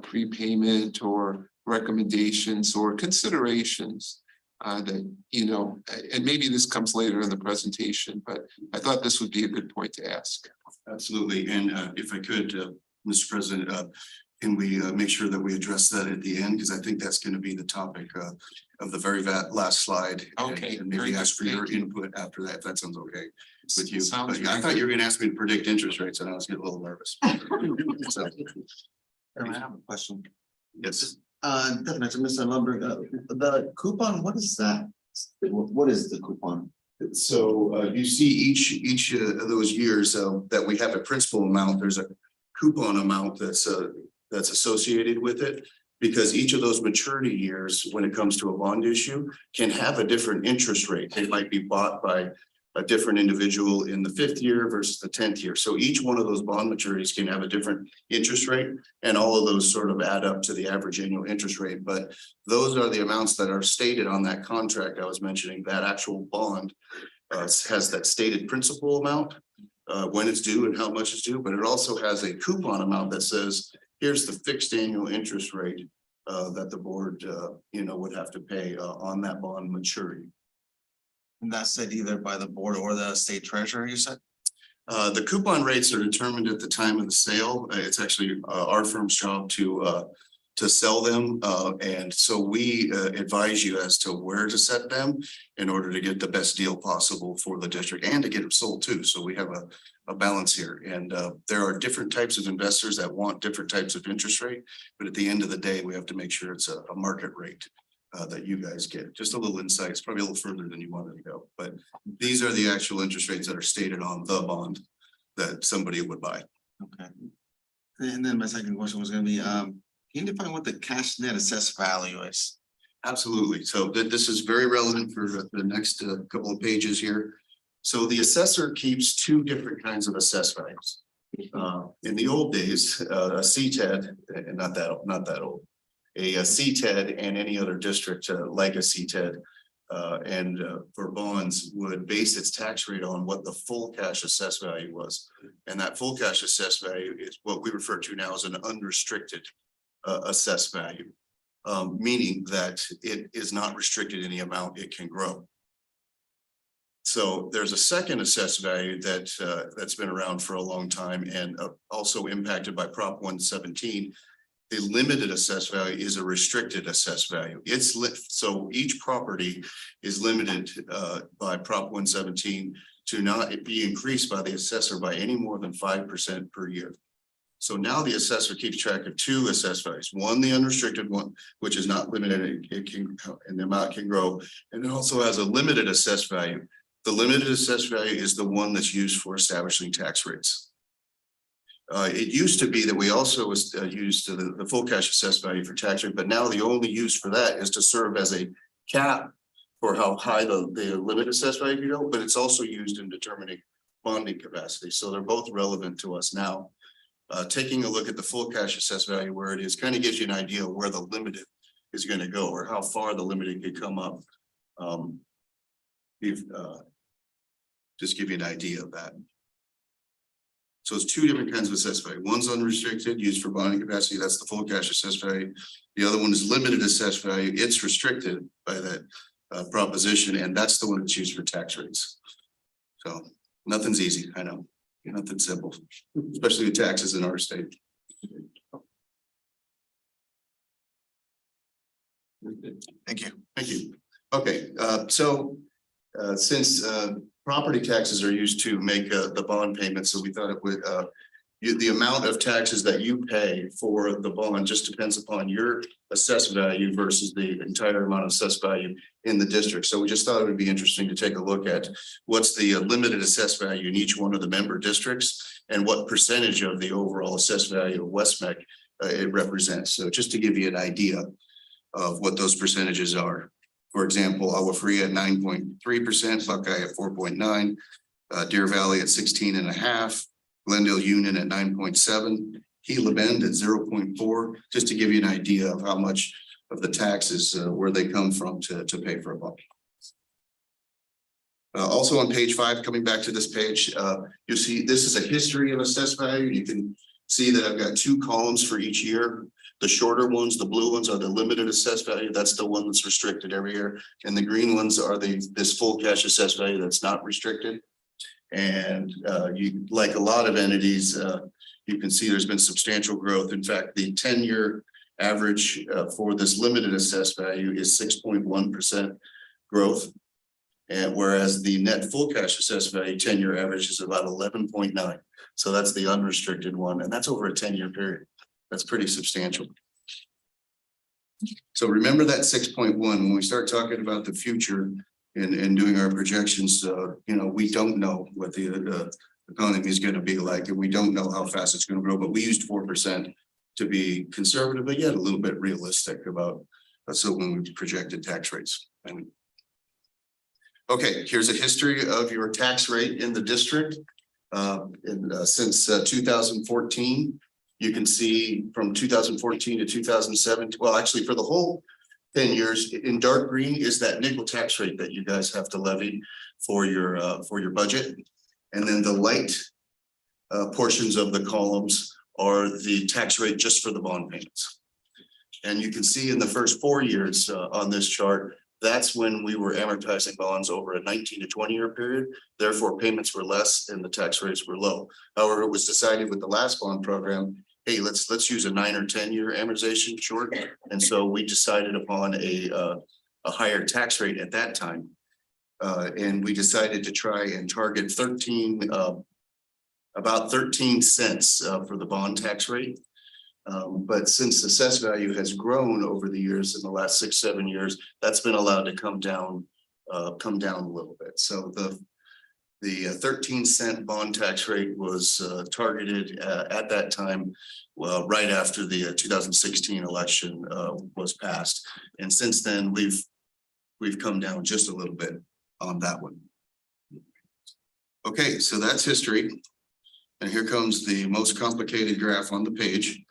prepayment or recommendations or considerations that, and maybe this comes later in the presentation, but I thought this would be a good point to ask. Absolutely. And if I could, Mr. President, can we make sure that we address that at the end? Because I think that's going to be the topic of the very last slide. Okay. And maybe ask for your input after that, if that sounds okay with you. Sounds But I thought you were going to ask me to predict interest rates and I was getting a little nervous. So, I have a question. yes. Definitely, Mr. Lumberg, the coupon, what is that? What is the coupon? So you see each of those years that we have a principal amount, there's a coupon amount that's associated with it. Because each of those maturity years, when it comes to a bond issue, can have a different interest rate. They might be bought by a different individual in the 5th year versus the 10th year. So each one of those bond maturities can have a different interest rate, and all of those sort of add up to the average annual interest rate. But those are the amounts that are stated on that contract I was mentioning. That actual bond has that stated principal amount, when it's due and how much it's due, but it also has a coupon amount that says, here's the fixed annual interest rate that the board, would have to pay on that bond maturity. And that's said either by the board or the state treasurer, you said? The coupon rates are determined at the time of the sale. It's actually our firm's job to sell them. And so we advise you as to where to set them in order to get the best deal possible for the district and to get them sold too. So we have a balance here. And there are different types of investors that want different types of interest rate. But at the end of the day, we have to make sure it's a market rate that you guys get. Just a little insight. It's probably a little further than you wanted to go. But these are the actual interest rates that are stated on the bond that somebody would buy. Okay. And then my second question was gonna be, can you define what the cash net assessed value is? Absolutely. So this is very relevant for the next couple of pages here. So the assessor keeps two different kinds of assessed values. In the old days, a CTED, and not that old, a CTED and any other district like a CTED and for bonds would base its tax rate on what the full cash assessed value was. And that full cash assessed value is what we refer to now as an unrestricted assessed value, meaning that it is not restricted in the amount it can grow. So there's a second assessed value that's been around for a long time and also impacted by Prop 117. The limited assessed value is a restricted assessed value. So each property is limited by Prop 117 to not be increased by the assessor by any more than 5% per year. So now the assessor keeps track of two assessed values. One, the unrestricted one, which is not limited, it can, and the amount can grow. And it also has a limited assessed value. The limited assessed value is the one that's used for establishing tax rates. It used to be that we also used the full cash assessed value for tax rate, but now the only use for that is to serve as a cap for how high the limited assessed value can go, but it's also used in determining bonding capacity. So they're both relevant to us now. Taking a look at the full cash assessed value where it is kind of gives you an idea of where the limited is going to go or how far the limited could come up. Just give you an idea of that. So it's two different kinds of assessed value. One's unrestricted, used for bonding capacity. That's the full cash assessed value. The other one is limited assessed value. It's restricted by that proposition, and that's the one that's used for tax rates. So nothing's easy, I know. Nothing simple, especially with taxes in our state. Thank you. Thank you. Okay, since property taxes are used to make the bond payment, so we thought it would the amount of taxes that you pay for the bond just depends upon your assessed value versus the entire amount of assessed value in the district. So we just thought it would be interesting to take a look at what's the limited assessed value in each one of the member districts and what percentage of the overall assessed value of West-MEC it represents. So just to give you an idea of what those percentages are. For example, Agua Fria at 9.3%, Buckeye at 4.9%, Deer Valley at 16.5%, Glendale Union at 9.7%, Gila Bend at 0.4%, just to give you an idea of how much of the taxes where they come from to pay for a bond. Also on page 5, coming back to this page, you see this is a history of assessed value. You can see that I've got 2 columns for each year. The shorter ones, the blue ones, are the limited assessed value. That's the one that's restricted every year. And the green ones are this full cash assessed value that's not restricted. And you, like a lot of entities, you can see there's been substantial growth. In fact, the 10-year average for this limited assessed value is 6.1% growth. And whereas the net full cash assessed value 10-year average is about 11.9. So that's the unrestricted one. And that's over a 10-year period. That's pretty substantial. So remember that 6.1 when we start talking about the future and doing our projections. We don't know what the economy is going to be like, and we don't know how fast it's going to grow. But we used 4% to be conservative, but yet a little bit realistic about so when we projected tax rates. Okay, here's a history of your tax rate in the district since 2014. You can see from 2014 to 2017, well, actually for the whole 10 years in dark green is that nickel tax rate that you guys have to levy for your budget. And then the light portions of the columns are the tax rate just for the bond payments. And you can see in the first 4 years on this chart, that's when we were amortizing bonds over a 19 to 20 year period. Therefore, payments were less and the tax rates were low. However, it was decided with the last bond program, hey, let's use a 9 or 10 year amortization short. And so we decided upon a higher tax rate at that time. And we decided to try and target about 13 cents for the bond tax rate. But since assessed value has grown over the years in the last 6-7 years, that's been allowed to come down a little bit. So the 13-cent bond tax rate was targeted at that time, well, right after the 2016 election was passed. And since then, we've come down just a little bit on that one. Okay, so that's history. And here comes the most complicated graph on the page.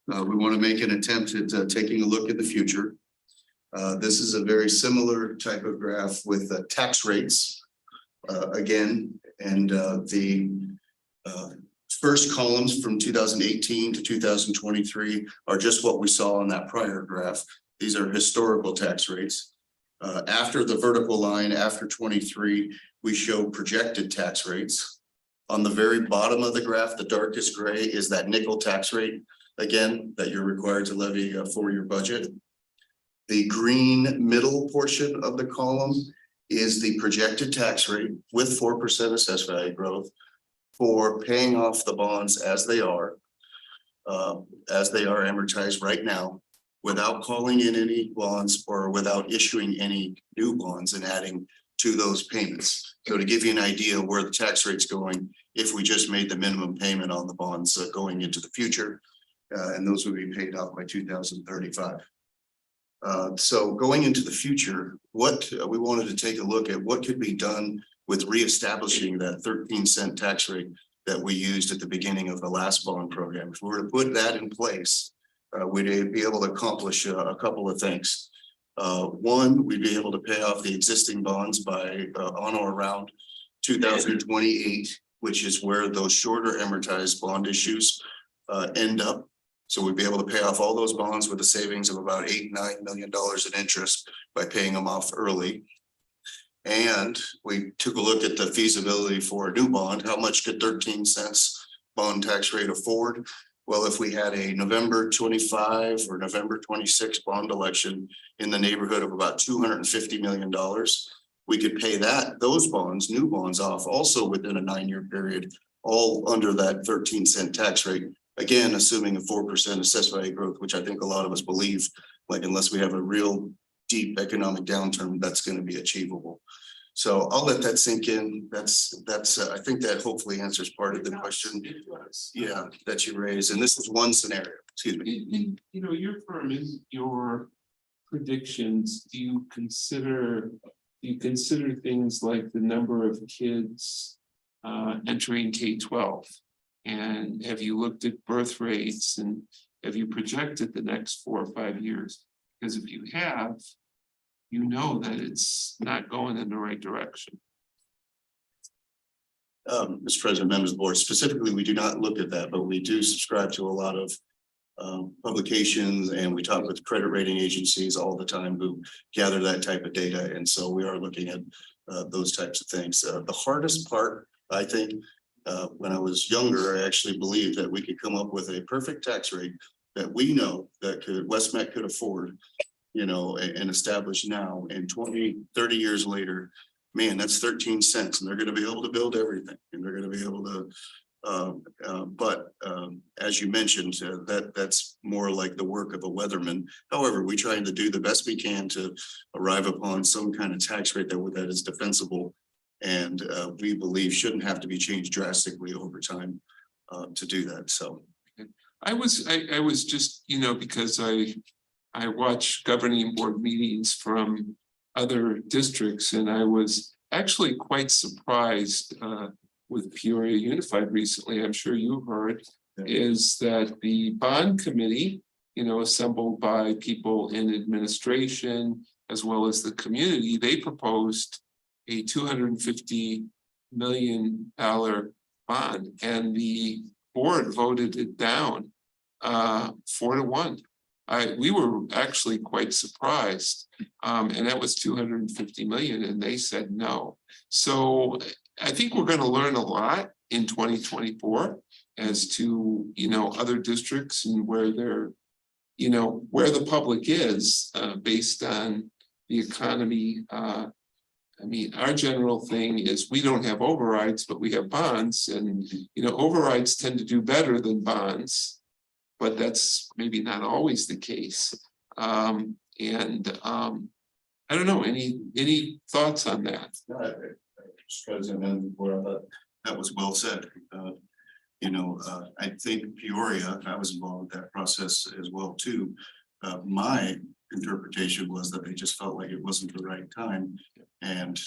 We want to make an attempt at taking a look at the future. This is a very similar type of graph with tax rates again, and the first columns from 2018 to 2023 are just what we saw on that prior graph. These are historical tax rates. After the vertical line, after 23, we show projected tax rates. On the very bottom of the graph, the darkest gray is that nickel tax rate, again, that you're required to levy for your budget. The green middle portion of the column is the projected tax rate with 4% assessed value growth for paying off the bonds as they are amortized right now, without calling in any bonds or without issuing any new bonds and adding to those payments. So to give you an idea where the tax rate's going, if we just made the minimum payment on the bonds going into the future, and those would be paid off by 2035. So going into the future, what we wanted to take a look at what could be done with reestablishing that 13-cent tax rate that we used at the beginning of the last bond program. If we were to put that in place, we'd be able to accomplish a couple of things. One, we'd be able to pay off the existing bonds by on or around 2028, which is where those shorter amortized bond issues end up. So we'd be able to pay off all those bonds with a savings of about $8-9 million in interest by paying them off early. And we took a look at the feasibility for a new bond. How much could 13 cents bond tax rate afford? Well, if we had a November 25 or November 26 bond election in the neighborhood of about $250 million, we could pay those bonds, new bonds off also within a 9-year period, all under that 13-cent tax rate. Again, assuming a 4% assessed value growth, which I think a lot of us believe, like unless we have a real deep economic downturn, that's going to be achievable. So I'll let that sink in. That's I think that hopefully answers part of the question. Yeah, that you raised. And this is one scenario. Excuse me. You know, your firm, in your predictions, do you consider things like the number of kids entering K-12? And have you looked at birth rates, and have you projected the next 4 or 5 years? Because if you have, you know that it's not going in the right direction. Mr. President, members of the board, specifically, we do not look at that, but we do subscribe to a lot of publications, and we talk with credit rating agencies all the time who gather that type of data. And so we are looking at those types of things. The hardest part, I think, when I was younger, I actually believed that we could come up with a perfect tax rate that we know that West-MEC could afford, you know, and establish now. And 20, 30 years later, man, that's 13 cents, and they're going to be able to build everything, and they're going to be able to. As you mentioned, that's more like the work of a weatherman. However, we're trying to do the best we can to arrive upon some kind of tax rate that is defensible, and we believe shouldn't have to be changed drastically over time to do that. So I was just, you know, because I watch governing board meetings from other districts, and I was actually quite surprised with Peoria Unified recently. I'm sure you heard, is that the bond committee, you know, assembled by people in administration as well as the community, they proposed a $250 million bond, and the board voted it down 4-1. We were actually quite surprised, and that was 250 million, and they said no. So I think we're going to learn a lot in 2024 as to, you know, other districts and where they're, you know, where the public is based on the economy. I mean, our general thing is we don't have overrides, but we have bonds, and, you know, overrides tend to do better than bonds, but that's maybe not always the case. I don't know, any thoughts on that? President, members of the board, I thought that was well said. You know, I think Peoria, I was involved with that process as well too. My interpretation was that they just felt like it wasn't the right time, and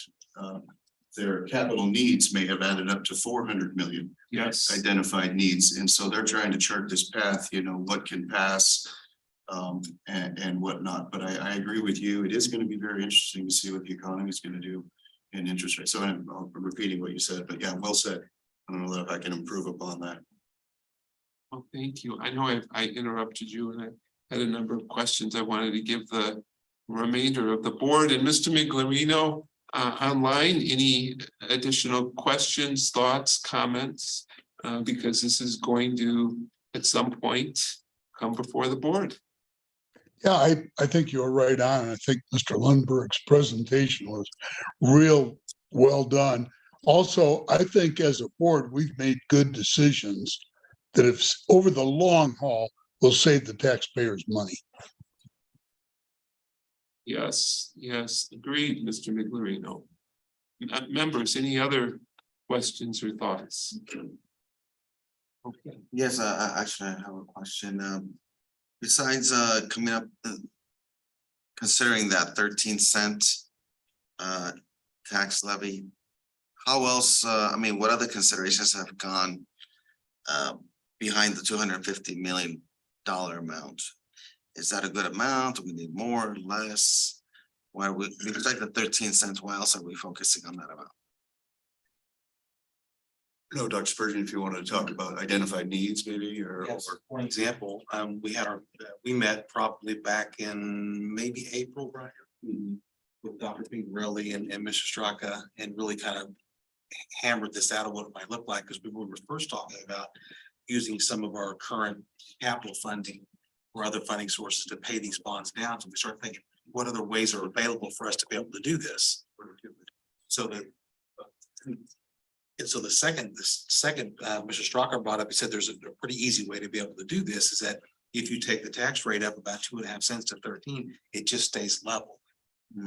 their capital needs may have added up to 400 million. Yes. Identified needs, and so they're trying to chart this path, you know, what can pass and whatnot. But I agree with you. It is going to be very interesting to see what the economy is going to do in interest rates. So I'm repeating what you said, but yeah, well said. I don't know if I can improve upon that. Well, thank you. I know I interrupted you, and I had a number of questions I wanted to give the remainder of the board. And Mr. Miglerino, online, any additional questions, thoughts, comments? Because this is going to, at some point, come before the board. Yeah, I think you're right on. I think Mr. Lundberg's presentation was real well done. Also, I think as a board, we've made good decisions that if over the long haul will save the taxpayers money. Yes, agreed, Mr. Miglerino. Members, any other questions or thoughts? Okay. Yes, actually, I have a question. Besides coming up, considering that 13-cent tax levy, how else, I mean, what other considerations have gone behind the $250 million amount? Is that a good amount? Do we need more, less? Why we like the 13 cents? Why else are we focusing on that amount? No, Dr. Spurgeon, if you wanted to talk about identified needs, maybe, or Yes, for example, we met probably back in maybe April, right? With Dr. Pingrelli and Mr. Straka, and really kind of hammered this out of what it might look like, because we were first talking about using some of our current capital funding or other funding sources to pay these bonds down. So we start thinking, what other ways are available for us to be able to do this? So that. And so the second, Mr. Straka brought up, he said there's a pretty easy way to be able to do this, is that if you take the tax rate up about 2.5 cents to 13, it just stays level.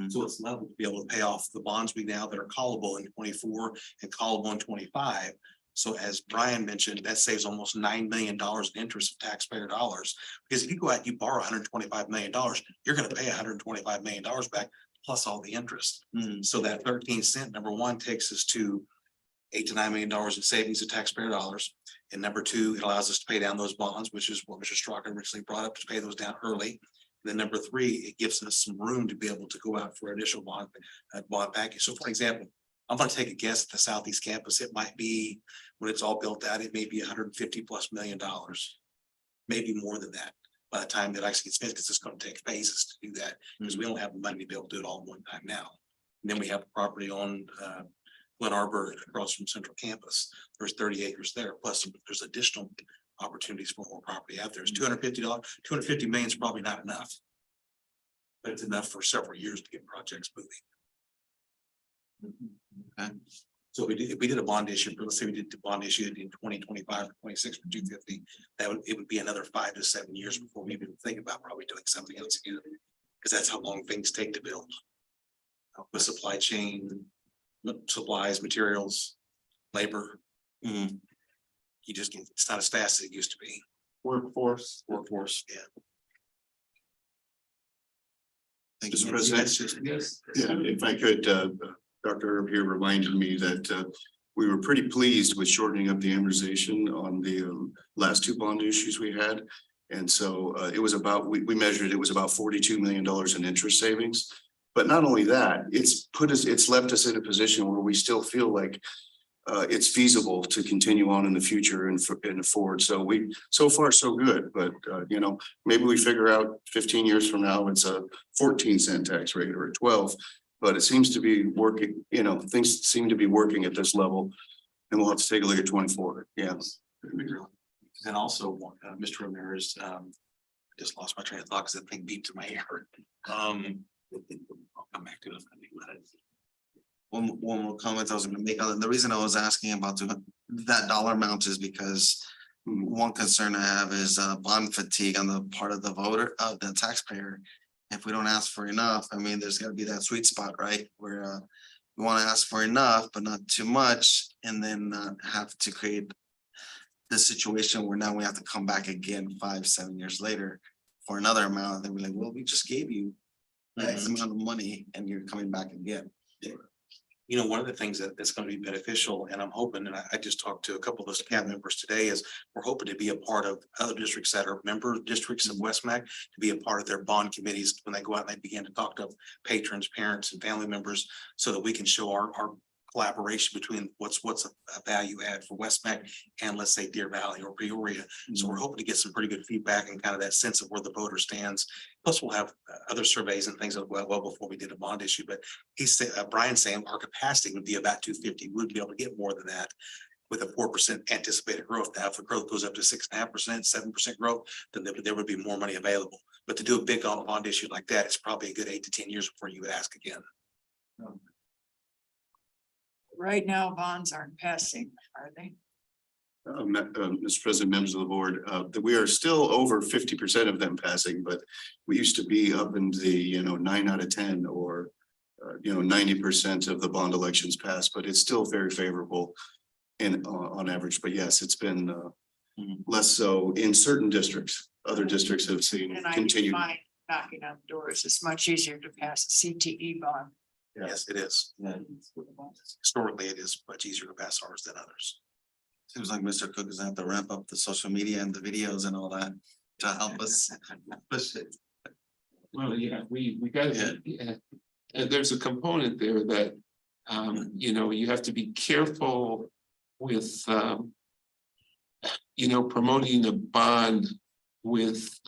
So it's level to be able to pay off the bonds we now that are callable in 24 and callable in 25. So as Brian mentioned, that saves almost $9 million in interest of taxpayer dollars. Because if you go out, and you borrow $125 million, you're going to pay $125 million back plus all the interest. So that 13 cent, number one, takes us to $8 to $9 million in savings of taxpayer dollars. And number two, it allows us to pay down those bonds, which is what Mr. Straka originally brought up, to pay those down early. And then number three, it gives us some room to be able to go out for additional bond package. So for example, I'm going to take a guess at the Southeast campus. It might be, when it's all built out, it may be $150+ million, maybe more than that by the time that actually gets finished, because it's going to take phases to do that, because we don't have the money to be able to do it all at one time now. And then we have property on Glen Arbor across from Central Campus. There's 30 acres there. Plus there's additional opportunities for more property out there. It's $250 million is probably not enough, but it's enough for several years to get projects moving. Okay. So if we did a bond issue, let's say we did the bond issue in 2025 or 26 for 250, it would be another 5 to 7 years before we even think about probably doing something else again, because that's how long things take to build. With supply chain, supplies, materials, labor. You just can't, it's not as fast as it used to be. Workforce, yeah. Mr. President, Yes. yeah, if I could, Dr. Herb here reminded me that we were pretty pleased with shortening up the amortization on the last two bond issues we had. And so it was about, we measured it was about $42 million in interest savings. But not only that, it's left us in a position where we still feel like it's feasible to continue on in the future and afford. So so far so good, but you know, maybe we figure out 15 years from now, it's a 14-cent tax rate or a 12, but it seems to be working, you know, things seem to be working at this level, and we'll have to take a look at 24. Yeah. And also, Mr. Ramirez, I just lost my train of thought because that thing beeped in my ear. I'll come back to it. One more comment I was gonna make. The reason I was asking about that dollar amount is because one concern I have is bond fatigue on the part of the voter, of the taxpayer. If we don't ask for enough, I mean, there's gotta be that sweet spot, right? Where we wanna ask for enough, but not too much, and then not have to create this situation where now we have to come back again 5, 7 years later for another amount. And then we're like, well, we just gave you X amount of money and you're coming back again. You know, one of the things that's going to be beneficial, and I'm hoping, and I just talked to a couple of those CAB members today, is we're hoping to be a part of other districts that are member districts of West-MEC, to be a part of their bond committees when they go out and they begin to talk to patrons, parents, and family members, so that we can show our collaboration between what's a value add for West-MEC and, let's say, Deer Valley or Peoria. So we're hoping to get some pretty good feedback and kind of that sense of where the voter stands. Plus, we'll have other surveys and things as well before we did a bond issue. But he's Brian's saying our capacity would be about 250. We'd be able to get more than that with a 4% anticipated growth. Now, if the growth goes up to 6.5%, 7% growth, then there would be more money available. But to do a big bond issue like that, it's probably a good 8 to 10 years before you would ask again. Right now, bonds aren't passing, are they? Mr. President, members of the board, that we are still over 50% of them passing, but we used to be up in the 9 out of 10 or 90% of the bond elections passed, but it's still very favorable on average. But yes, it's been less so in certain districts. Other districts have seen continued. Knocking on doors. It's much easier to pass a CTE bond. Yes, it is. Historically, it is much easier to pass ours than others. Seems like Mr. Cook is gonna have to ramp up the social media and the videos and all that to help us push it. Well, yeah, we got it. And there's a component there that, you have to be careful with, promoting a bond with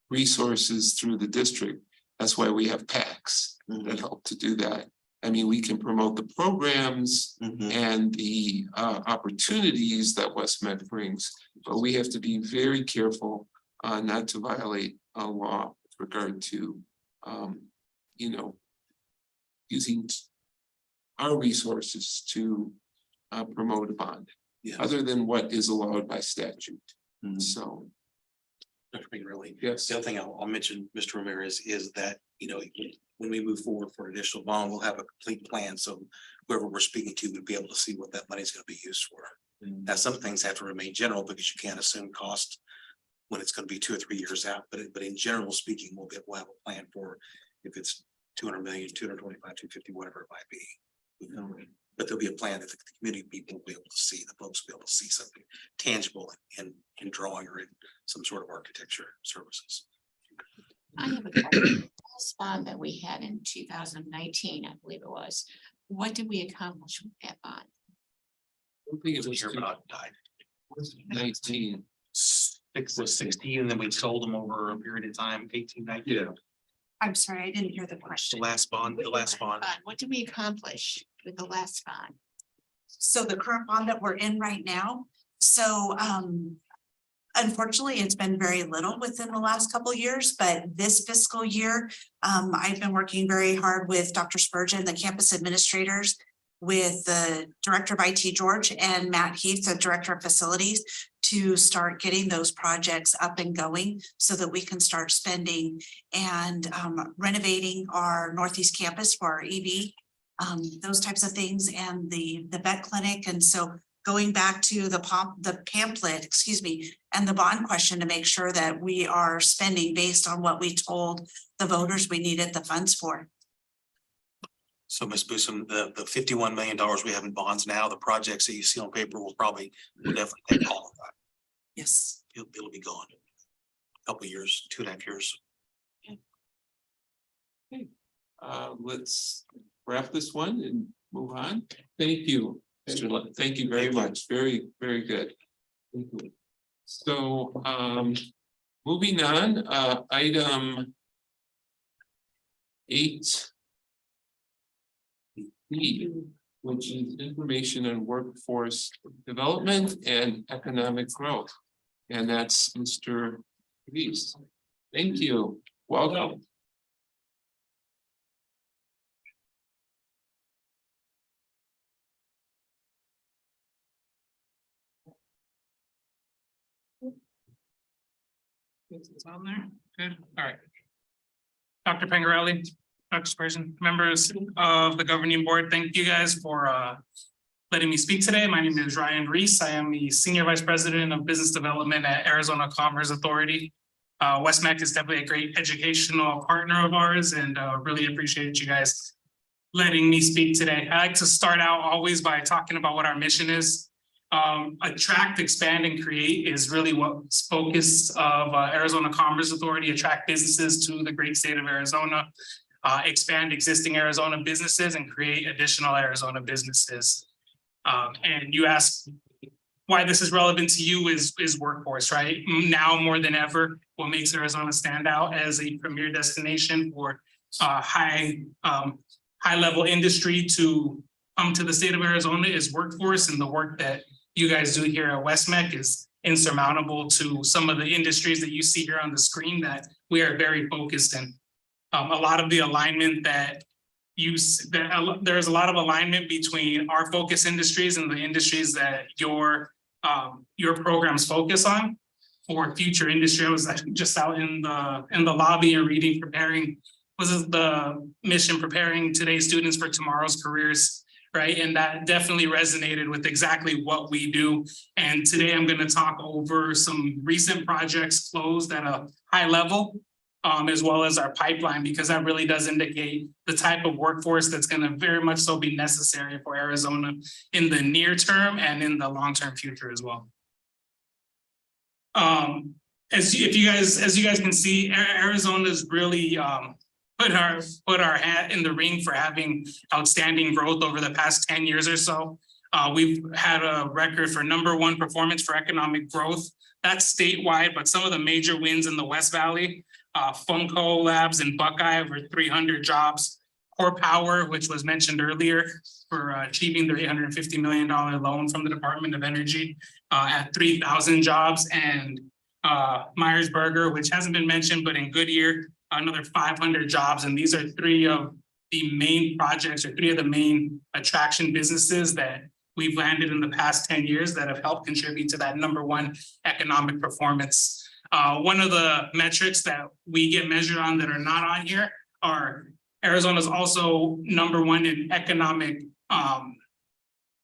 resources through the district. That's why we have PACs that help to do that. I mean, we can promote the programs Mhm. and the opportunities that West-MEC brings, but we have to be very careful not to violate a law with regard to, you know, using our resources to promote a bond, Yeah. other than what is allowed by statute. Mhm. So, Dr. Pingerelli. yes. The other thing I'll mention, Mr. Ramirez, is that, when we move forward for additional bond, we'll have a complete plan. So whoever we're speaking to would be able to see what that money is going to be used for. Now, some things have to remain general because you can't assume cost when it's going to be 2 or 3 years out. But in general speaking, we'll have a plan for if it's 200 million, 225, 250, whatever it might be. But there'll be a plan that the community people will be able to see, the folks will be able to see something tangible in drawing or in some sort of architecture services. I have a question. Last bond that we had in 2019, I believe it was. What did we accomplish with that bond? I don't think it was Here, but I died. 19. 16, and then we sold them over a period of time, 18, 19. Yeah. I'm sorry, I didn't hear the The question. last bond. What did we accomplish with the last bond? So the current bond that we're in right now, so unfortunately, it's been very little within the last couple of years, but this fiscal year, I've been working very hard with Dr. Spurgeon, the campus administrators, with the director of IT, George, and Matt Heath, the director of facilities, to start getting those projects up and going so that we can start spending and renovating our Northeast campus for our EV, those types of things, and the vet clinic. And so going back to the pamphlet, and the bond question to make sure that we are spending based on what we told the voters we needed the funds for. So Ms. Boosum, the $51 million we have in bonds now, the projects that you see on paper will definitely take all of that. Yes. It'll be gone. Couple of years, 2.5 years. Let's wrap this one and move on. Thank you, Mr. Thank you very much. Very, very good. Thank you. So, moving on, item 8. Which is information on workforce development and economic growth. And that's Mr. Reese. Thank you. Welcome. It's on there. Good. All right. Dr. Pingerelli, Dr. Spurgeon, members of the governing board, thank you guys for letting me speak today. My name is Ryan Reese. I am the Senior Vice President of Business Development at Arizona Commerce Authority. West-MEC is definitely a great educational partner of ours, and really appreciate you guys letting me speak today. I like to start out always by talking about what our mission is. Attract, expand, and create is really what's focus of Arizona Commerce Authority. Attract businesses to the great state of Arizona, expand existing Arizona businesses, and create additional Arizona businesses. And you asked why this is relevant to you is workforce, right? Now more than ever, what makes Arizona stand out as a premier destination for high level industry to come to the state of Arizona is workforce, and the work that you guys do here at West-MEC is insurmountable to some of the industries that you see here on the screen that we are very focused in. A lot of the alignment that there's a lot of alignment between our focus industries and the industries that your programs focus on for future industry. I was just out in the lobby and reading, preparing the mission, preparing today's students for tomorrow's careers. Right. And that definitely resonated with exactly what we do. And today I'm going to talk over some recent projects closed at a high level, as well as our pipeline, because that really does indicate the type of workforce that's going to very much so be necessary for Arizona in the near term and in the long-term future as well. As you guys can see, Arizona's really put our hat in the ring for having outstanding growth over the past 10 years or so. We've had a record for #1 performance for economic growth. That's statewide, but some of the major wins in the West Valley, Funko Labs and Buckeye, over 300 jobs. Core Power, which was mentioned earlier, for achieving their $850 million loan from the Department of Energy at 3,000 jobs, and Myers-Berger, which hasn't been mentioned, but in Goodyear, another 500 jobs. And these are three of the main projects, or three of the main attraction businesses that we've landed in the past 10 years that have helped contribute to that #1 economic performance. One of the metrics that we get measured on that are not on here are Arizona is also #1 in economic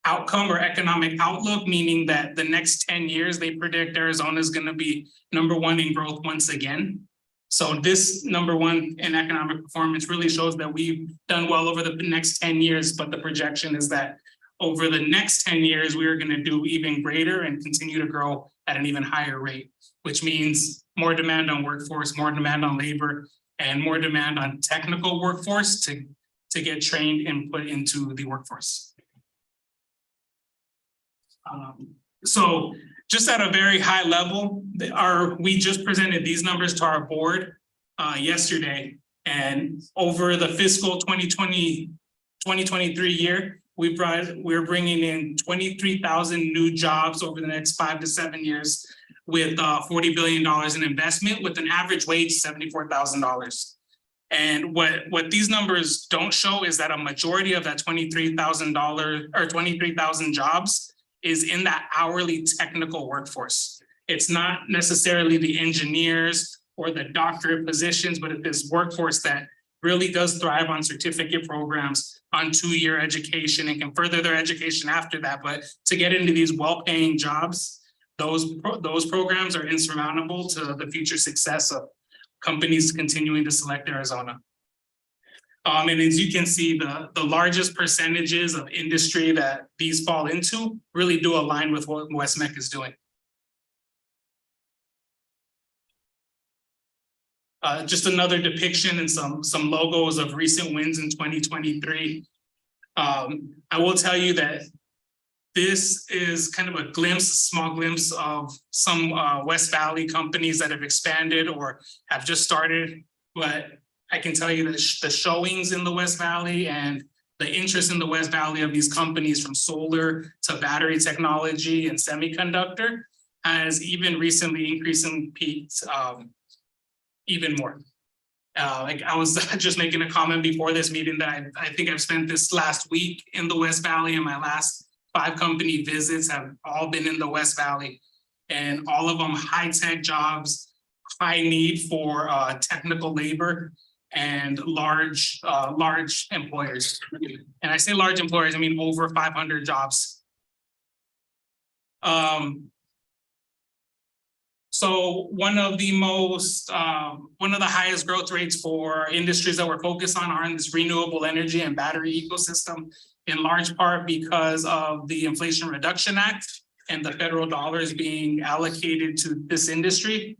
outcome or economic outlook, meaning that the next 10 years, they predict Arizona is going to be #1 in growth once again. So this #1 in economic performance really shows that we've done well over the next 10 years, but the projection is that over the next 10 years, we are going to do even greater and continue to grow at an even higher rate, which means more demand on workforce, more demand on labor, and more demand on technical workforce to get trained and put into the workforce. So just at a very high level, we just presented these numbers to our board yesterday, and over the fiscal 2023 year, we're bringing in 23,000 new jobs over the next 5 to 7 years with $40 billion in investment with an average wage $74,000. And what these numbers don't show is that a majority of that $23,000 or 23,000 jobs is in that hourly technical workforce. It's not necessarily the engineers or the doctorate positions, but it's this workforce that really does thrive on certificate programs, on 2-year education, and can further their education after that. But to get into these well-paying jobs, those programs are insurmountable to the future success of companies continuing to select Arizona. And as you can see, the largest percentages of industry that these fall into really do align with what West-MEC is doing. Just another depiction and some logos of recent wins in 2023. I will tell you that this is kind of a small glimpse of some West Valley companies that have expanded or have just started. But I can tell you that the showings in the West Valley and the interest in the West Valley of these companies, from solar to battery technology and semiconductor, has even recently increased and peaked even more. Like I was just making a comment before this meeting that I think I've spent this last week in the West Valley, and my last 5 company visits have all been in the West Valley, and all of them high-tech jobs, high need for technical labor, and large employers. And I say large employers, I mean over 500 jobs. So one of the highest growth rates for industries that we're focused on are in this renewable energy and battery ecosystem, in large part because of the Inflation Reduction Act and the federal dollars being allocated to this industry.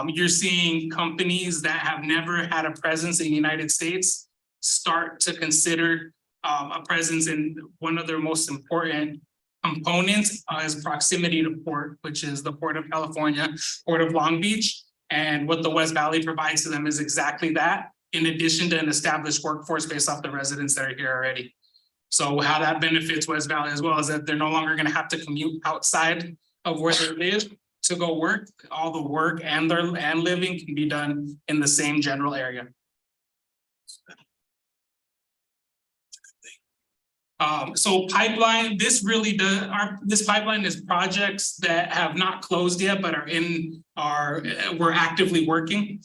You're seeing companies that have never had a presence in the United States start to consider a presence in one of their most important components is proximity to port, which is the Port of California, Port of Long Beach. And what the West Valley provides to them is exactly that, in addition to an established workforce based off the residents that are here already. So how that benefits West Valley as well is that they're no longer going to have to commute outside of where they live to go work. All the work and living can be done in the same general area. So pipeline, this pipeline is projects that have not closed yet, but we're actively working.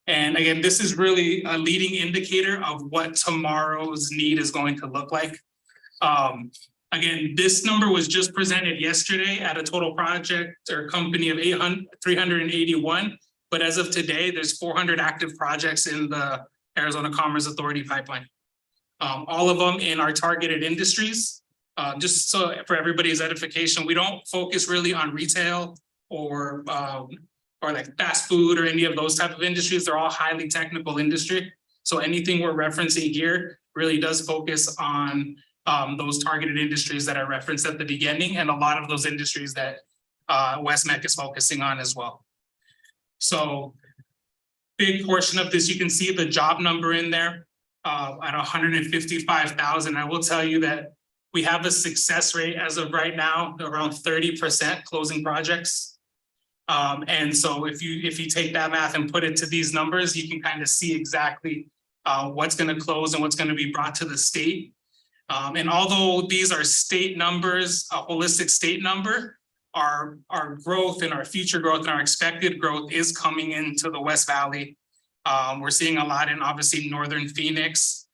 And again, this is really a leading indicator of what tomorrow's need is going to look like. Again, this number was just presented yesterday at a total project or company of 381. But as of today, there's 400 active projects in the Arizona Commerce Authority pipeline. All of them in our targeted industries. Just so for everybody's edification, we don't focus really on retail or like fast food or any of those type of industries. They're all highly technical industry. So anything we're referencing here really does focus on those targeted industries that I referenced at the beginning, and a lot of those industries that West-MEC is focusing on as well. So big portion of this, you can see the job number in there. at 155,000. I will tell you that we have a success rate as of right now, around 30% closing projects. And so if you take that math and put it to these numbers, you can kind of see exactly what's going to close and what's going to be brought to the state. And although these are state numbers, a holistic state number, our growth and our future growth and our expected growth is coming into the West Valley. We're seeing a lot in obviously Northern Phoenix,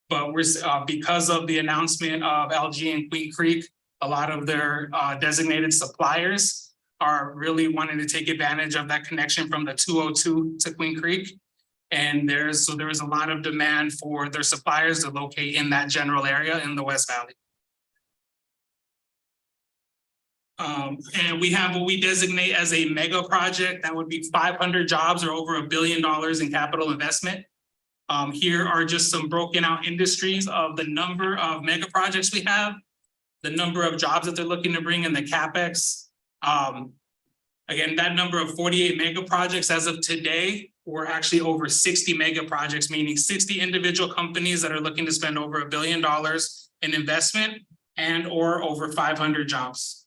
but we're because of the announcement of LG and Queen Creek, a lot of their designated suppliers are really wanting to take advantage of that connection from the 202 to Queen Creek. And there is a lot of demand for their suppliers to locate in that general area in the West Valley. And we have what we designate as a mega project that would be 500 jobs or over $1 billion in capital investment. Here are just some broken out industries of the number of mega projects we have, the number of jobs that they're looking to bring in the CapEx. Again, that number of 48 mega projects as of today, we're actually over 60 mega projects, meaning 60 individual companies that are looking to spend over $1 billion in investment and or over 500 jobs.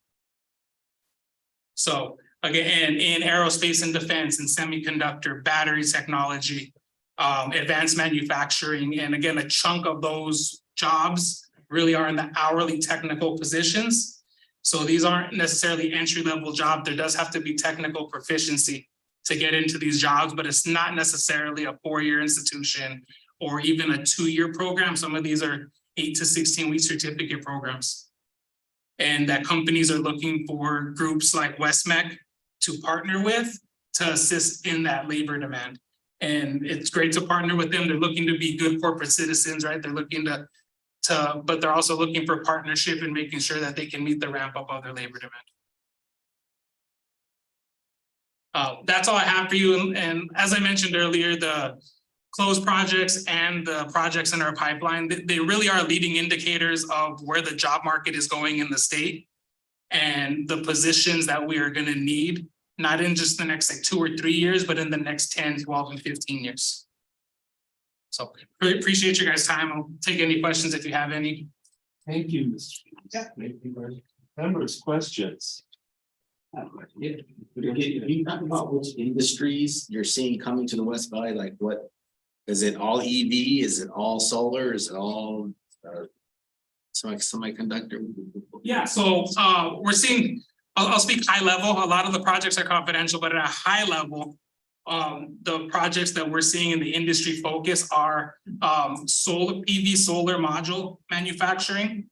So again, in aerospace and defense and semiconductor, battery technology, advanced manufacturing, and again, a chunk of those jobs really are in the hourly technical positions. So these aren't necessarily entry-level jobs. There does have to be technical proficiency to get into these jobs, but it's not necessarily a 4-year institution or even a 2-year program. Some of these are 8 to 16-week certificate programs. And that companies are looking for groups like West-MEC to partner with to assist in that labor demand. And it's great to partner with them. They're looking to be good corporate citizens, right? They're looking but they're also looking for partnership and making sure that they can meet the ramp up of their labor demand. That's all I have for you. And as I mentioned earlier, the closed projects and the projects in our pipeline, they really are leading indicators of where the job market is going in the state and the positions that we are going to need, not in just the next like 2 or 3 years, but in the next 10, 12, and 15 years. So really appreciate your guys' time. I'll take any questions if you have any. Thank you, Mr. Thank you, members, questions? Can you talk about which industries you're seeing coming to the West Valley? Like what, is it all EV? Is it all solar? Is it all semiconductor? Yeah, so we're seeing, I'll speak high level. A lot of the projects are confidential, but at a high level, the projects that we're seeing in the industry focus are solar PV solar module manufacturing.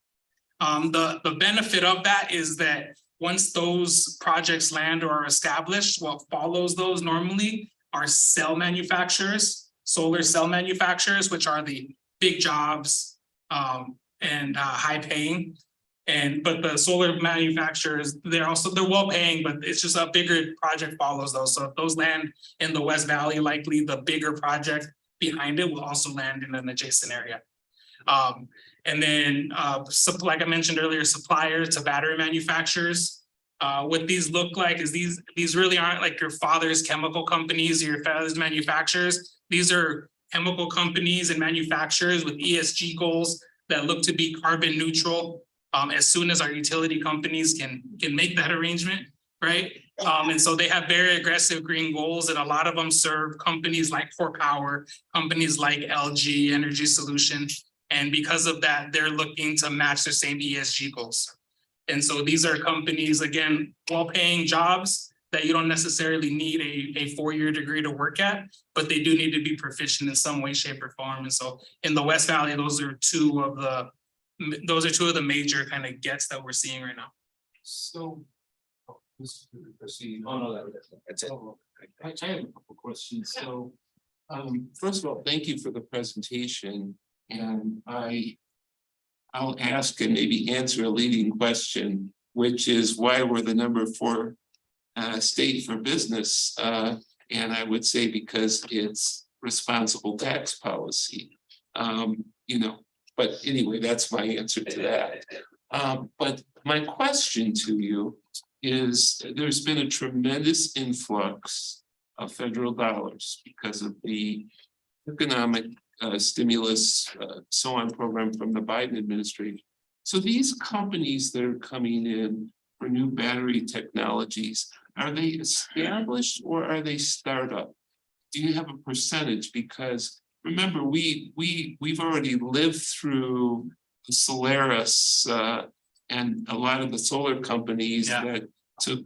The benefit of that is that once those projects land or are established, what follows those normally are cell manufacturers, solar cell manufacturers, which are the big jobs and high paying. But the solar manufacturers, they're well paying, but it's just a bigger project follows those. So if those land in the West Valley, likely the bigger project behind it will also land in an adjacent area. And then, like I mentioned earlier, suppliers to battery manufacturers. What these look like is these really aren't like your father's chemical companies or your father's manufacturers. These are chemical companies and manufacturers with ESG goals that look to be carbon neutral as soon as our utility companies can make that arrangement, right? And so they have very aggressive green goals, and a lot of them serve companies like Core Power, companies like LG Energy Solution. And because of that, they're looking to match their same ESG goals. And so these are companies, again, well-paying jobs that you don't necessarily need a 4-year degree to work at, but they do need to be proficient in some way, shape, or form. And so in the West Valley, those are two of the major kind of gets that we're seeing right now. So, that's it. I have a couple questions. So, first of all, thank you for the presentation. And I'll ask and maybe answer a leading question, which is why we're the number 4 state for business. And I would say because it's responsible tax policy. But anyway, that's my answer to that. But my question to you is, there's been a tremendous influx of federal dollars because of the economic stimulus, so on program from the Biden administration. So these companies that are coming in for new battery technologies, are they established or are they startup? Do you have a percentage? Because remember, we've already lived through Solaris and a lot of the solar companies that took,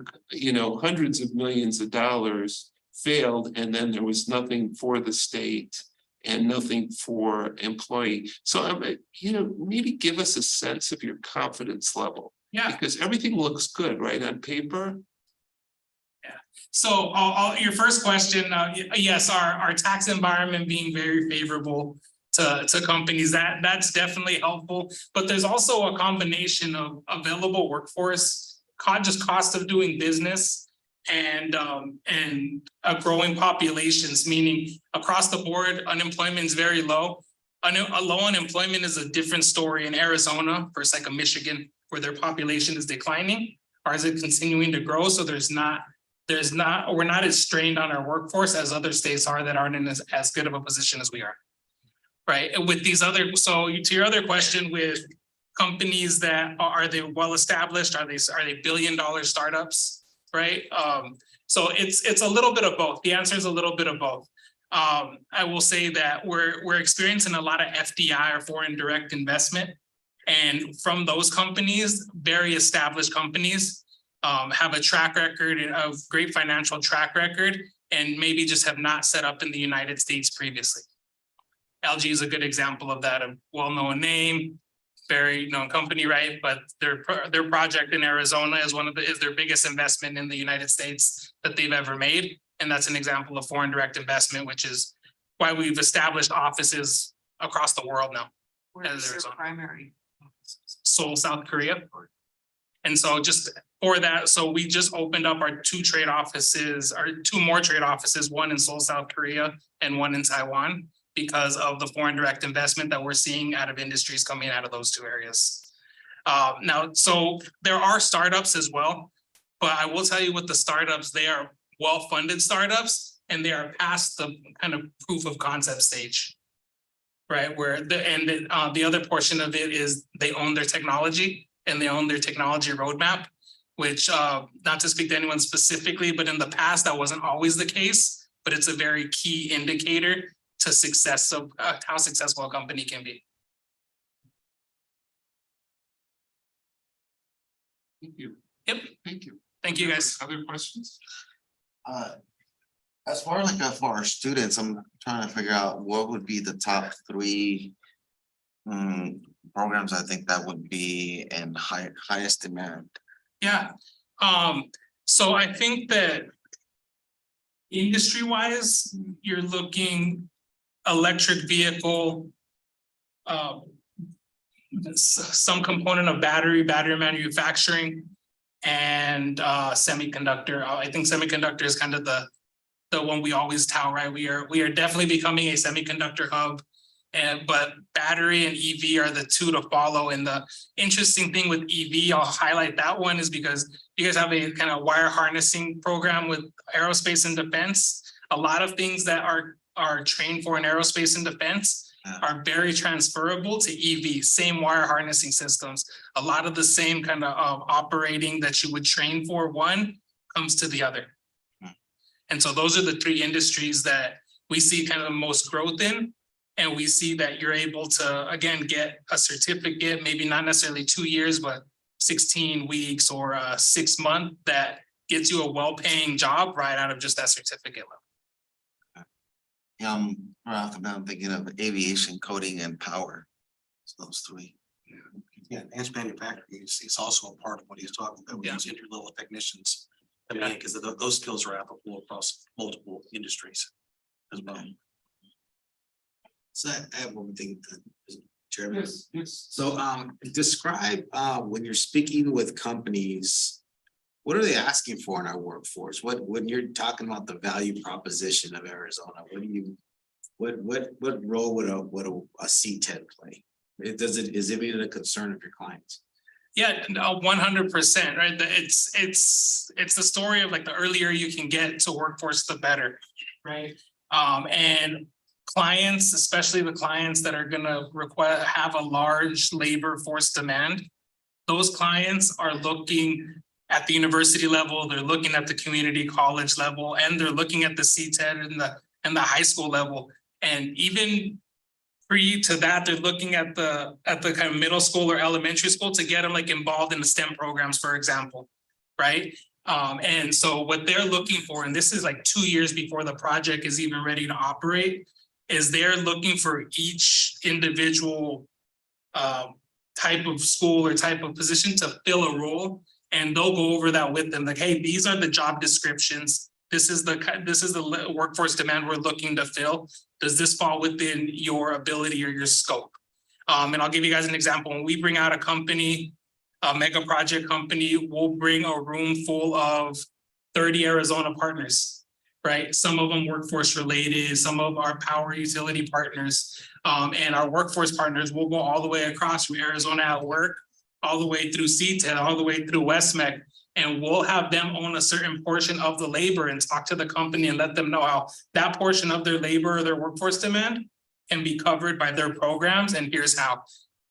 hundreds of millions of dollars, failed, and then there was nothing for the state and nothing for employee. So maybe give us a sense of your confidence level. Yeah. Because everything looks good, right, on paper? So your first question, yes, our tax environment being very favorable to companies, that's definitely helpful. But there's also a combination of available workforce, just cost of doing business, and a growing populations, meaning across the board, unemployment is very low. A low unemployment is a different story in Arizona versus like a Michigan, where their population is declining. Ours is continuing to grow, so we're not as strained on our workforce as other states are that aren't in as good of a position as we are. Right, and with these other, so to your other question, with companies that are they well established? Are they billion-dollar startups? Right, so it's a little bit of both. The answer is a little bit of both. I will say that we're experiencing a lot of FDI or foreign direct investment, and from those companies, very established companies, have a track record of great financial track record, and maybe just have not set up in the United States previously. LG is a good example of that, a well-known name, very known company, right? But their project in Arizona is their biggest investment in the United States that they've ever made. And that's an example of foreign direct investment, which is why we've established offices across the world now. As Arizona. Primary. Seoul, South Korea. And so just for that, so we just opened up our two more trade offices, one in Seoul, South Korea, and one in Taiwan, because of the foreign direct investment that we're seeing out of industries coming out of those two areas. Now, so there are startups as well, but I will tell you with the startups, they are well-funded startups, and they are past the kind of proof of concept stage, right? Where the other portion of it is they own their technology and they own their technology roadmap, which not to speak to anyone specifically, but in the past, that wasn't always the case, but it's a very key indicator to success of how successful a company can be. Thank you. Yep. Thank you. Thank you, guys. Other questions? As far as like for our students, I'm trying to figure out what would be the top three programs I think that would be in highest demand. Yeah. So I think that industry-wise, you're looking electric vehicle, some component of battery manufacturing, and semiconductor. I think semiconductor is kind of the one we always tout, right? We are definitely becoming a semiconductor hub, but battery and EV are the two to follow. And the interesting thing with EV, I'll highlight that one, is because you guys have a kind of wire harnessing program with aerospace and defense. A lot of things that are trained for in aerospace and defense are very transferable to EV, same wire harnessing systems. A lot of the same kind of operating that you would train for one comes to the other. And so those are the three industries that we see kind of the most growth in. And we see that you're able to, again, get a certificate, maybe not necessarily 2 years, but 16 weeks or 6 months that gets you a well-paying job right out of just that certificate level. Right off the bat, I'm thinking of aviation, coding, and power. So those three. Yeah, advanced manufacturing is also a part of what he's talking about, with these entry-level technicians. I mean, because those skills are applicable across multiple industries as well. So I have one thing, Chairman. Yes. So describe when you're speaking with companies, what are they asking for in our workforce? When you're talking about the value proposition of Arizona, what role would a C10 play? Is it even a concern of your clients? Yeah, 100%, right? It's the story of like the earlier you can get to workforce, the better, right? And clients, especially the clients that are gonna have a large labor force demand. Those clients are looking at the university level, they're looking at the community college level, and they're looking at the CTED and the high school level. And even pre to that, they're looking at the kind of middle school or elementary school to get them like involved in the STEM programs, for example, right? And so what they're looking for, and this is like 2 years before the project is even ready to operate, is they're looking for each individual type of school or type of position to fill a role. And they'll go over that with them, like, hey, these are the job descriptions. This is the workforce demand we're looking to fill. Does this fall within your ability or your scope? And I'll give you guys an example. When we bring out a company, a mega project company, we'll bring a room full of 30 Arizona partners, right? Some of them workforce related, some of our power utility partners, and our workforce partners will go all the way across from Arizona at Work, all the way through CTED, all the way through West-MEC. And we'll have them own a certain portion of the labor and talk to the company and let them know how that portion of their labor or their workforce demand can be covered by their programs. And here's how.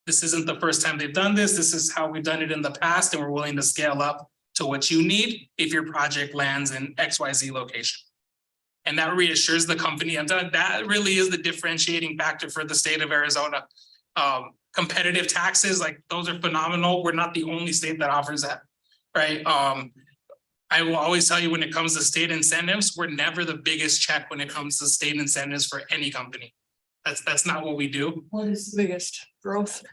This isn't the first time they've done this. This is how we've done it in the past, and we're willing to scale up to what you need if your project lands in XYZ location. And that reassures the company, and that really is the differentiating factor for the state of Arizona. Competitive taxes, like those are phenomenal. We're not the only state that offers that, right? I will always tell you when it comes to state incentives, we're never the biggest check when it comes to state incentives for any company. That's not what we do. What is the biggest? Growth?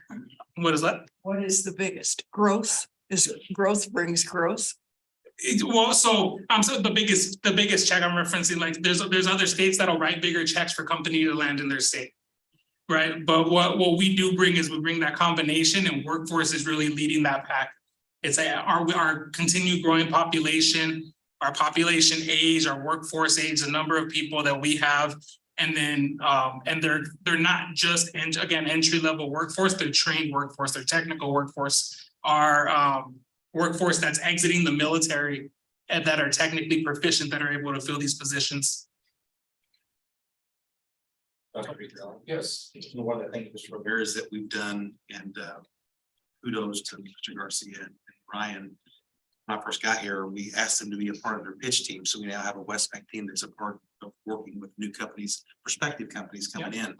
What is that? What is the biggest? Growth? Is growth brings growth? Well, so the biggest check I'm referencing, like there's other states that'll write bigger checks for company to land in their state. Right, but what we do bring is we bring that combination, and workforce is really leading that pack. It's our continued growing population, our population age, our workforce age, the number of people that we have, and then and they're not just entry level workforce, they're trained workforce, they're technical workforce, our workforce that's exiting the military and that are technically proficient, that are able to fill these positions. Yes. One of the things, Mr. Ramirez, that we've done, and kudos to Mr. Garcia and Ryan. When I first got here, we asked them to be a part of their pitch team. So we now have a West-MEC team that's a part of working with new companies, prospective companies coming in.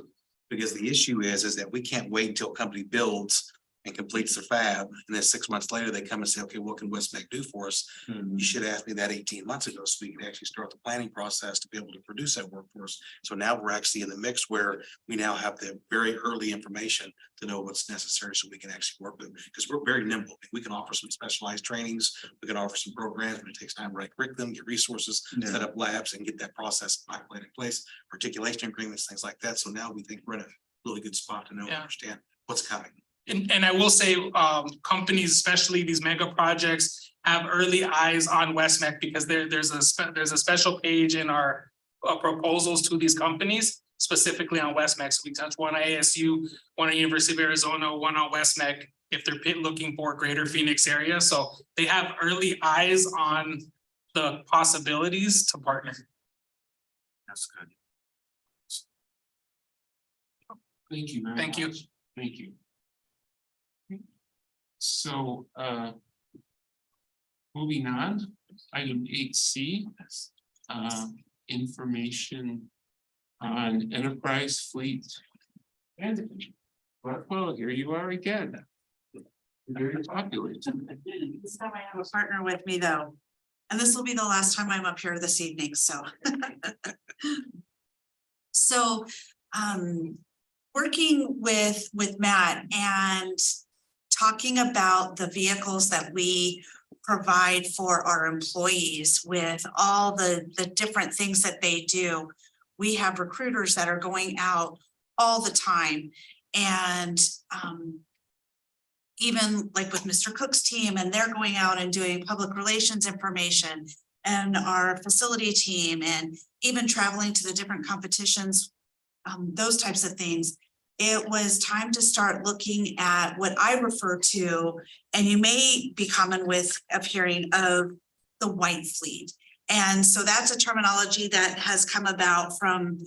Because the issue is that we can't wait until a company builds and completes their fab, and then 6 months later, they come and say, okay, what can West-MEC do for us? You should have asked me that 18 months ago, so we can actually start the planning process to be able to produce that workforce. So now we're actually in the mix where we now have the very early information to know what's necessary so we can actually work with them, because we're very nimble. We can offer some specialized trainings, we can offer some programs, but it takes time to write curriculum, get resources, set up labs, and get that process in place, articulation agreements, things like that. So now we think we're in a really good spot to know and understand what's coming. And I will say, companies, especially these mega projects, have early eyes on West-MEC because there's a special page in our proposals to these companies, specifically on West-MEC. So we touch one on ASU, one on University of Arizona, one on West-MEC, if they're looking for greater Phoenix area. So they have early eyes on the possibilities to partner. That's good. Thank you. Thank you. Thank you. So, moving on, item 8C, information on enterprise fleet. Well, here you are again. Very popular. This time I have a partner with me though, and this will be the last time I'm up here this evening, so. So, working with Matt and talking about the vehicles that we provide for our employees with all the different things that they do. We have recruiters that are going out all the time, and even like with Mr. Cook's team, and they're going out and doing public relations information, and our facility team, and even traveling to the different competitions, those types of things. It was time to start looking at what I refer to, and you may be common with of hearing of the white fleet. And so that's a terminology that has come about from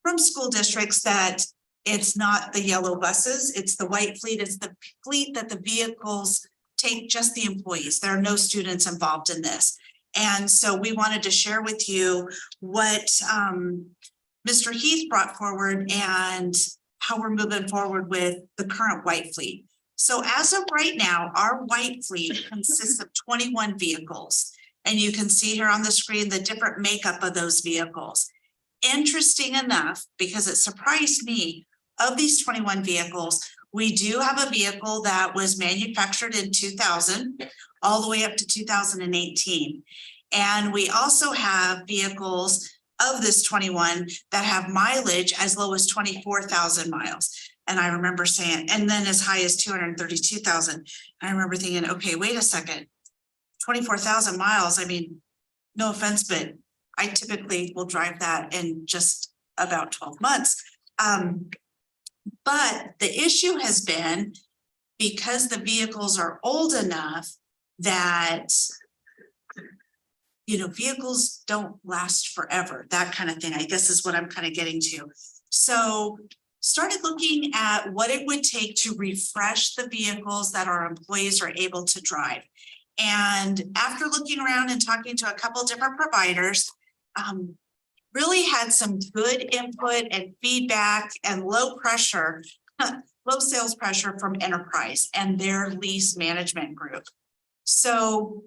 from school districts that it's not the yellow buses, it's the white fleet, it's the fleet that the vehicles take just the employees. There are no students involved in this. And so we wanted to share with you what Mr. Heath brought forward and how we're moving forward with the current white fleet. So as of right now, our white fleet consists of 21 vehicles. And you can see here on the screen the different makeup of those vehicles. Interesting enough, because it surprised me, of these 21 vehicles, we do have a vehicle that was manufactured in 2000 all the way up to 2018. And we also have vehicles of this 21 that have mileage as low as 24,000 miles. And I remember saying, and then as high as 232,000. I remember thinking, okay, wait a second, 24,000 miles. I mean, no offense, but I typically will drive that in just about 12 months. But the issue has been because the vehicles are old enough that, you know, vehicles don't last forever, that kind of thing, I guess is what I'm kind of getting to. So started looking at what it would take to refresh the vehicles that our employees are able to drive. And after looking around and talking to a couple different providers, really had some good input and feedback and low sales pressure from Enterprise and their lease management group. So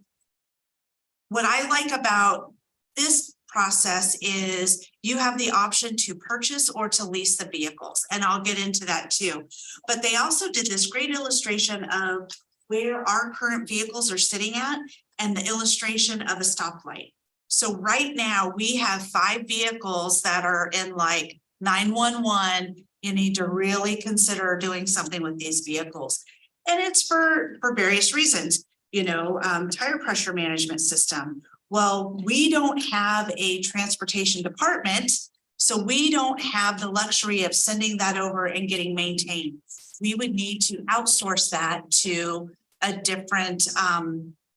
what I like about this process is you have the option to purchase or to lease the vehicles, and I'll get into that too. But they also did this great illustration of where our current vehicles are sitting at and the illustration of a stoplight. So right now we have 5 vehicles that are in like 911. You need to really consider doing something with these vehicles. And it's for various reasons, you know, tire pressure management system. Well, we don't have a transportation department, so we don't have the luxury of sending that over and getting maintained. We would need to outsource that to a different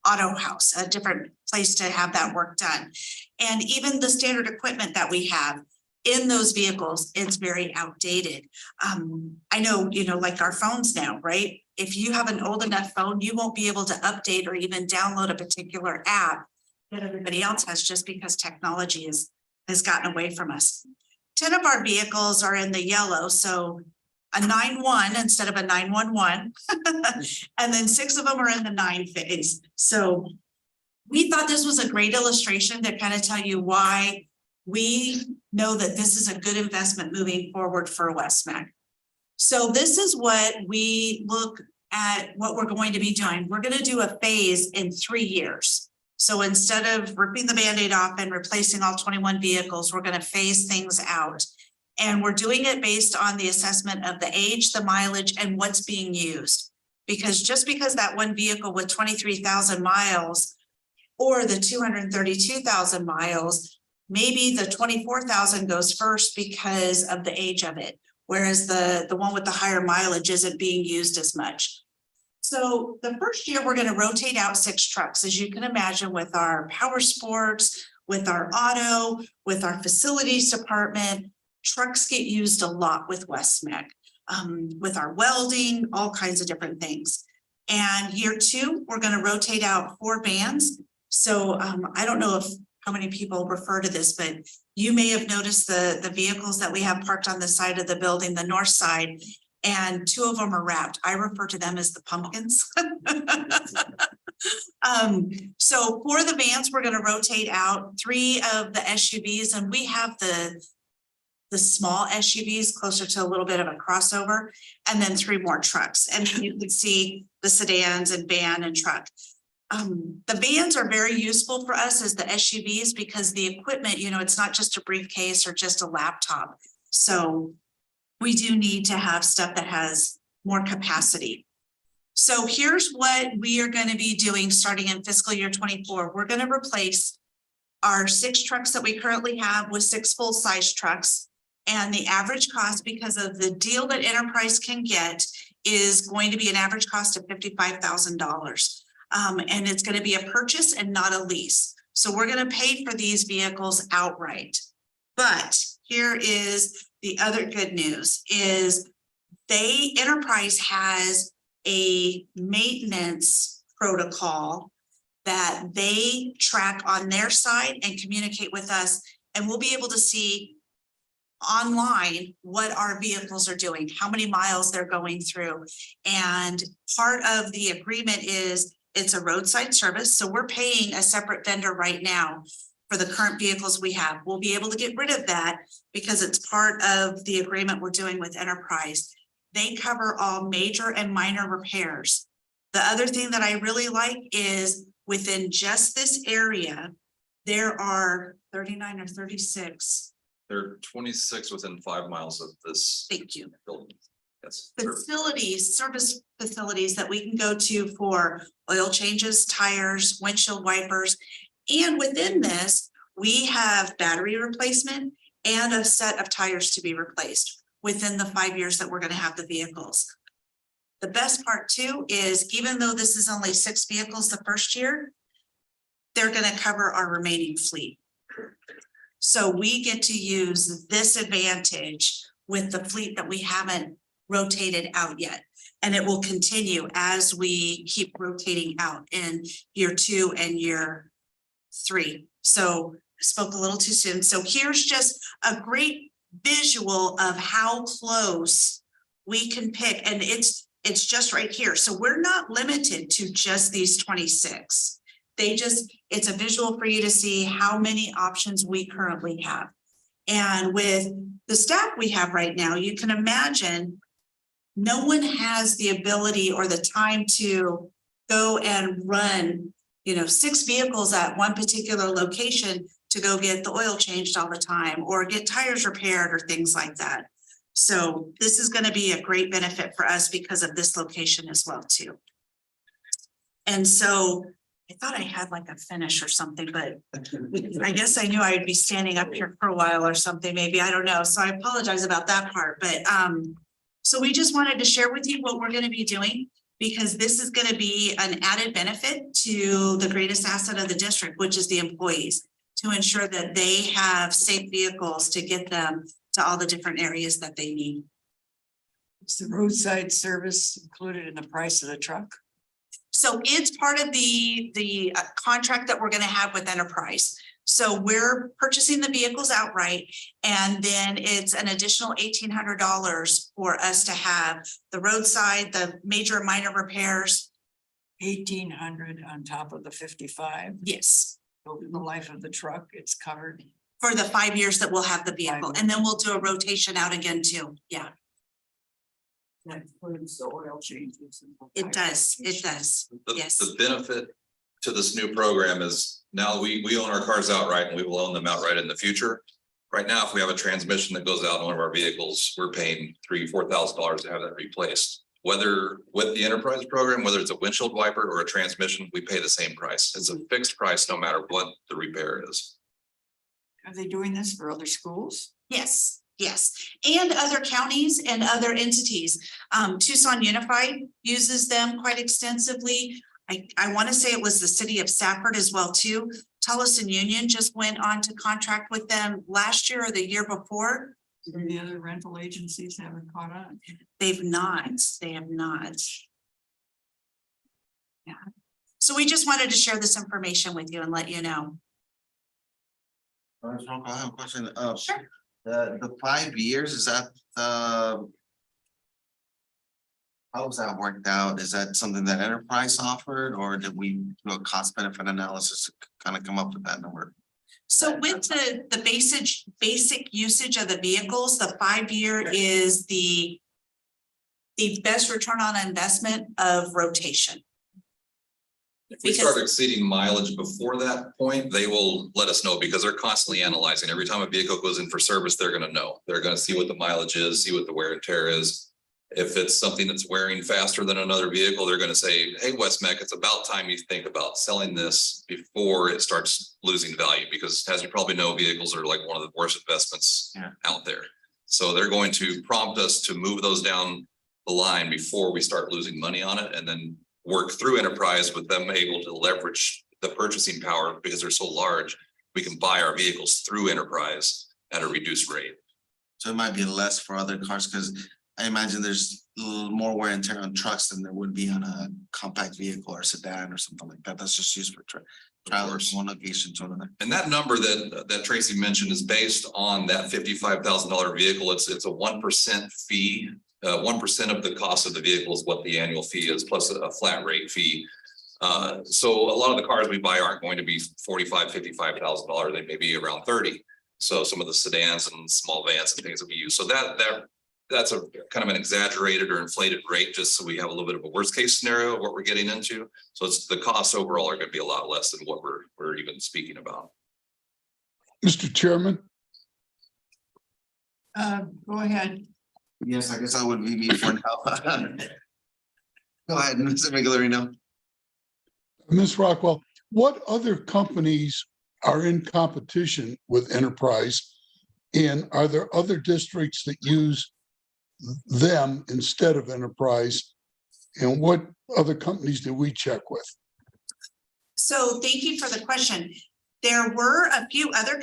auto house, a different place to have that work done. And even the standard equipment that we have in those vehicles, it's very outdated. I know, you know, like our phones now, right? If you have an old enough phone, you won't be able to update or even download a particular app that everybody else has just because technology has gotten away from us. 10 of our vehicles are in the yellow, so a 9-1 instead of a 911. And then 6 of them are in the 9 phase. So we thought this was a great illustration to kind of tell you why we know that this is a good investment moving forward for West-MEC. So this is what we look at what we're going to be doing. We're going to do a phase in 3 years. So instead of ripping the Band-Aid off and replacing all 21 vehicles, we're going to phase things out. And we're doing it based on the assessment of the age, the mileage, and what's being used. Because just because that one vehicle with 23,000 miles or the 232,000 miles, maybe the 24,000 goes first because of the age of it, whereas the one with the higher mileage isn't being used as much. So the first year we're going to rotate out 6 trucks, as you can imagine, with our power sports, with our auto, with our facilities department. Trucks get used a lot with West-MEC, with our welding, all kinds of different things. And year 2, we're going to rotate out 4 vans. So I don't know how many people refer to this, but you may have noticed the vehicles that we have parked on the side of the building, the north side, and 2 of them are wrapped. I refer to them as the pumpkins. So for the vans, we're going to rotate out 3 of the SUVs, and we have the small SUVs closer to a little bit of a crossover, and then 3 more trucks. And you can see the sedans and van and truck. The vans are very useful for us as the SUVs because the equipment, you know, it's not just a briefcase or just a laptop. So we do need to have stuff that has more capacity. So here's what we are going to be doing starting in fiscal year 24. We're going to replace our 6 trucks that we currently have with 6 full-size trucks. And the average cost, because of the deal that Enterprise can get, is going to be an average cost of $55,000. And it's going to be a purchase and not a lease. So we're going to pay for these vehicles outright. But here is the other good news is Enterprise has a maintenance protocol that they track on their side and communicate with us, and we'll be able to see online what our vehicles are doing, how many miles they're going through. And part of the agreement is it's a roadside service. So we're paying a separate vendor right now for the current vehicles we have. We'll be able to get rid of that because it's part of the agreement we're doing with Enterprise. They cover all major and minor repairs. The other thing that I really like is within just this area, there are 39 or 36. There are 26 within 5 miles of this. Thank you. Building. Yes. Facilities, service facilities that we can go to for oil changes, tires, windshield wipers. And within this, we have battery replacement and a set of tires to be replaced within the 5 years that we're going to have the vehicles. The best part too is even though this is only 6 vehicles the first year, they're going to cover our remaining fleet. So we get to use this advantage with the fleet that we haven't rotated out yet. And it will continue as we keep rotating out in year 2 and year 3. So I spoke a little too soon. So here's just a great visual of how close we can pick. And it's just right here. So we're not limited to just these 26. It's a visual for you to see how many options we currently have. And with the staff we have right now, you can imagine no one has the ability or the time to go and run, 6 vehicles at one particular location to go get the oil changed all the time or get tires repaired or things like that. So this is going to be a great benefit for us because of this location as well too. And so I thought I had like a finish or something, but I guess I knew I'd be standing up here for a while or something, maybe, I don't know. So I apologize about that part, but so we just wanted to share with you what we're going to be doing because this is going to be an added benefit to the greatest asset of the district, which is the employees, to ensure that they have safe vehicles to get them to all the different areas that they need. Is the roadside service included in the price of the truck? So it's part of the contract that we're going to have with Enterprise. So we're purchasing the vehicles outright, and then it's an additional $1,800 for us to have the roadside, the major and minor repairs. 1,800 on top of the 55. Yes. Over the life of the truck, it's covered. For the 5 years that we'll have the vehicle, and then we'll do a rotation out again too. Yeah. That includes the oil changes. It does. It does. Yes. The benefit to this new program is now we own our cars outright and we will own them outright in the future. Right now, if we have a transmission that goes out in one of our vehicles, we're paying $3,000-4,000 to have that replaced. Whether with the Enterprise program, whether it's a windshield wiper or a transmission, we pay the same price. It's a fixed price no matter what the repair is. Are they doing this for other schools? Yes, yes, and other counties and other entities. Tucson Unified uses them quite extensively. I want to say it was the city of Safford as well too. Tullis and Union just went on to contract with them last year or the year before. The other rental agencies haven't caught on. They've not. They have not. Yeah. So we just wanted to share this information with you and let you know. I have a question. Sure. The 5 years, is that how was that worked out? Is that something that Enterprise offered, or did we do a cost benefit analysis to kind of come up with that number? So with the basic usage of the vehicles, the 5-year is the best return on investment of rotation. If we start exceeding mileage before that point, they will let us know because they're constantly analyzing. Every time a vehicle goes in for service, they're going to know. They're going to see what the mileage is, see what the wear and tear is. If it's something that's wearing faster than another vehicle, they're going to say, hey, West-MEC, it's about time you think about selling this before it starts losing value, because as you probably know, vehicles are like one of the worst investments out there. So they're going to prompt us to move those down the line before we start losing money on it, and then work through Enterprise with them able to leverage the purchasing power because they're so large. We can buy our vehicles through Enterprise at a reduced rate. So it might be less for other cars, because I imagine there's a little more wear and tear on trucks than there would be on a compact vehicle or sedan or something like that. That's just used for travel from one location to another. And that number that Tracy mentioned is based on that $55,000 vehicle. It's a 1% fee. 1% of the cost of the vehicle is what the annual fee is, plus a flat rate fee. So a lot of the cars we buy aren't going to be $55,000. They may be around 30. So some of the sedans and small vans and things that we use. So that's a kind of an exaggerated or inflated rate, just so we have a little bit of a worst case scenario of what we're getting into. So it's the costs overall are going to be a lot less than what we're even speaking about. Mr. Chairman, Go ahead. Yes, I guess I would be me for now. Go ahead, Mr. Miguelarino. Ms. Rockwell, what other companies are in competition with Enterprise? And are there other districts that use them instead of Enterprise? And what other companies do we check with? So thank you for the question. There were a few other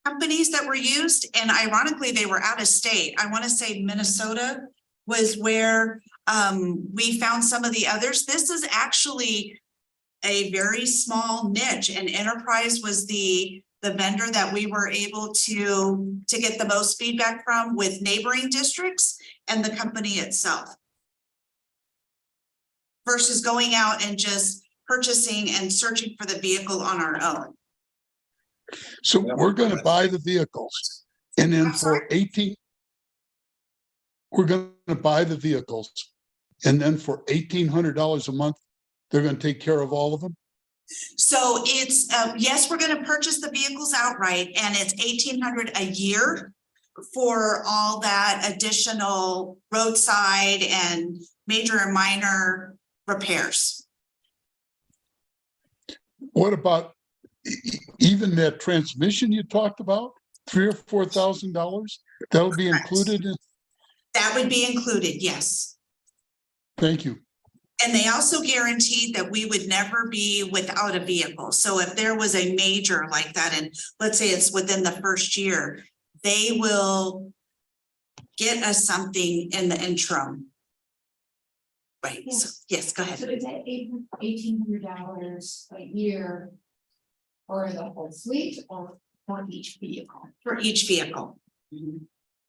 companies that were used, and ironically, they were out of state. I want to say Minnesota was where we found some of the others. This is actually a very small niche, and Enterprise was the vendor that we were able to get the most feedback from with neighboring districts and the company itself. Versus going out and just purchasing and searching for the vehicle on our own. So we're going to buy the vehicles, and then for 18, we're going to buy the vehicles, and then for $1,800 a month, they're going to take care of all of them. So it's, yes, we're going to purchase the vehicles outright, and it's $1,800 a year for all that additional roadside and major and minor repairs. What about even that transmission you talked about, $3,000 or $4,000? That'll be included in. That would be included, yes. Thank you. And they also guaranteed that we would never be without a vehicle. So if there was a major like that, and let's say it's within the first year, they will get us something in the interim. Right, so, yes, go ahead. So is that $1,800 a year for the whole fleet or for each vehicle? For each vehicle.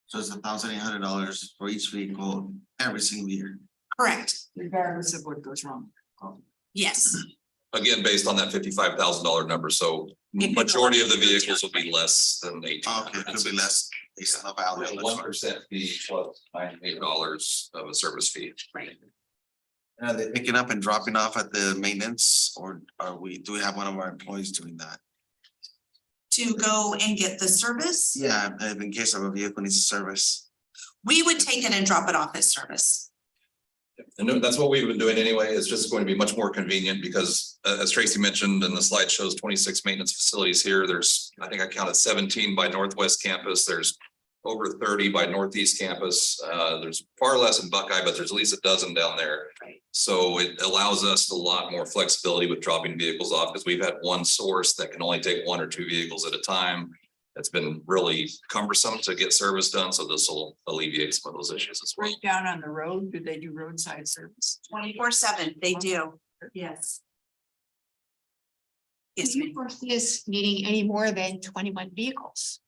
So it's $1,800 for each vehicle every single year. Correct. Regardless of what goes wrong. Yes. Again, based on that $55,000 number. So majority of the vehicles will be less than 18. Okay, it could be less based on the value. 1% fee plus $98 of a service fee. Right. Are they picking up and dropping off at the maintenance, or do we have one of our employees doing that? To go and get the service? Yeah, in case of a vehicle needs service. We would take it and drop it off as service. And that's what we've been doing anyway. It's just going to be much more convenient because as Tracy mentioned, and the slide shows 26 maintenance facilities here. There's, I think I counted 17 by Northwest campus. There's over 30 by Northeast campus. There's far less in Buckeye, but there's at least a dozen down there. So it allows us a lot more flexibility with dropping vehicles off because we've had one source that can only take 1 or 2 vehicles at a time. It's been really cumbersome to get service done. So this will alleviate some of those issues as well. Right down on the road, do they do roadside service? 24/7, they do. Yes. Yes, Do you foresee us needing any more than 21 vehicles?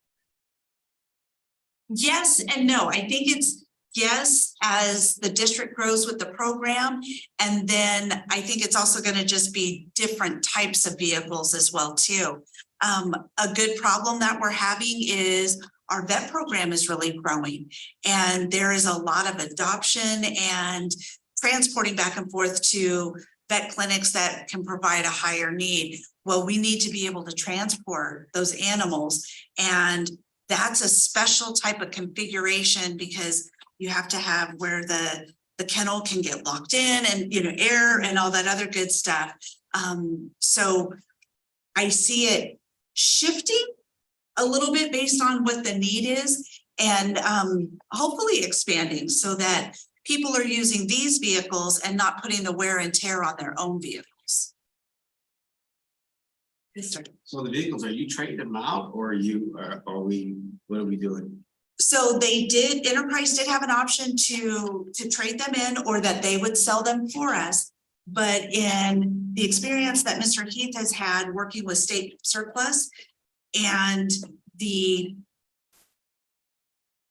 yes and no. I think it's yes, as the district grows with the program. And then I think it's also going to just be different types of vehicles as well, too. A good problem that we're having is our vet program is really growing, and there is a lot of adoption and transporting back and forth to vet clinics that can provide a higher need. Well, we need to be able to transport those animals, and that's a special type of configuration because you have to have where the kennel can get locked in and, you know, air and all that other good stuff. So I see it shifting a little bit based on what the need is, and hopefully expanding so that people are using these vehicles and not putting the wear and tear on their own vehicles. So the vehicles, are you trading them out or what are we doing? So they did, Enterprise did have an option to trade them in or that they would sell them for us. But in the experience that Mr. Heath has had working with state surplus and the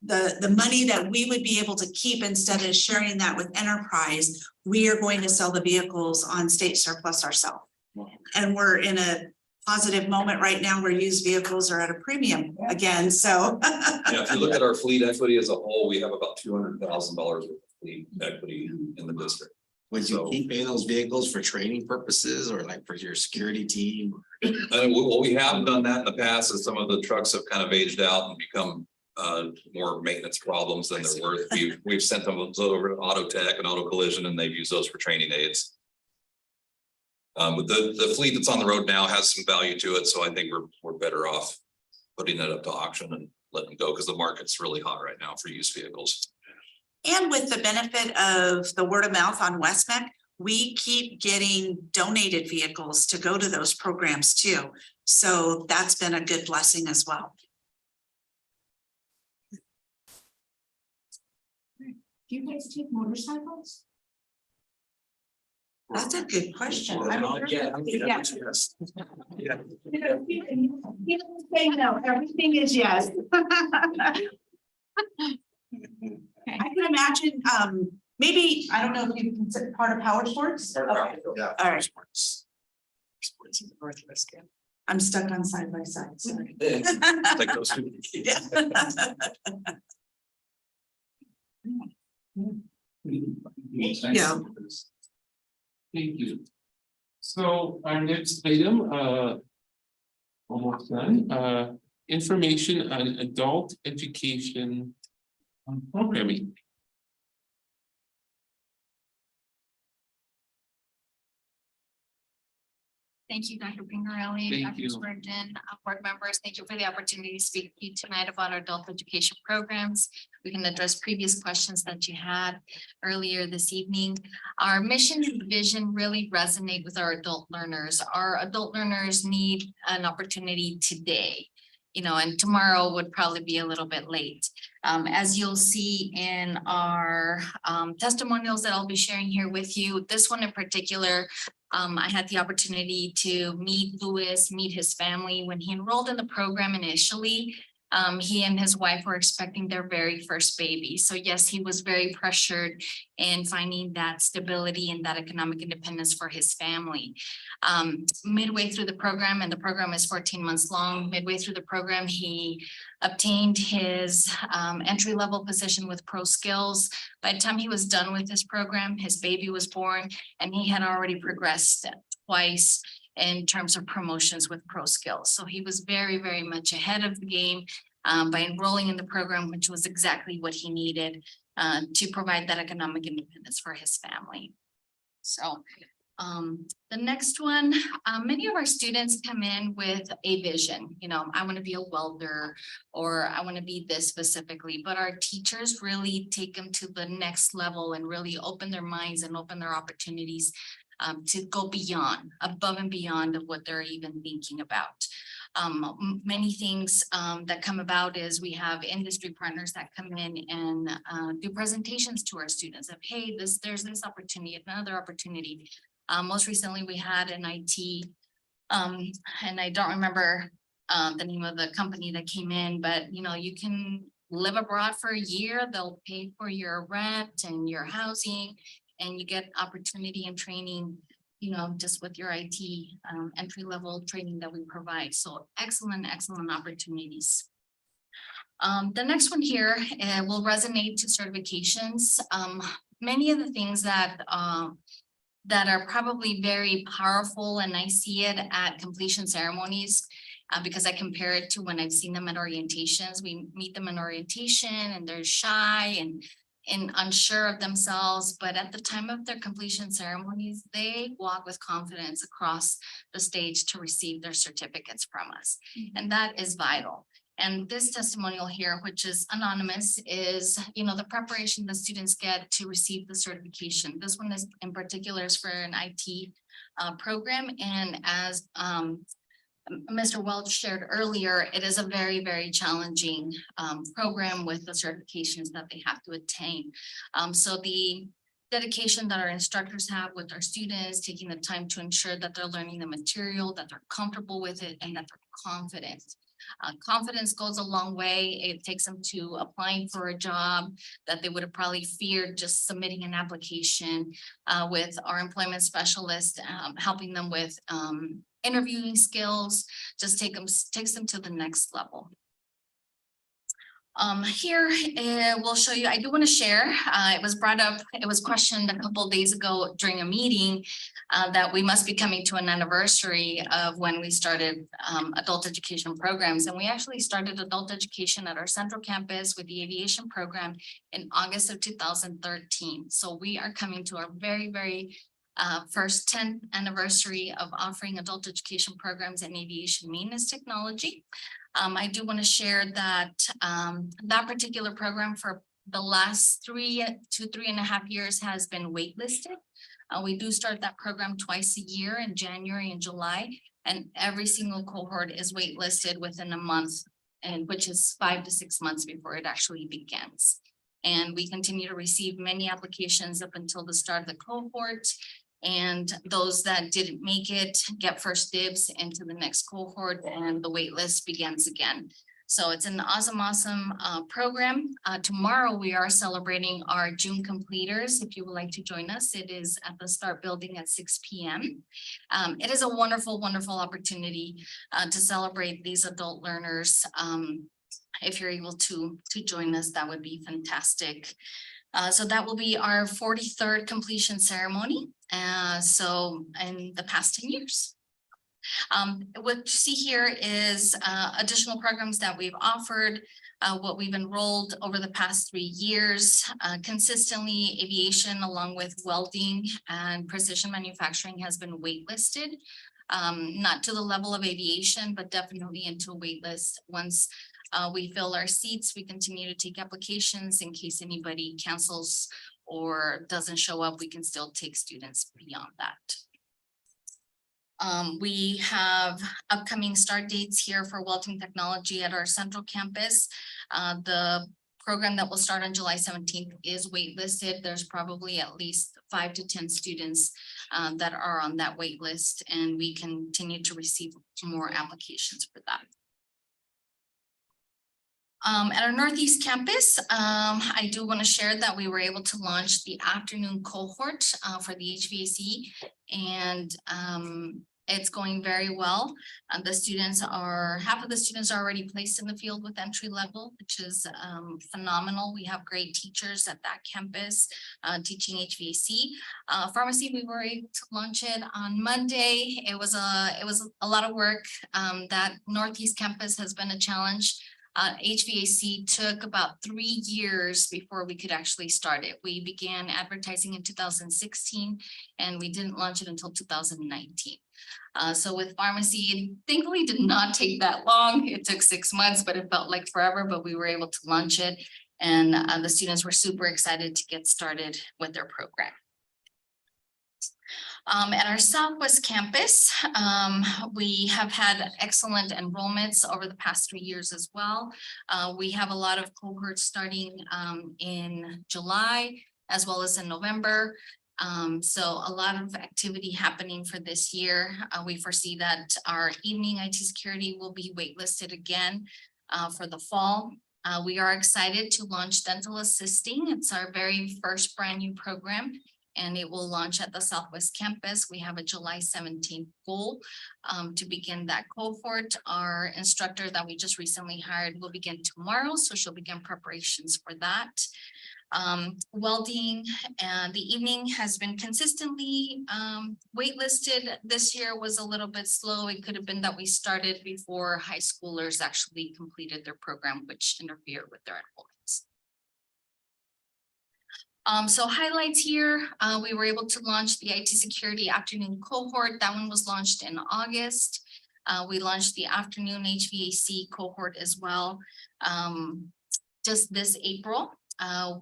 money that we would be able to keep instead of sharing that with Enterprise, we are going to sell the vehicles on state surplus ourselves. And we're in a positive moment right now where used vehicles are at a premium again, so. Yeah, if you look at our fleet equity as a whole, we have about $200,000 worth of fleet equity in the district. Would you keep paying those vehicles for training purposes or like for your security team? Well, we have done that in the past as some of the trucks have kind of aged out and become more maintenance problems than they're worth. We've sent them over to Auto Tech and Auto Collision, and they've used those for training aids. But the fleet that's on the road now has some value to it, so I think we're better off putting it up to auction and letting them go because the market's really hot right now for used vehicles. And with the benefit of the word of mouth on West-MEC, we keep getting donated vehicles to go to those programs too. So that's been a good blessing as well. Do you guys take motorcycles? That's a good question. I don't know. Yeah. Say no, everything is yes. I can imagine, maybe, I don't know if you consider part of power sports. Okay. Yeah. All right. Sports in the Northwest. Yeah. I'm stuck on side by side, sorry. Like those two. Yeah. Yeah. Thank you. So our next item, almost done, information on adult education programming. Thank you, Dr. Pingerelli, Thank Dr. you. Spurgeon, board members. Thank you for the opportunity to speak to you tonight about our adult education programs. We can address previous questions that you had earlier this evening. Our mission and vision really resonate with our adult learners. Our adult learners need an opportunity today, and tomorrow would probably be a little bit late. As you'll see in our testimonials that I'll be sharing here with you, this one in particular, I had the opportunity to meet Louis, meet his family. When he enrolled in the program initially, he and his wife were expecting their very first baby. So yes, he was very pressured in finding that stability and that economic independence for his family. Midway through the program, and the program is 14 months long, midway through the program, he obtained his entry-level position with Pro Skills. By the time he was done with this program, his baby was born, and he had already progressed twice in terms of promotions with Pro Skills. So he was very, very much ahead of the game by enrolling in the program, which was exactly what he needed to provide that economic independence for his family. So the next one, many of our students come in with a vision, I want to be a welder, or I want to be this specifically, but our teachers really take them to the next level and really open their minds and open their opportunities to go beyond, above and beyond of what they're even thinking about. Many things that come about is we have industry partners that come in and do presentations to our students of, hey, there's this opportunity, another opportunity. Most recently we had an IT, and I don't remember the name of the company that came in, but you can live abroad for a year. They'll pay for your rent and your housing, and you get opportunity and training, just with your IT entry-level training that we provide. So excellent opportunities. The next one here will resonate to certifications. Many of the things that are probably very powerful, and I see it at completion ceremonies because I compare it to when I've seen them at orientations. We meet them in orientation and they're shy and unsure of themselves, but at the time of their completion ceremonies, they walk with confidence across the stage to receive their certificates from us. And that is vital. And this testimonial here, which is anonymous, is, the preparation the students get to receive the certification. This one is in particular is for an IT program. And as Mr. Welch shared earlier, it is a very, very challenging program with the certifications that they have to attain. So the dedication that our instructors have with our students, taking the time to ensure that they're learning the material, that they're comfortable with it, and that they're confident. Confidence goes a long way. It takes them to applying for a job that they would have probably feared just submitting an application with our employment specialist, helping them with interviewing skills, just takes them to the next level. Here we'll show you, I do want to share, it was brought up, it was questioned a couple of days ago during a meeting that we must be coming to an anniversary of when we started adult education programs. And we actually started adult education at our central campus with the aviation program in August of 2013. So we are coming to our very, very first 10th anniversary of offering adult education programs in aviation maintenance technology. I do want to share that that particular program for the last 3 to 3.5 years has been waitlisted. We do start that program twice a year in January and July, and every single cohort is waitlisted within a month, and which is 5 to 6 months before it actually begins. And we continue to receive many applications up until the start of the cohort. And those that didn't make it get first dibs into the next cohort, and the wait list begins again. So it's an awesome program. Tomorrow we are celebrating our June completers. If you would like to join us, it is at the Start Building at 6 p.m. It is a wonderful opportunity to celebrate these adult learners. If you're able to join us, that would be fantastic. So that will be our 43rd completion ceremony. So in the past 10 years. What you see here is additional programs that we've offered, what we've enrolled over the past 3 years. Consistently, aviation along with welding and precision manufacturing has been waitlisted. Not to the level of aviation, but definitely into a wait list. Once we fill our seats, we continue to take applications in case anybody cancels or doesn't show up. We can still take students beyond that. We have upcoming start dates here for welding technology at our central campus. The program that will start on July 17th is waitlisted. There's probably at least 5 to 10 students that are on that wait list, and we continue to receive more applications for that. At our Northeast campus, I do want to share that we were able to launch the afternoon cohort for the HVAC, and it's going very well. The students are, half of the students are already placed in the field with entry level, which is phenomenal. We have great teachers at that campus teaching HVAC. Pharmacy, we were able to launch it on Monday. It was a lot of work. That Northeast campus has been a challenge. HVAC took about 3 years before we could actually start it. We began advertising in 2016, and we didn't launch it until 2019. So with pharmacy, it thankfully did not take that long. It took 6 months, but it felt like forever, but we were able to launch it. And the students were super excited to get started with their program. At our Southwest campus, we have had excellent enrollments over the past 3 years as well. We have a lot of cohorts starting in July as well as in November. So a lot of activity happening for this year. We foresee that our evening IT security will be waitlisted again for the fall. We are excited to launch dental assisting. It's our very first brand new program, and it will launch at the Southwest campus. We have a July 17th goal to begin that cohort. Our instructor that we just recently hired will begin tomorrow, so she'll begin preparations for that. Welding and the evening has been consistently waitlisted. This year was a little bit slow. It could have been that we started before high schoolers actually completed their program, which interfered with their enrollments. So highlights here, we were able to launch the IT security afternoon cohort. That one was launched in August. We launched the afternoon HVAC cohort as well just this April.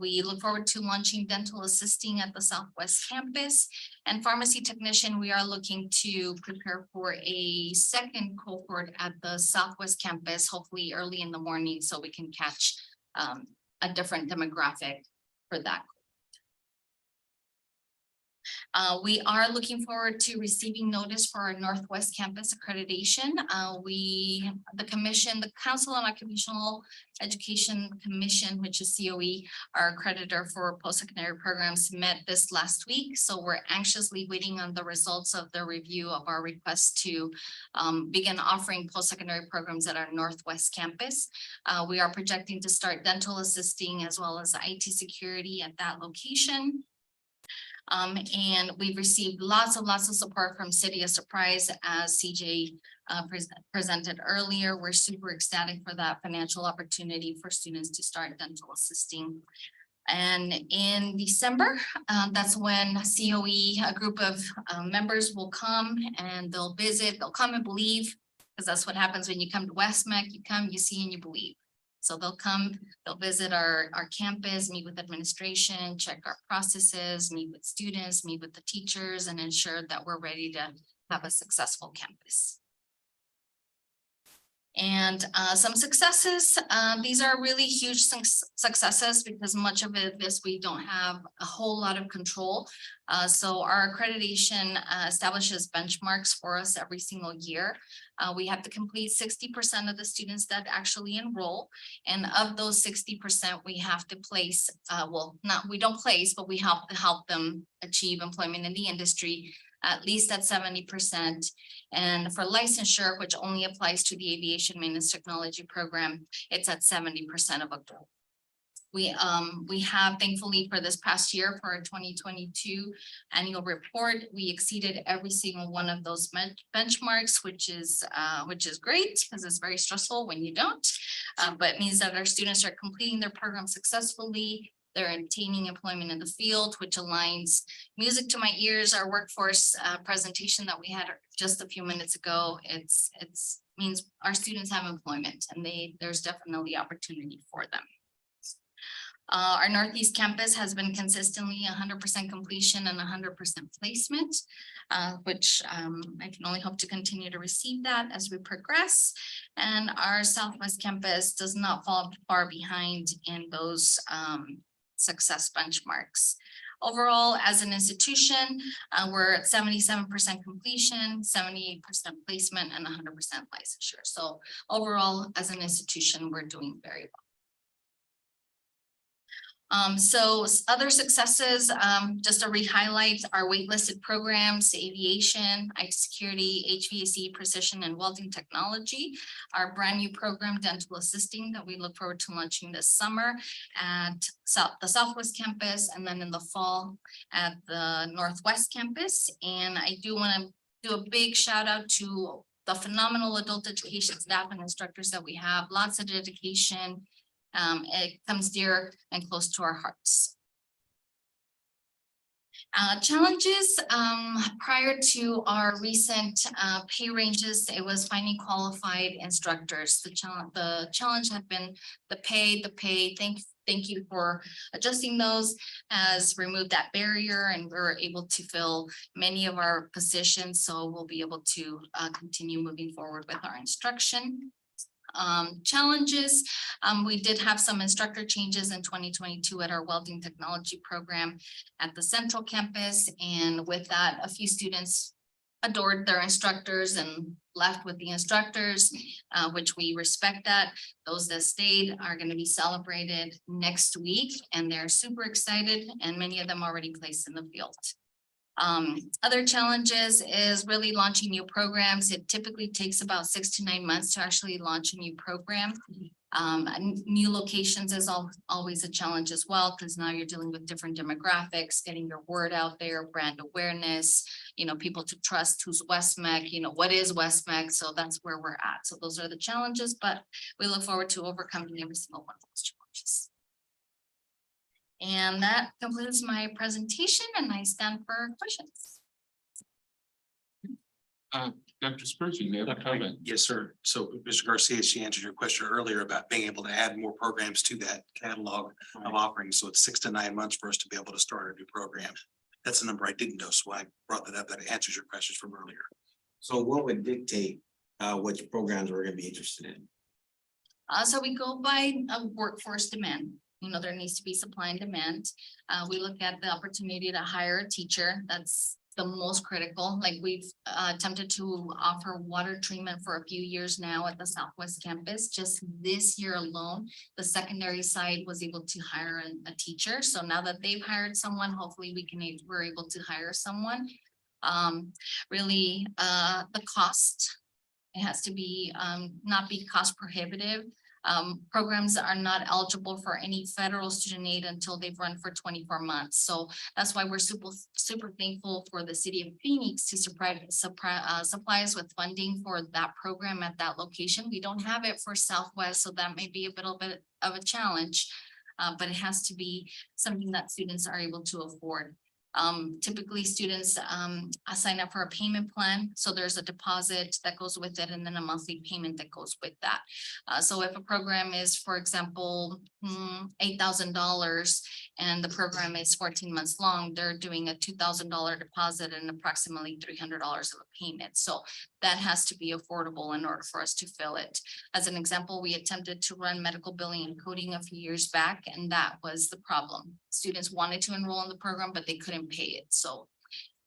We look forward to launching dental assisting at the Southwest campus. And pharmacy technician, we are looking to prepare for a second cohort at the Southwest campus, hopefully early in the morning, so we can catch a different demographic for that. We are looking forward to receiving notice for our Northwest campus accreditation. The Council on Occupational Education Commission, which is COE, our accreditor for post-secondary programs, met this last week. So we're anxiously waiting on the results of the review of our request to begin offering post-secondary programs at our Northwest campus. We are projecting to start dental assisting as well as IT security at that location. And we've received lots of support from City of Surprise, as CJ presented earlier. We're super ecstatic for that financial opportunity for students to start dental assisting. And in December, that's when COE, a group of members will come and they'll visit, they'll come and believe, because that's what happens when you come to West-MEC, you come, you see, and you believe. So they'll come, they'll visit our campus, meet with administration, check our processes, meet with students, meet with the teachers, and ensure that we're ready to have a successful campus. And some successes, these are really huge successes because much of this we don't have a whole lot of control. So our accreditation establishes benchmarks for us every single year. We have to complete 60% of the students that actually enroll. And of those 60%, we have to place, we don't place, but we help them achieve employment in the industry at least at 70%. And for licensure, which only applies to the aviation maintenance technology program, it's at 70% of a goal. We have, thankfully, for this past year, for our 2022 annual report, we exceeded every single one of those benchmarks, which is great because it's very stressful when you don't, but it means that our students are completing their program successfully. They're obtaining employment in the field, which aligns music to my ears. Our workforce presentation that we had just a few minutes ago, it's means our students have employment and there's definitely opportunity for them. Our Northeast campus has been consistently 100% completion and 100% placement, which I can only hope to continue to receive that as we progress. And our Southwest campus does not fall far behind in those success benchmarks. Overall, as an institution, we're at 77% completion, 78% placement, and 100% licensure. So overall, as an institution, we're doing very well. So other successes, just to re-highlight our waitlisted programs: aviation, IT security, HVAC, precision, and welding technology. Our brand new program, dental assisting, that we look forward to launching this summer at the Southwest campus, and then in the fall at the Northwest campus. And I do want to do a big shout out to the phenomenal adult education staff and instructors that we have. Lots of dedication. It comes dear and close to our hearts. Challenges, prior to our recent pay ranges, it was finding qualified instructors. The challenge had been the pay. Thank you for adjusting those, has removed that barrier, and we're able to fill many of our positions. So we'll be able to continue moving forward with our instruction. Challenges, we did have some instructor changes in 2022 at our welding technology program at the Central campus, and with that, a few students adored their instructors and left with the instructors, which we respect that. Those that stayed are going to be celebrated next week, and they're super excited, and many of them already placed in the field. Other challenges is really launching new programs. It typically takes about 6 to 9 months to actually launch a new program. New locations is always a challenge as well, because now you're dealing with different demographics, getting your word out there, brand awareness, people to trust who's West-MEC, what is West-MEC. So that's where we're at. So those are the challenges, but we look forward to overcoming every single one of those challenges. And that concludes my presentation, and I stand for questions. Dr. Spurgeon, you have a comment? Yes, sir. So Mr. Garcia, she answered your question earlier about being able to add more programs to that catalog of offerings. So it's 6 to 9 months for us to be able to start a new program. That's a number I didn't know, so I brought that up. That answers your questions from earlier. So what would dictate which programs we're gonna be interested in? So we go by a workforce demand. You know, there needs to be supply and demand. We look at the opportunity to hire a teacher. That's the most critical. Like we've attempted to offer water treatment for a few years now at the Southwest campus. Just this year alone, the secondary side was able to hire a teacher. So now that they've hired someone, hopefully we're able to hire someone. Really, the cost, it has to be not be cost prohibitive. Programs are not eligible for any federal student aid until they've run for 24 months. So that's why we're super thankful for the city of Phoenix to supply us with funding for that program at that location. We don't have it for Southwest, so that may be a little bit of a challenge, but it has to be something that students are able to afford. Typically students sign up for a payment plan. So there's a deposit that goes with it and then a monthly payment that goes with that. So if a program is, for example, $8,000 and the program is 14 months long, they're doing a $2,000 deposit and approximately $300 of a payment. So that has to be affordable in order for us to fill it. As an example, we attempted to run medical billing and coding a few years back, and that was the problem. Students wanted to enroll in the program, but they couldn't pay it. So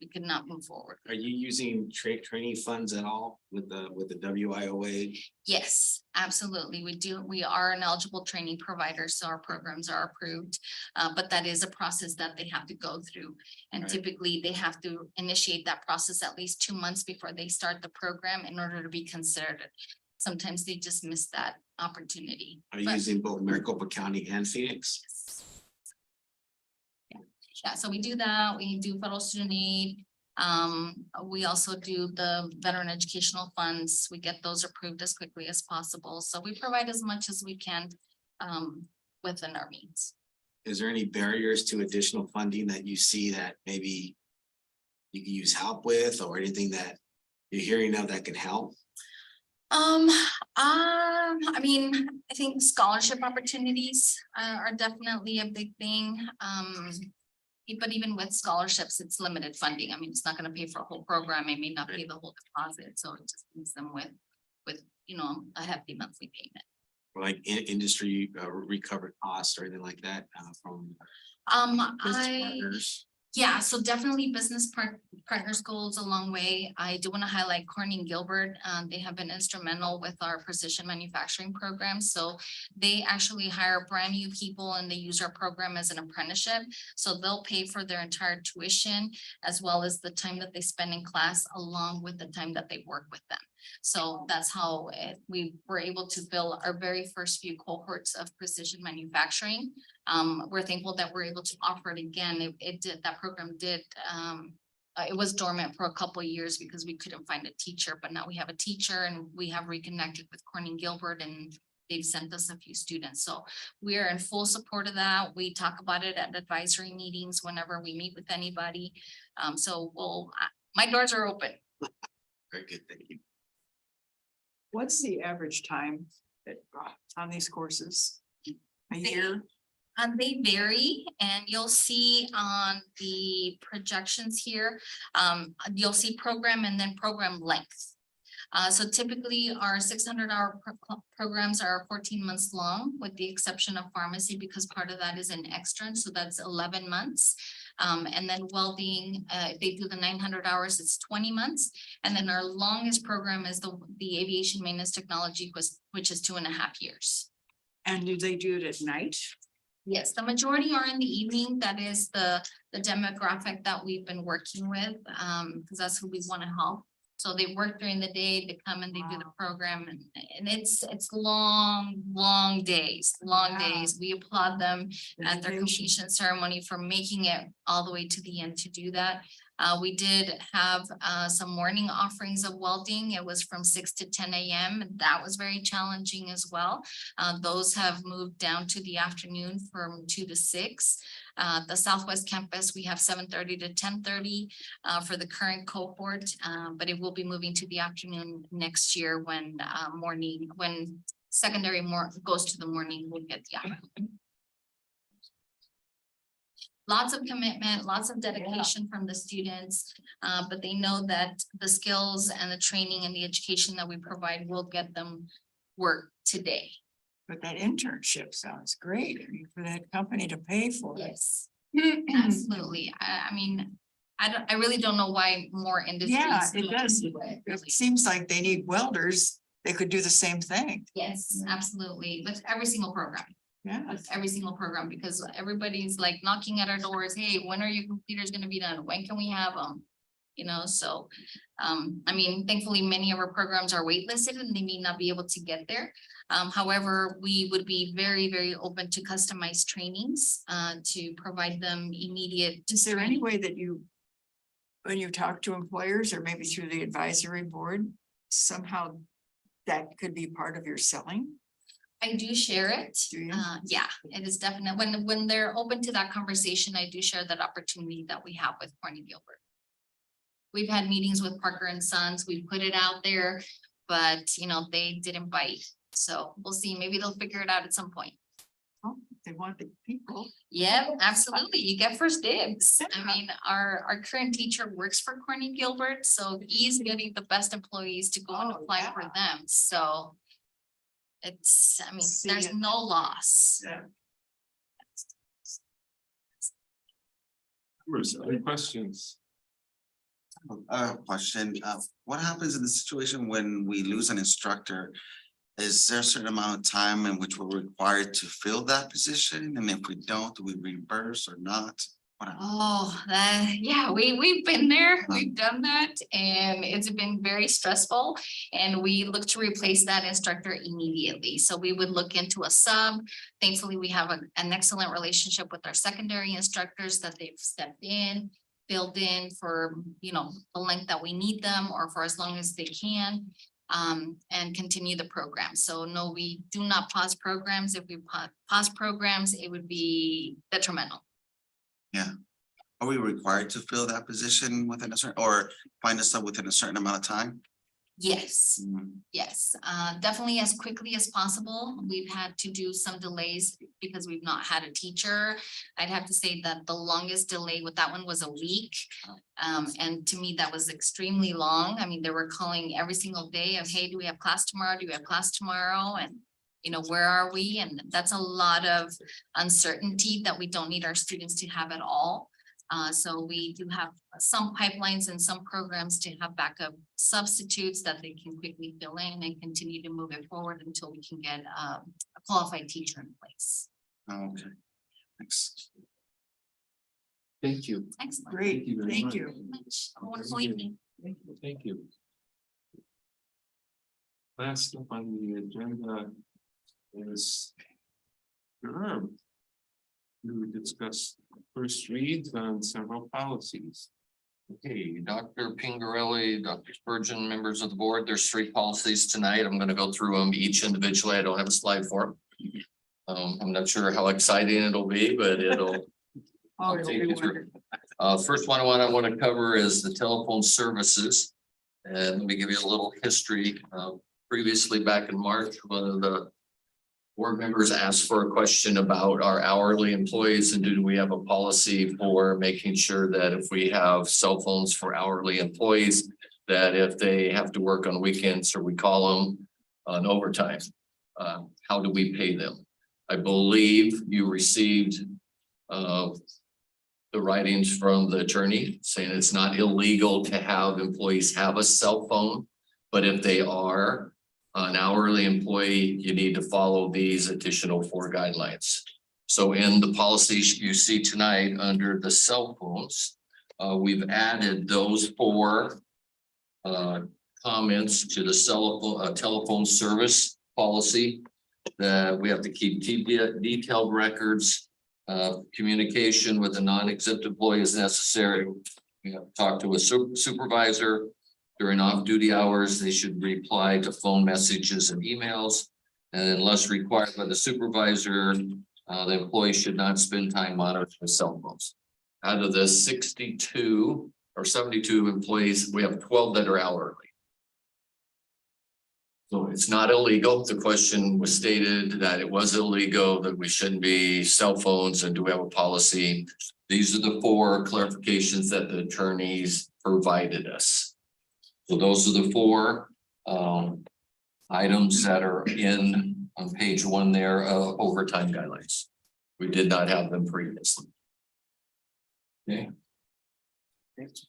we could not move forward. Are you using training funds at all with the WIOA? Yes, absolutely. We do. We are an eligible training provider, so our programs are approved. But that is a process that they have to go through. And typically they have to initiate that process at least 2 months before they start the program in order to be considered. Sometimes they just miss that opportunity. Are you using both Maricopa County and Phoenix? Yeah, so we do that. We do federal student aid. We also do the veteran educational funds. We get those approved as quickly as possible. So we provide as much as we can within our means. Is there any barriers to additional funding that you see that maybe you can use help with, or anything that you're hearing now that can help? I mean, I think scholarship opportunities are definitely a big thing. But even with scholarships, it's limited funding. I mean, it's not going to pay for a whole program. It may not pay the whole deposit. So it just leaves them with, you know, a hefty monthly payment. Like industry recovered costs or anything like that from partners? Yeah, so definitely business partners goes a long way. I do want to highlight Corning Gilbert. They have been instrumental with our precision manufacturing program. So they actually hire brand new people and they use our program as an apprenticeship. So they'll pay for their entire tuition as well as the time that they spend in class along with the time that they work with them. So that's how we were able to fill our very first few cohorts of precision manufacturing. We're thankful that we're able to offer it again. That program did, it was dormant for a couple of years because we couldn't find a teacher, but now we have a teacher and we have reconnected with Corning Gilbert and they've sent us a few students. So we are in full support of that. We talk about it at advisory meetings whenever we meet with anybody. My doors are open. Very good, thank you. What's the average time on these courses? A year? They vary, and you'll see on the projections here, you'll see program and then program length. So typically our 600-hour programs are 14 months long, with the exception of pharmacy, because part of that is an extern, so that's 11 months. And then well-being, if they do the 900 hours, it's 20 months. And then our longest program is the aviation maintenance technology, which is 2.5 years. And do they do it at night? Yes, the majority are in the evening. That is the demographic that we've been working with, because that's who we want to help. So they work during the day, they come and they do the program, and it's long days. We applaud them at their completion ceremony for making it all the way to the end to do that. We did have some morning offerings of welding. It was from 6 to 10 a.m. and that was very challenging as well. Those have moved down to the afternoon from 2 to 6. The Southwest campus, we have 7:30 to 10:30 for the current cohort, but it will be moving to the afternoon next year when secondary goes to the morning, we'll get the afternoon. Lots of commitment, lots of dedication from the students, but they know that the skills and the training and the education that we provide will get them work today. But that internship sounds great, I mean, for that company to pay for it. Yes, absolutely. I mean, I really don't know why more industries. Yeah, it don't does. do it, really. It seems like they need welders. They could do the same thing. Yes, absolutely, with every single program. Yeah. With every single program, because everybody's like knocking at our doors, hey, when are your computers gonna be done? When can we have them? You know, so, I mean, thankfully, many of our programs are waitlisted and they may not be able to get there. However, we would be very, very open to customized trainings, to provide them immediate. Is there any way that you, when you talk to employers or maybe through the advisory board, somehow that could be part of your selling? I do share it. Do you? Yeah, it is definite. When they're open to that conversation, I do share that opportunity that we have with Corning Gilbert. We've had meetings with Parker and Sons. We put it out there, but you know, they didn't bite. So we'll see. Maybe they'll figure it out at some point. Oh, they want the people. Yeah, absolutely. You get first dibs. I mean, our current teacher works for Corning Gilbert, so he's getting the best employees to go and apply for them. So it's, I mean, there's no loss. Yeah. Any questions? Question, what happens in the situation when we lose an instructor? Is there a certain amount of time in which we're required to fill that position? And if we don't, do we reimburse or not? Oh, yeah, we've been there, we've done that, and it's been very stressful. And we look to replace that instructor immediately. So we would look into a sub. Thankfully, we have an excellent relationship with our secondary instructors that they've stepped in, filled in for, you know, the length that we need them or for as long as they can. And continue the program. So no, we do not pause programs. If we pause programs, it would be detrimental. Yeah. Are we required to fill that position within a certain, or find a sub within a certain amount of time? Yes, yes, definitely as quickly as possible. We've had to do some delays because we've not had a teacher. I'd have to say that the longest delay with that one was a week. And to me, that was extremely long. I mean, they were calling every single day of, hey, do we have class tomorrow? Do we have class tomorrow? And, you know, where are we? And that's a lot of uncertainty that we don't need our students to have at all. So we do have some pipelines and some programs to have backup substitutes that they can quickly fill in and continue to move it forward until we can get a qualified teacher in place. Okay, thanks. Thank you. Excellent. Great, thank you. Have a wonderful evening. Thank you. Last up on the agenda is sure. We would discuss first reads on several policies. Okay, Dr. Pingarelli, Dr. Spurgeon, members of the board, there's 3 policies tonight. I'm going to go through them each individually. I don't have a slide for them. I'm not sure how exciting it'll be, but it'll. Oh, it'll be wonderful. First one I want to cover is the telephone services. And let me give you a little history. Previously, back in March, one of the board members asked for a question about our hourly employees and do we have a policy for making sure that if we have cell phones for hourly employees, that if they have to work on weekends or we call them on overtime, how do we pay them? I believe you received the writings from the attorney saying it's not illegal to have employees have a cell phone, but if they are an hourly employee, you need to follow these additional 4 guidelines. So in the policies you see tonight under the cell phones, we've added those 4 comments to the telephone service policy that we have to keep detailed records. Communication with a non-exempt employee is necessary. We have talked to a supervisor during off-duty hours. They should reply to phone messages and emails. And unless required by the supervisor, the employee should not spend time monitoring cell phones. Out of the 62 or 72 employees, we have 12 that are hourly. So it's not illegal. The question was stated that it was illegal, that we shouldn't be cell phones, and do we have a policy? These are the 4 clarifications that the attorneys provided us. So those are the 4 items that are in on page 1 there of overtime guidelines. We did not have them previously. Okay.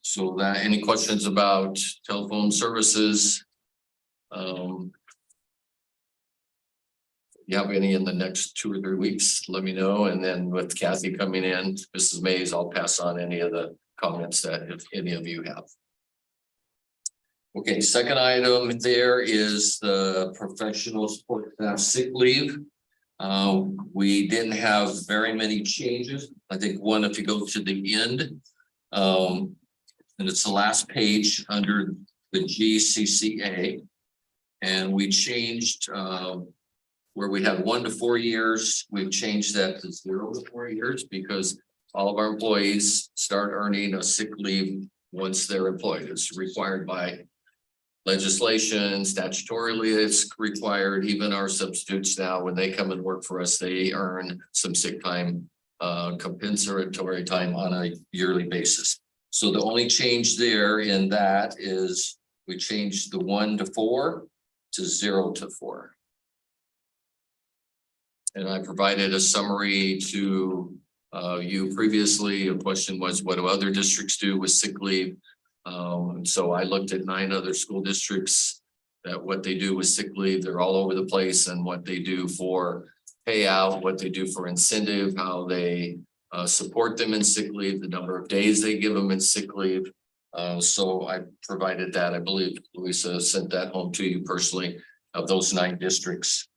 So that, any questions about telephone services? You have any in the next 2 or 3 weeks, let me know. And then with Kathy coming in, Mrs. Mays, I'll pass on any of the comments that if any of you have. Okay, second item there is the professional support staff sick leave. We didn't have very many changes. I think one, if you go to the end, and it's the last page under the GCCA, and we changed where we had 1 to 4 years, we've changed that to 0 to 4 years because all of our employees start earning a sick leave once they're employed. It's required by legislation, statutorily it's required. Even our substitutes now, when they come and work for us, they earn some sick time, compensatory time on a yearly basis. So the only change there in that is we changed the 1 to 4 to 0 to 4. And I provided a summary to you previously. A question was, what do other districts do with sick leave? So I looked at 9 other school districts that what they do with sick leave, they're all over the place, and what they do for payout, what they do for incentive, how they support them in sick leave, the number of days they give them in sick leave. So I provided that. I believe Louisa sent that home to you personally of those 9 districts.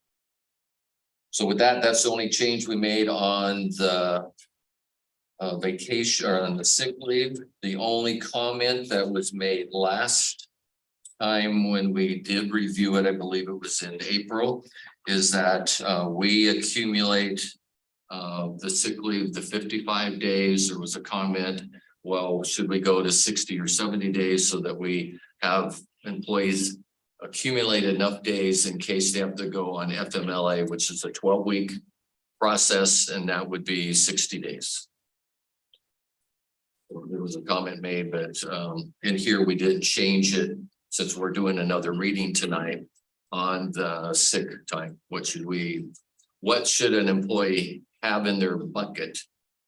So with that, that's the only change we made on the vacation or on the sick leave. The only comment that was made last time when we did review it, I believe it was in April, is that we accumulate the sick leave, the 55 days. There was a comment, well, should we go to 60 or 70 days so that we have employees accumulate enough days in case they have to go on FMLA, which is a 12-week process, and that would be 60 days. There was a comment made, but in here we didn't change it since we're doing another reading tonight on the sick time. What should an employee have in their bucket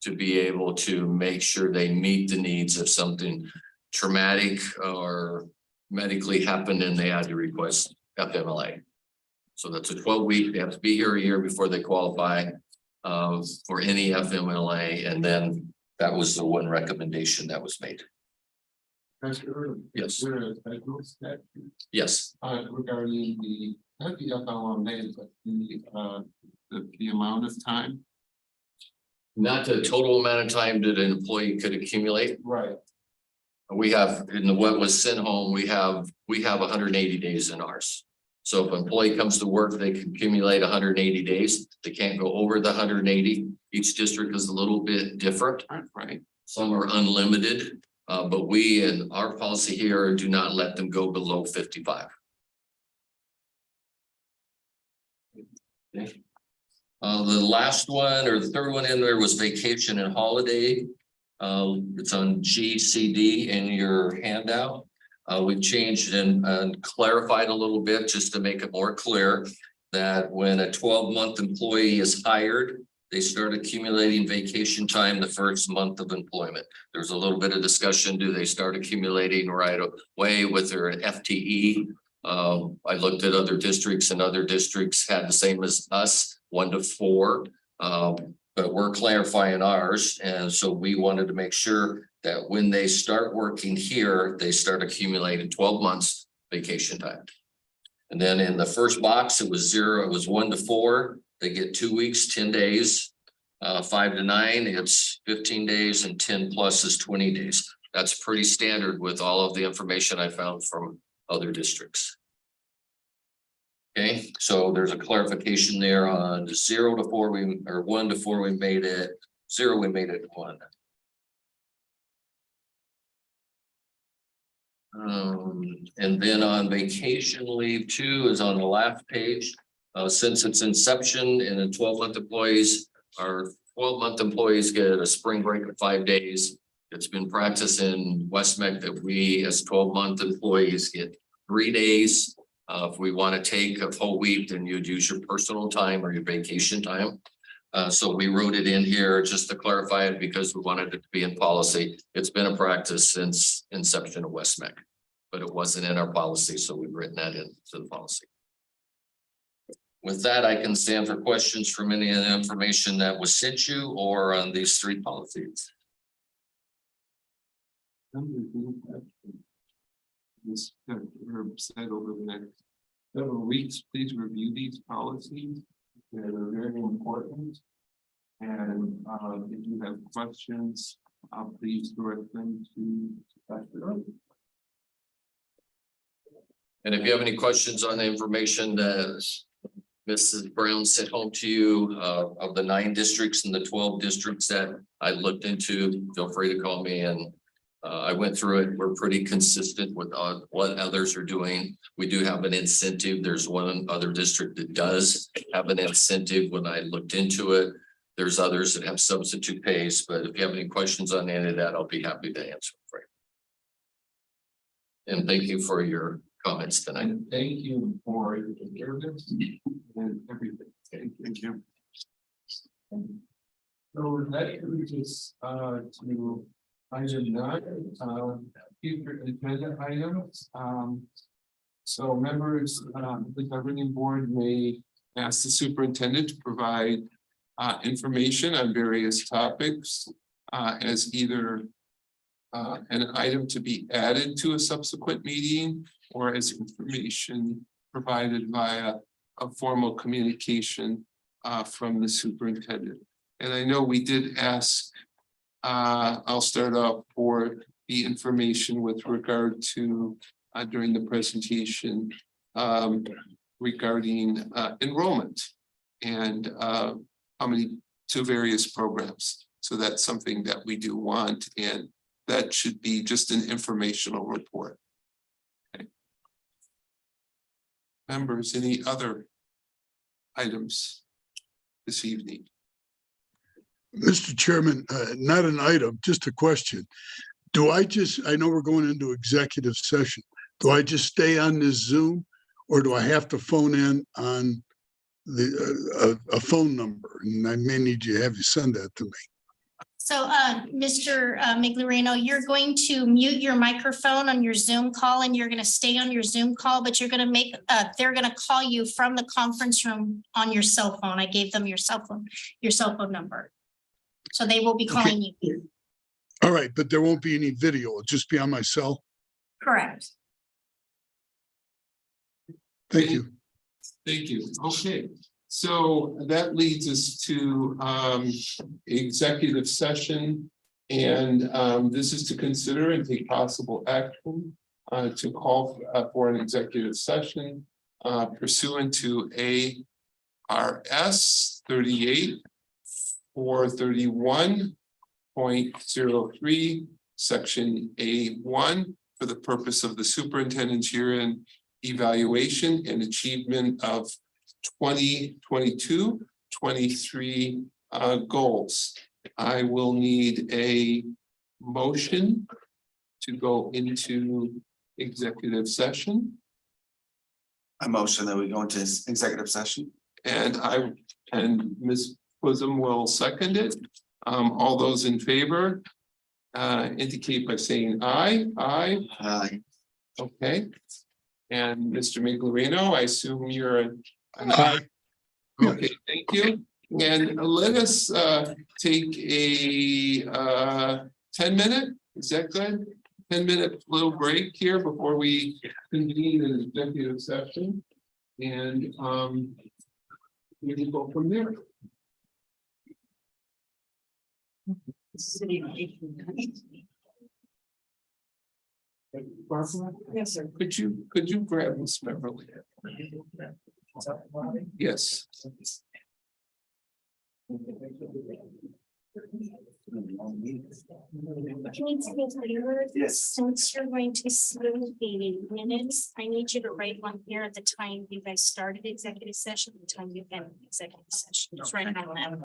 to be able to make sure they meet the needs of something traumatic or medically happened and they had to request FMLA. So that's a 12-week, they have to be here a year before they qualify for any FMLA, and then that was the one recommendation that was made. Yes. Yes. Regarding the, not the FMLA, but the amount of time. Not the total amount of time that an employee could accumulate. Right. We have in the what was sent home, we have 180 days in ours. So if an employee comes to work, they can accumulate 180 days. They can't go over the 180. Each district is a little bit different, right? Some are unlimited, but we in our policy here do not let them go below 55. Okay. The last one or the third one in there was vacation and holiday. It's on GCD in your handout. We've changed and clarified a little bit just to make it more clear that when a 12-month employee is hired, they start accumulating vacation time the first month of employment. There's a little bit of discussion. Do they start accumulating right away with their FTE? I looked at other districts, and other districts had the same as us, 1 to 4. But we're clarifying ours. And so we wanted to make sure that when they start working here, they start accumulating 12 months vacation time. And then in the first box, it was 0. It was 1 to 4. They get 2 weeks, 10 days. 5 to 9, it's 15 days, and 10 plus is 20 days. That's pretty standard with all of the information I found from other districts. Okay, so there's a clarification there on 0 to 4, or 1 to 4, we made it 0, we made it 1. And then on vacation leave 2 is on the last page. Since its inception and the 12-month employees, our 12-month employees get a spring break of 5 days. It's been practiced in West-MEC that we as 12-month employees get 3 days. If we want to take a whole week, then you'd use your personal time or your vacation time. So we wrote it in here just to clarify it because we wanted it to be in policy. It's been a practice since inception of West-MEC, but it wasn't in our policy, so we've written that into the policy. With that, I can stand for questions from any of the information that was sent you or on these 3 policies. This Herb said over the next several weeks, please review these policies. They're very important. And if you have questions, please direct them to Dr. Early. And if you have any questions on the information that Mrs. Brown sent home to you of the 9 districts and the 12 districts that I looked into, feel free to call me. And I went through it. We're pretty consistent with what others are doing. We do have an incentive. There's one other district that does have an incentive. When I looked into it, there's others that have substitute pays. But if you have any questions on any of that, I'll be happy to answer for you. And thank you for your comments tonight. And thank you for your service and everything. Thank you. So that brings us to item 9, future agenda items. So members, the governing board may ask the superintendent to provide information on various topics as either an item to be added to a subsequent meeting or as information provided via a formal communication from the superintendent. And I know we did ask, I'll start off for the information with regard to during the presentation regarding enrollment and how many to various programs. So that's something that we do want, and that should be just an informational report. Okay. Members, any other items this evening? Mr. Chairman, not an item, just a question. Do I know we're going into executive session. Do I just stay on this Zoom or do I have to phone in on a phone number? And I may need you to have you send that to me. So, Mr. Miglorino, you're going to mute your microphone on your Zoom call and you're going to stay on your Zoom call, but you're going to make, they're going to call you from the conference room on your cell phone. I gave them your cell phone number. So they will be calling you. All right, but there won't be any video. It'll just be on my cell. Correct. Thank you. Thank you. Okay, so that leads us to executive session. And this is to consider and take possible action to call for an executive session pursuant to ARS 38-431.03, section A1, for the purpose of the superintendent's year-end evaluation and achievement of 2022-23 goals. I will need a motion to go into executive session. I motion that we go into executive session. And Ms. Bosom will second it. All those in favor indicate by saying aye. Aye. Aye. Okay. And Mr. Miglorino, I assume you're an aye. Okay, thank you. And let us take a 10-minute, is that good? 10-minute little break here before we convene an executive session. And we can go from there. Barbara? Yes, sir. Could you grab Miss Beverly? Yes. Yes. Since you're going to see the minutes, I need you to write one here at the time you guys started executive session, the time you've been in executive session. Just write it on that.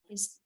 Is.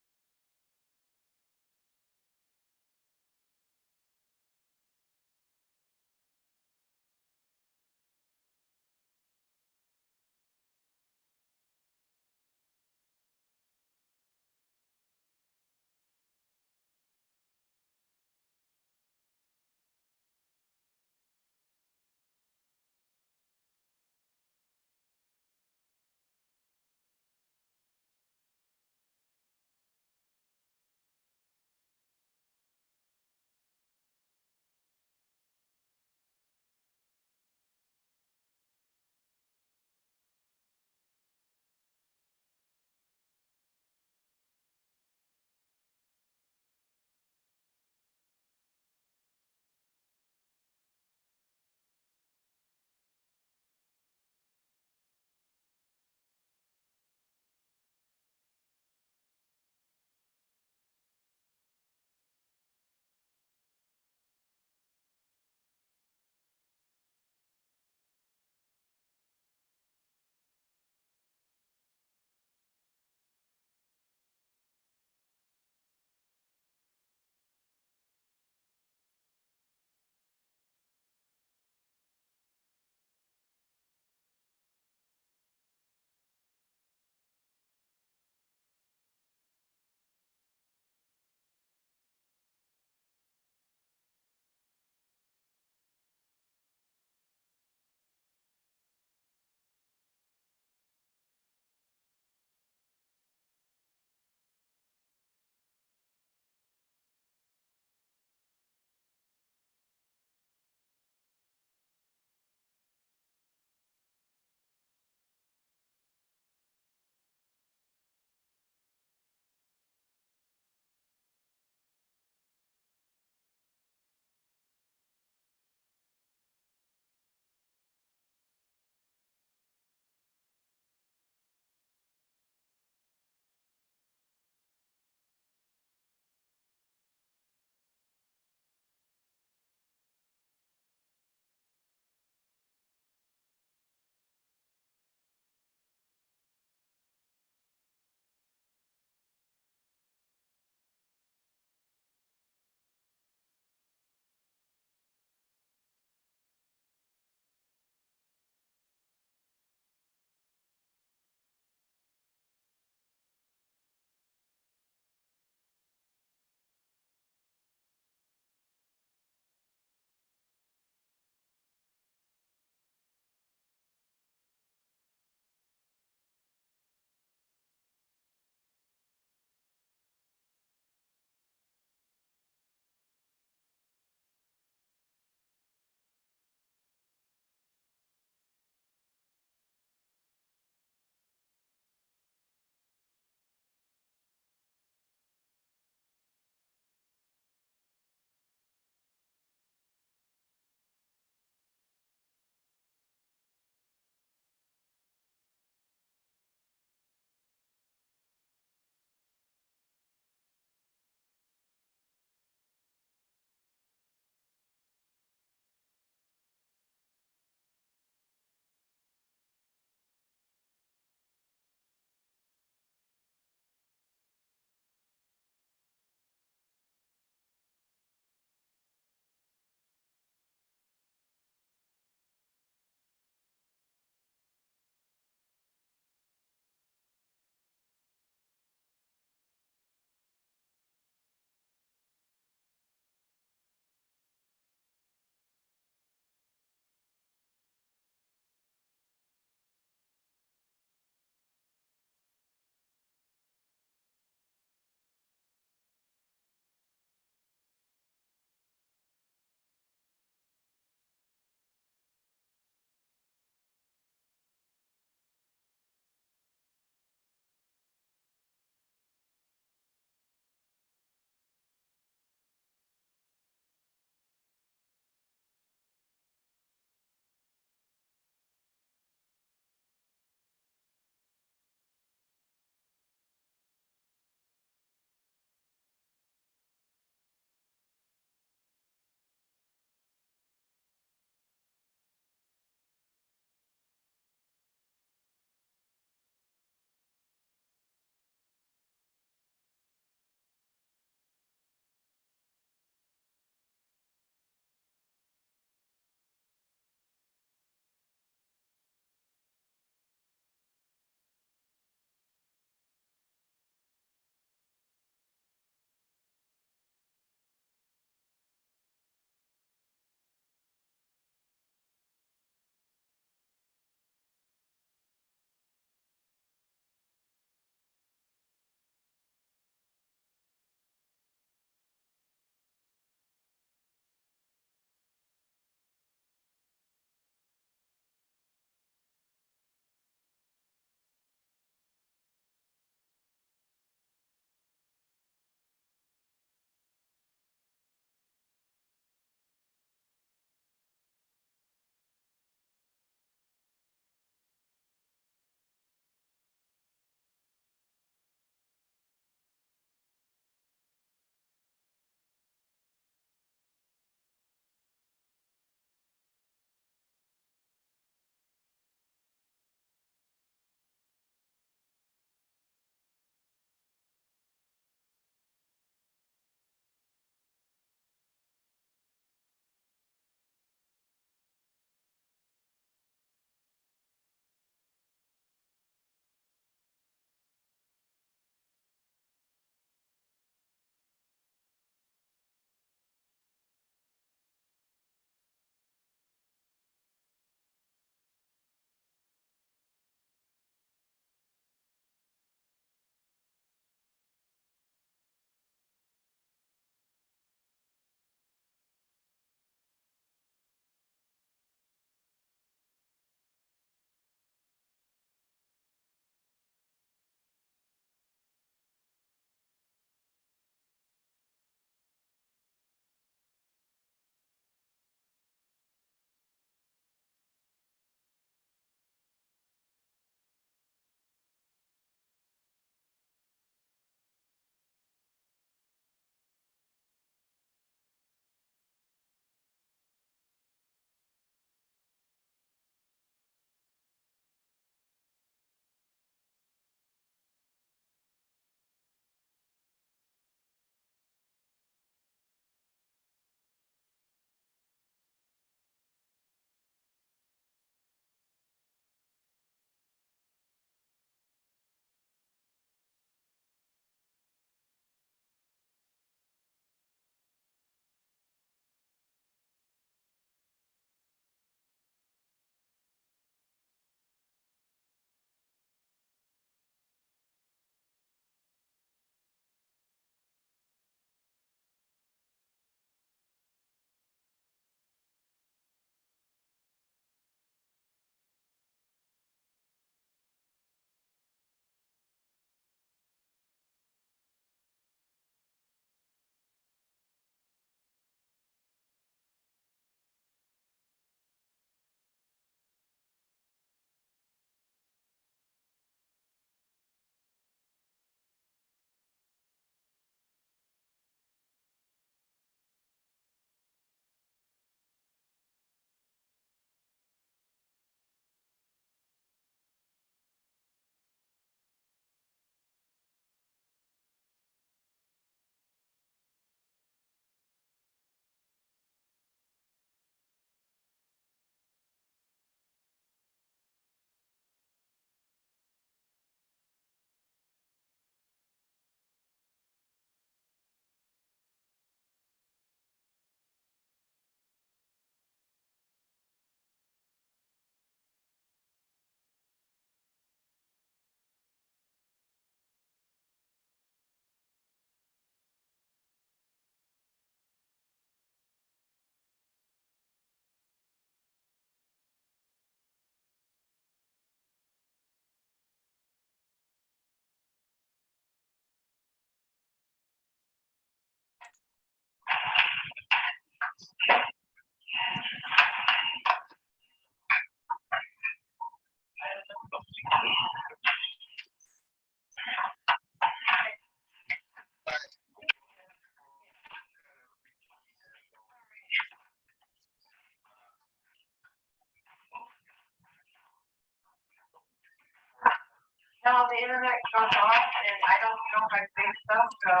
No, the internet goes off and I don't know my big stuff, so. I'm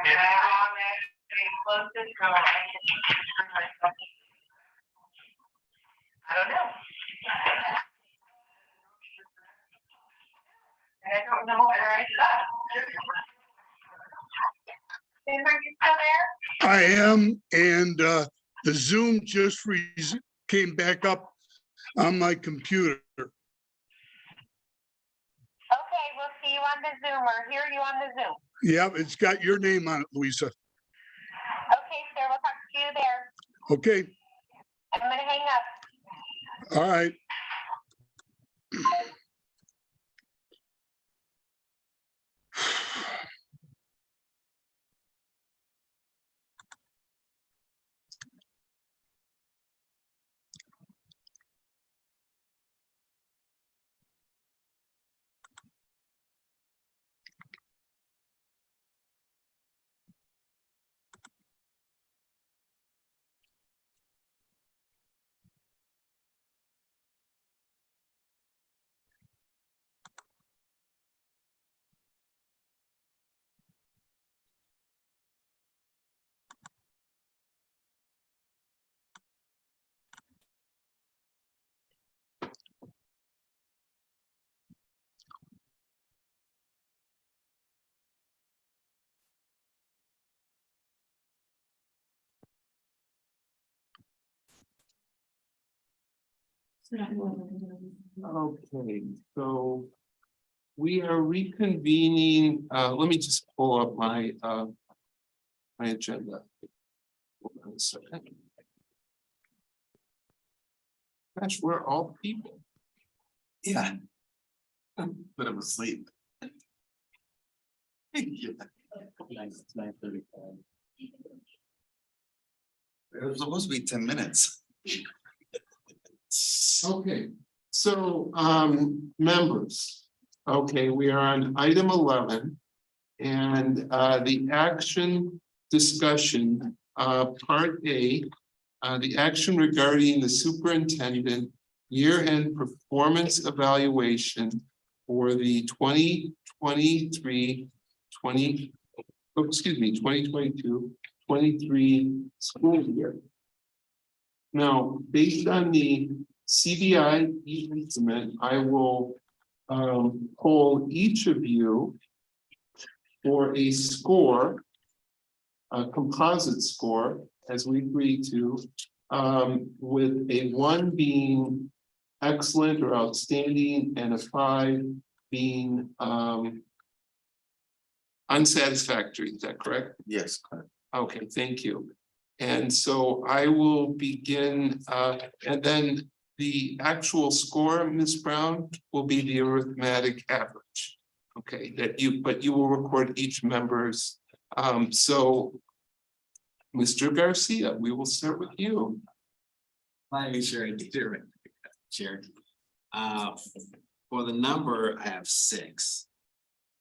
actually close it, so I can turn myself. I don't know. I don't know where I stopped. Are you still there? I am, and the Zoom just came back up on my computer. Okay, we'll see you on the Zoom or hear you on the Zoom. Yep, it's got your name on it, Louisa. Okay, sir, we'll talk to you there. Okay, I'm gonna hang up. all right. Okay, so we are reconvening, let me just pull up my agenda. Hold on a second. Gosh, we're all people. Yeah. But I'm asleep. Yeah. It's 9:35. It was supposed to be 10 minutes. Okay, so members, okay, we are on item 11. And the action discussion, part A, the action regarding the superintendent year-end performance evaluation for the 2022, 2023 school year. Now, based on the CBI estimate, I will poll each of you for a score, a composite score, as we agreed to, with a 1 being excellent or outstanding and a 5 being unsatisfactory. Is that correct? Yes, correct. Okay, thank you. And so I will begin, and then the actual score, Ms. Brown, will be the arithmetic average. Okay, but you will record each member's. So, Mr. Garcia, we will start with you. Let me make sure I did it right, Chair. For the number, I have 6.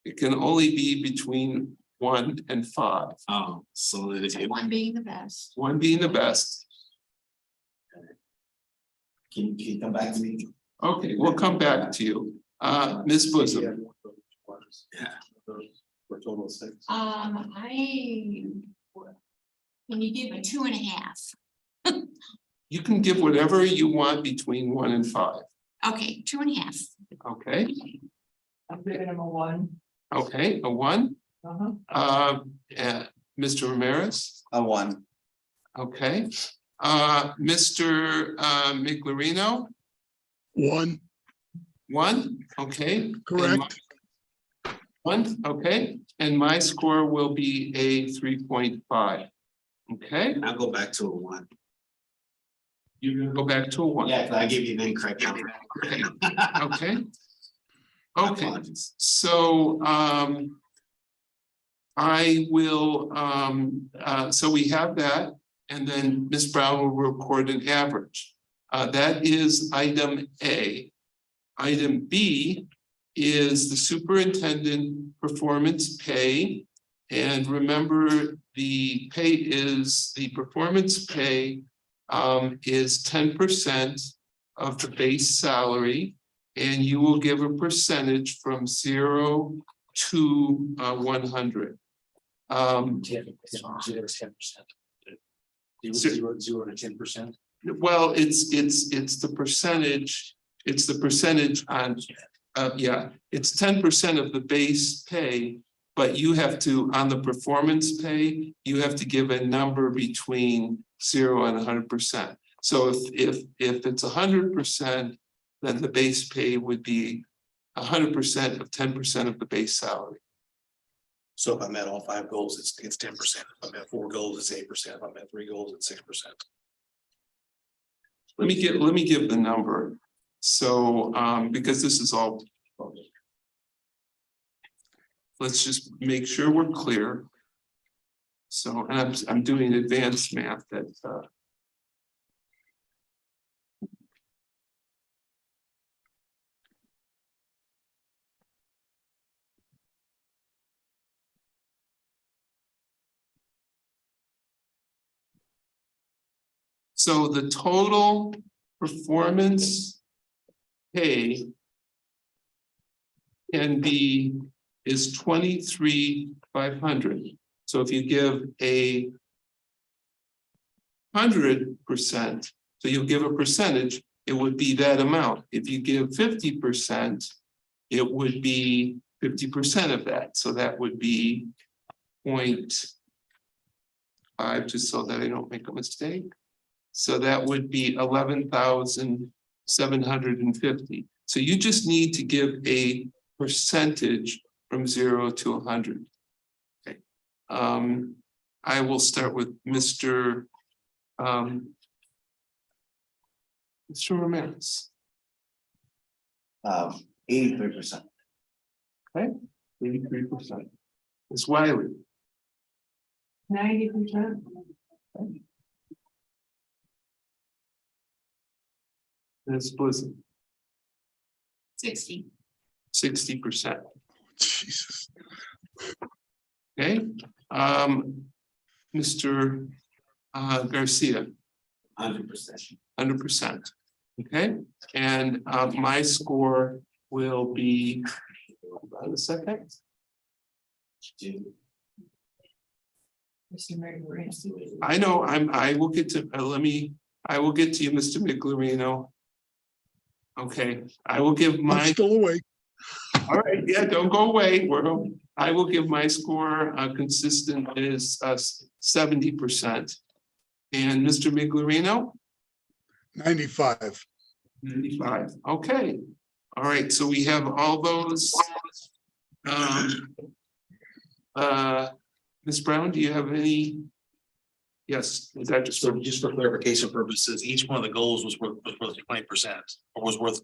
It can only be between 1 and 5. Oh, so that it. One being the best. 1 being the best. Can you come back to me? Okay, we'll come back to you. Ms. Bosom. Yeah. For total 6. Can you give a 2.5? You can give whatever you want between 1 and 5. Okay, 2.5. Okay, I'm giving him a 1. okay, a 1. Mr. Ramirez, A 1. okay. Mr. Miglerino, 1, 1, okay. correct? 1, okay, and my score will be a 3.5. Okay, I'll go back to a 1. you're gonna go back to a 1. Yeah, 'cause I gave you the incorrect number. Okay, okay. Okay, Apologies. so I will, so we have that, and then Ms. Brown will record an average. That is item A. Item B is the superintendent performance pay. And remember, the performance pay is 10% of the base salary. and you will give a percentage from 0 to 100. 10%. Zero to 10%. Well, it's the percentage, on, yeah, it's 10% of the base pay. But you have to, on the performance pay, you have to give a number between 0 and 100%. So if it's 100%, then the base pay would be 100% of 10% of the base salary. So if I met all 5 goals, it's 10%. If I met 4 goals, it's 8%. If I met 3 goals, it's 6%. Let me give the number. So because this is all. Let's just make sure we're clear. So, and I'm doing advanced math that so the total performance pay can be is 23,500. So if you give 100%, so you'll give a percentage, it would be that amount. If you give 50%, it would be 50% of that. So that would be 0.5, just so that I don't make a mistake. So that would be 11,750. So you just need to give a percentage from 0 to 100. Okay. I will start with Mr. Ramirez. 83%. Okay, 83%. Ms. Wiley. 90%. Ms. Blizzard. 60. 60%. Jesus. Okay, Mr. Garcia. 100%. 100%. Okay, and my score will be, hold on a second. I know, I will get to, I will get to you, Mr. Miglerino. Okay, I will give I'm my, still awake. all right, yeah, don't go away. I will give my score consistent is 70%. And Mr. Miglerino? 95. 95, okay. All right, so we have all those. Ms. Brown, do you have any? Yes, is that just So just for clarification purposes, each one of the goals was worth 20% or was worth.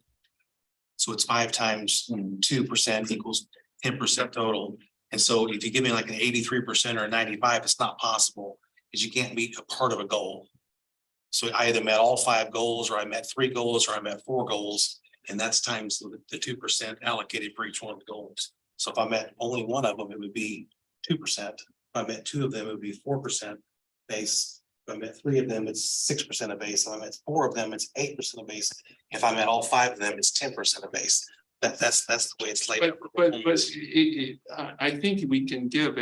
So it's 5 times 2% equals 10% total. And so if you give me like an 83% or a 95, it's not possible because you can't meet a part of a goal. So I either met all 5 goals, or I met 3 goals, or I met 4 goals, and that's times the 2% allocated for each one of the goals. So if I met only one of them, it would be 2%. If I met 2 of them, it would be 4% base. If I met 3 of them, it's 6% of base. If I met 4 of them, it's 8% of base. If I met all 5 of them, it's 10% of base. That's the way it's laid out. But I think we can give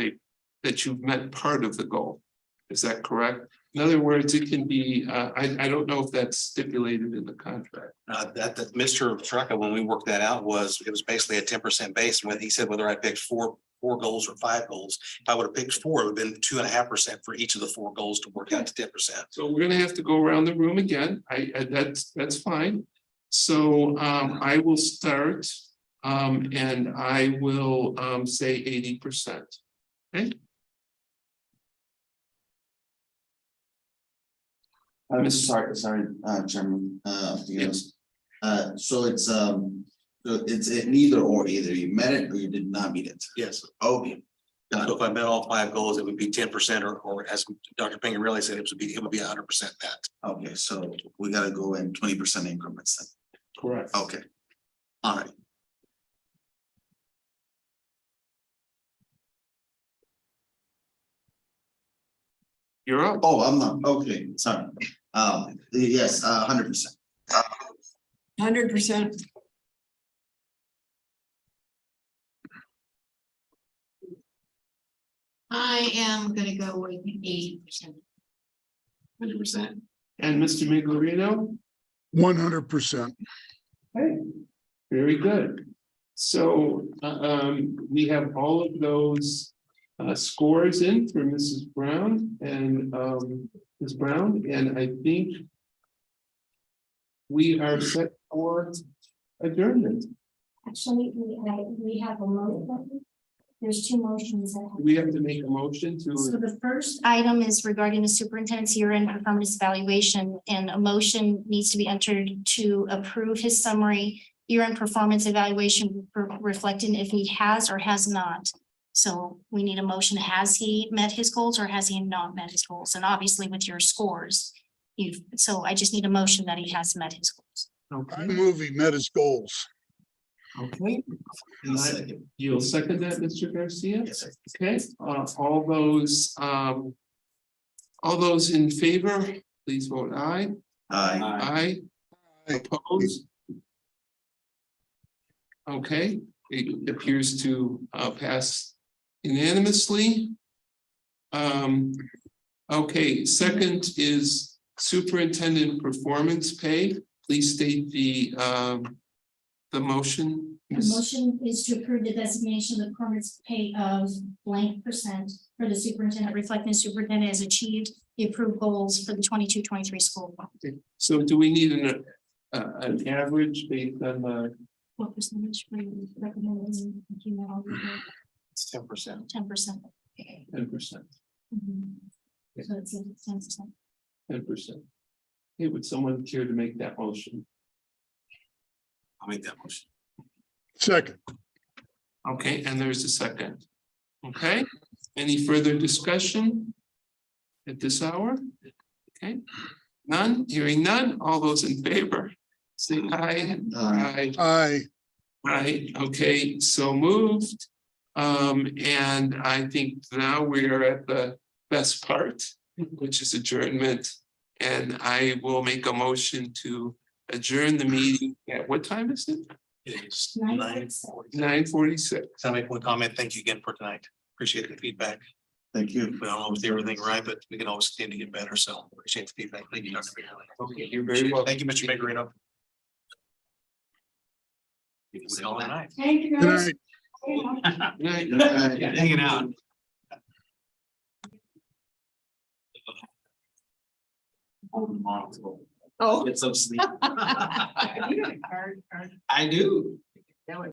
that you've met part of the goal. Is that correct? In other words, it can be, I don't know if that's stipulated in the contract. That Mr. Trucka, when we worked that out, it was basically a 10% base. When he said whether I picked four goals or 5 goals, if I would have picked 4, it would have been 2.5% for each of the 4 goals to work out to 10%. So we're gonna have to go around the room again. That's fine. So I will start and I will say 80%. Okay. I'm sorry, Chairman, yes. So it's neither or, either you met it or you did not meet it. Yes. Okay. So if I met all 5 goals, it would be 10%, or as Dr. Pinger really said, it would be 100% met. Okay, so we gotta go in 20% increments then. Correct. Okay. All right. You're up. Oh, I'm not, okay, sorry. Yes, 100%. 100%. I am gonna go with 80%. 100%. And Mr. Miglerino? 100%. Okay, very good. So we have all of those scores in for Mrs. Brown and Ms. Brown, and I think we are set for adjournment. Actually, we have a motion. There's two motions. We have to make a motion to. So the first item is regarding the superintendent's year-end performance evaluation, and a motion needs to be entered to approve his summary year-end performance evaluation reflecting if he has or has not. So we need a motion. Has he met his goals or has he not met his goals? And obviously with your scores, so I just need a motion that he has met his goals. I move he met his goals. Okay. You'll second that, Mr. Garcia? Yes. Okay, all those in favor, please vote aye. Aye. Aye. Opposed? Okay, it appears to pass unanimously. Okay, second is superintendent performance pay. Please state the motion. The motion is to approve the designation of the performance pay of blank percent for the superintendent, reflecting the superintendent has achieved the approved goals for the 22-23 school. So do we need an average based on the? What percentage were you recommending? It's 10%. 10%. 10%. So it's 10%. 10%. Okay, would someone care to make that motion? I'll make that motion. Second. Okay, and there's a second. Okay, any further discussion at this hour? Okay, none, hearing none, all those in favor, say aye. Aye. Aye. Aye, okay, so moved. And I think now we are at the best part, which is adjournment. And I will make a motion to adjourn the meeting at what time is it? It is 9:46. 9:46. So I make one comment. Thank you again for tonight. Appreciate the feedback. Thank you. We don't always do everything right, but we can always continue to get better. So appreciate the feedback. Thank you, Dr. Bailey. Okay, you're very welcome. Thank you, Mr. Miglerino. All night. Thank you, Good guys. night. Hanging out. Oh. Get some sleep. You got a card. I do.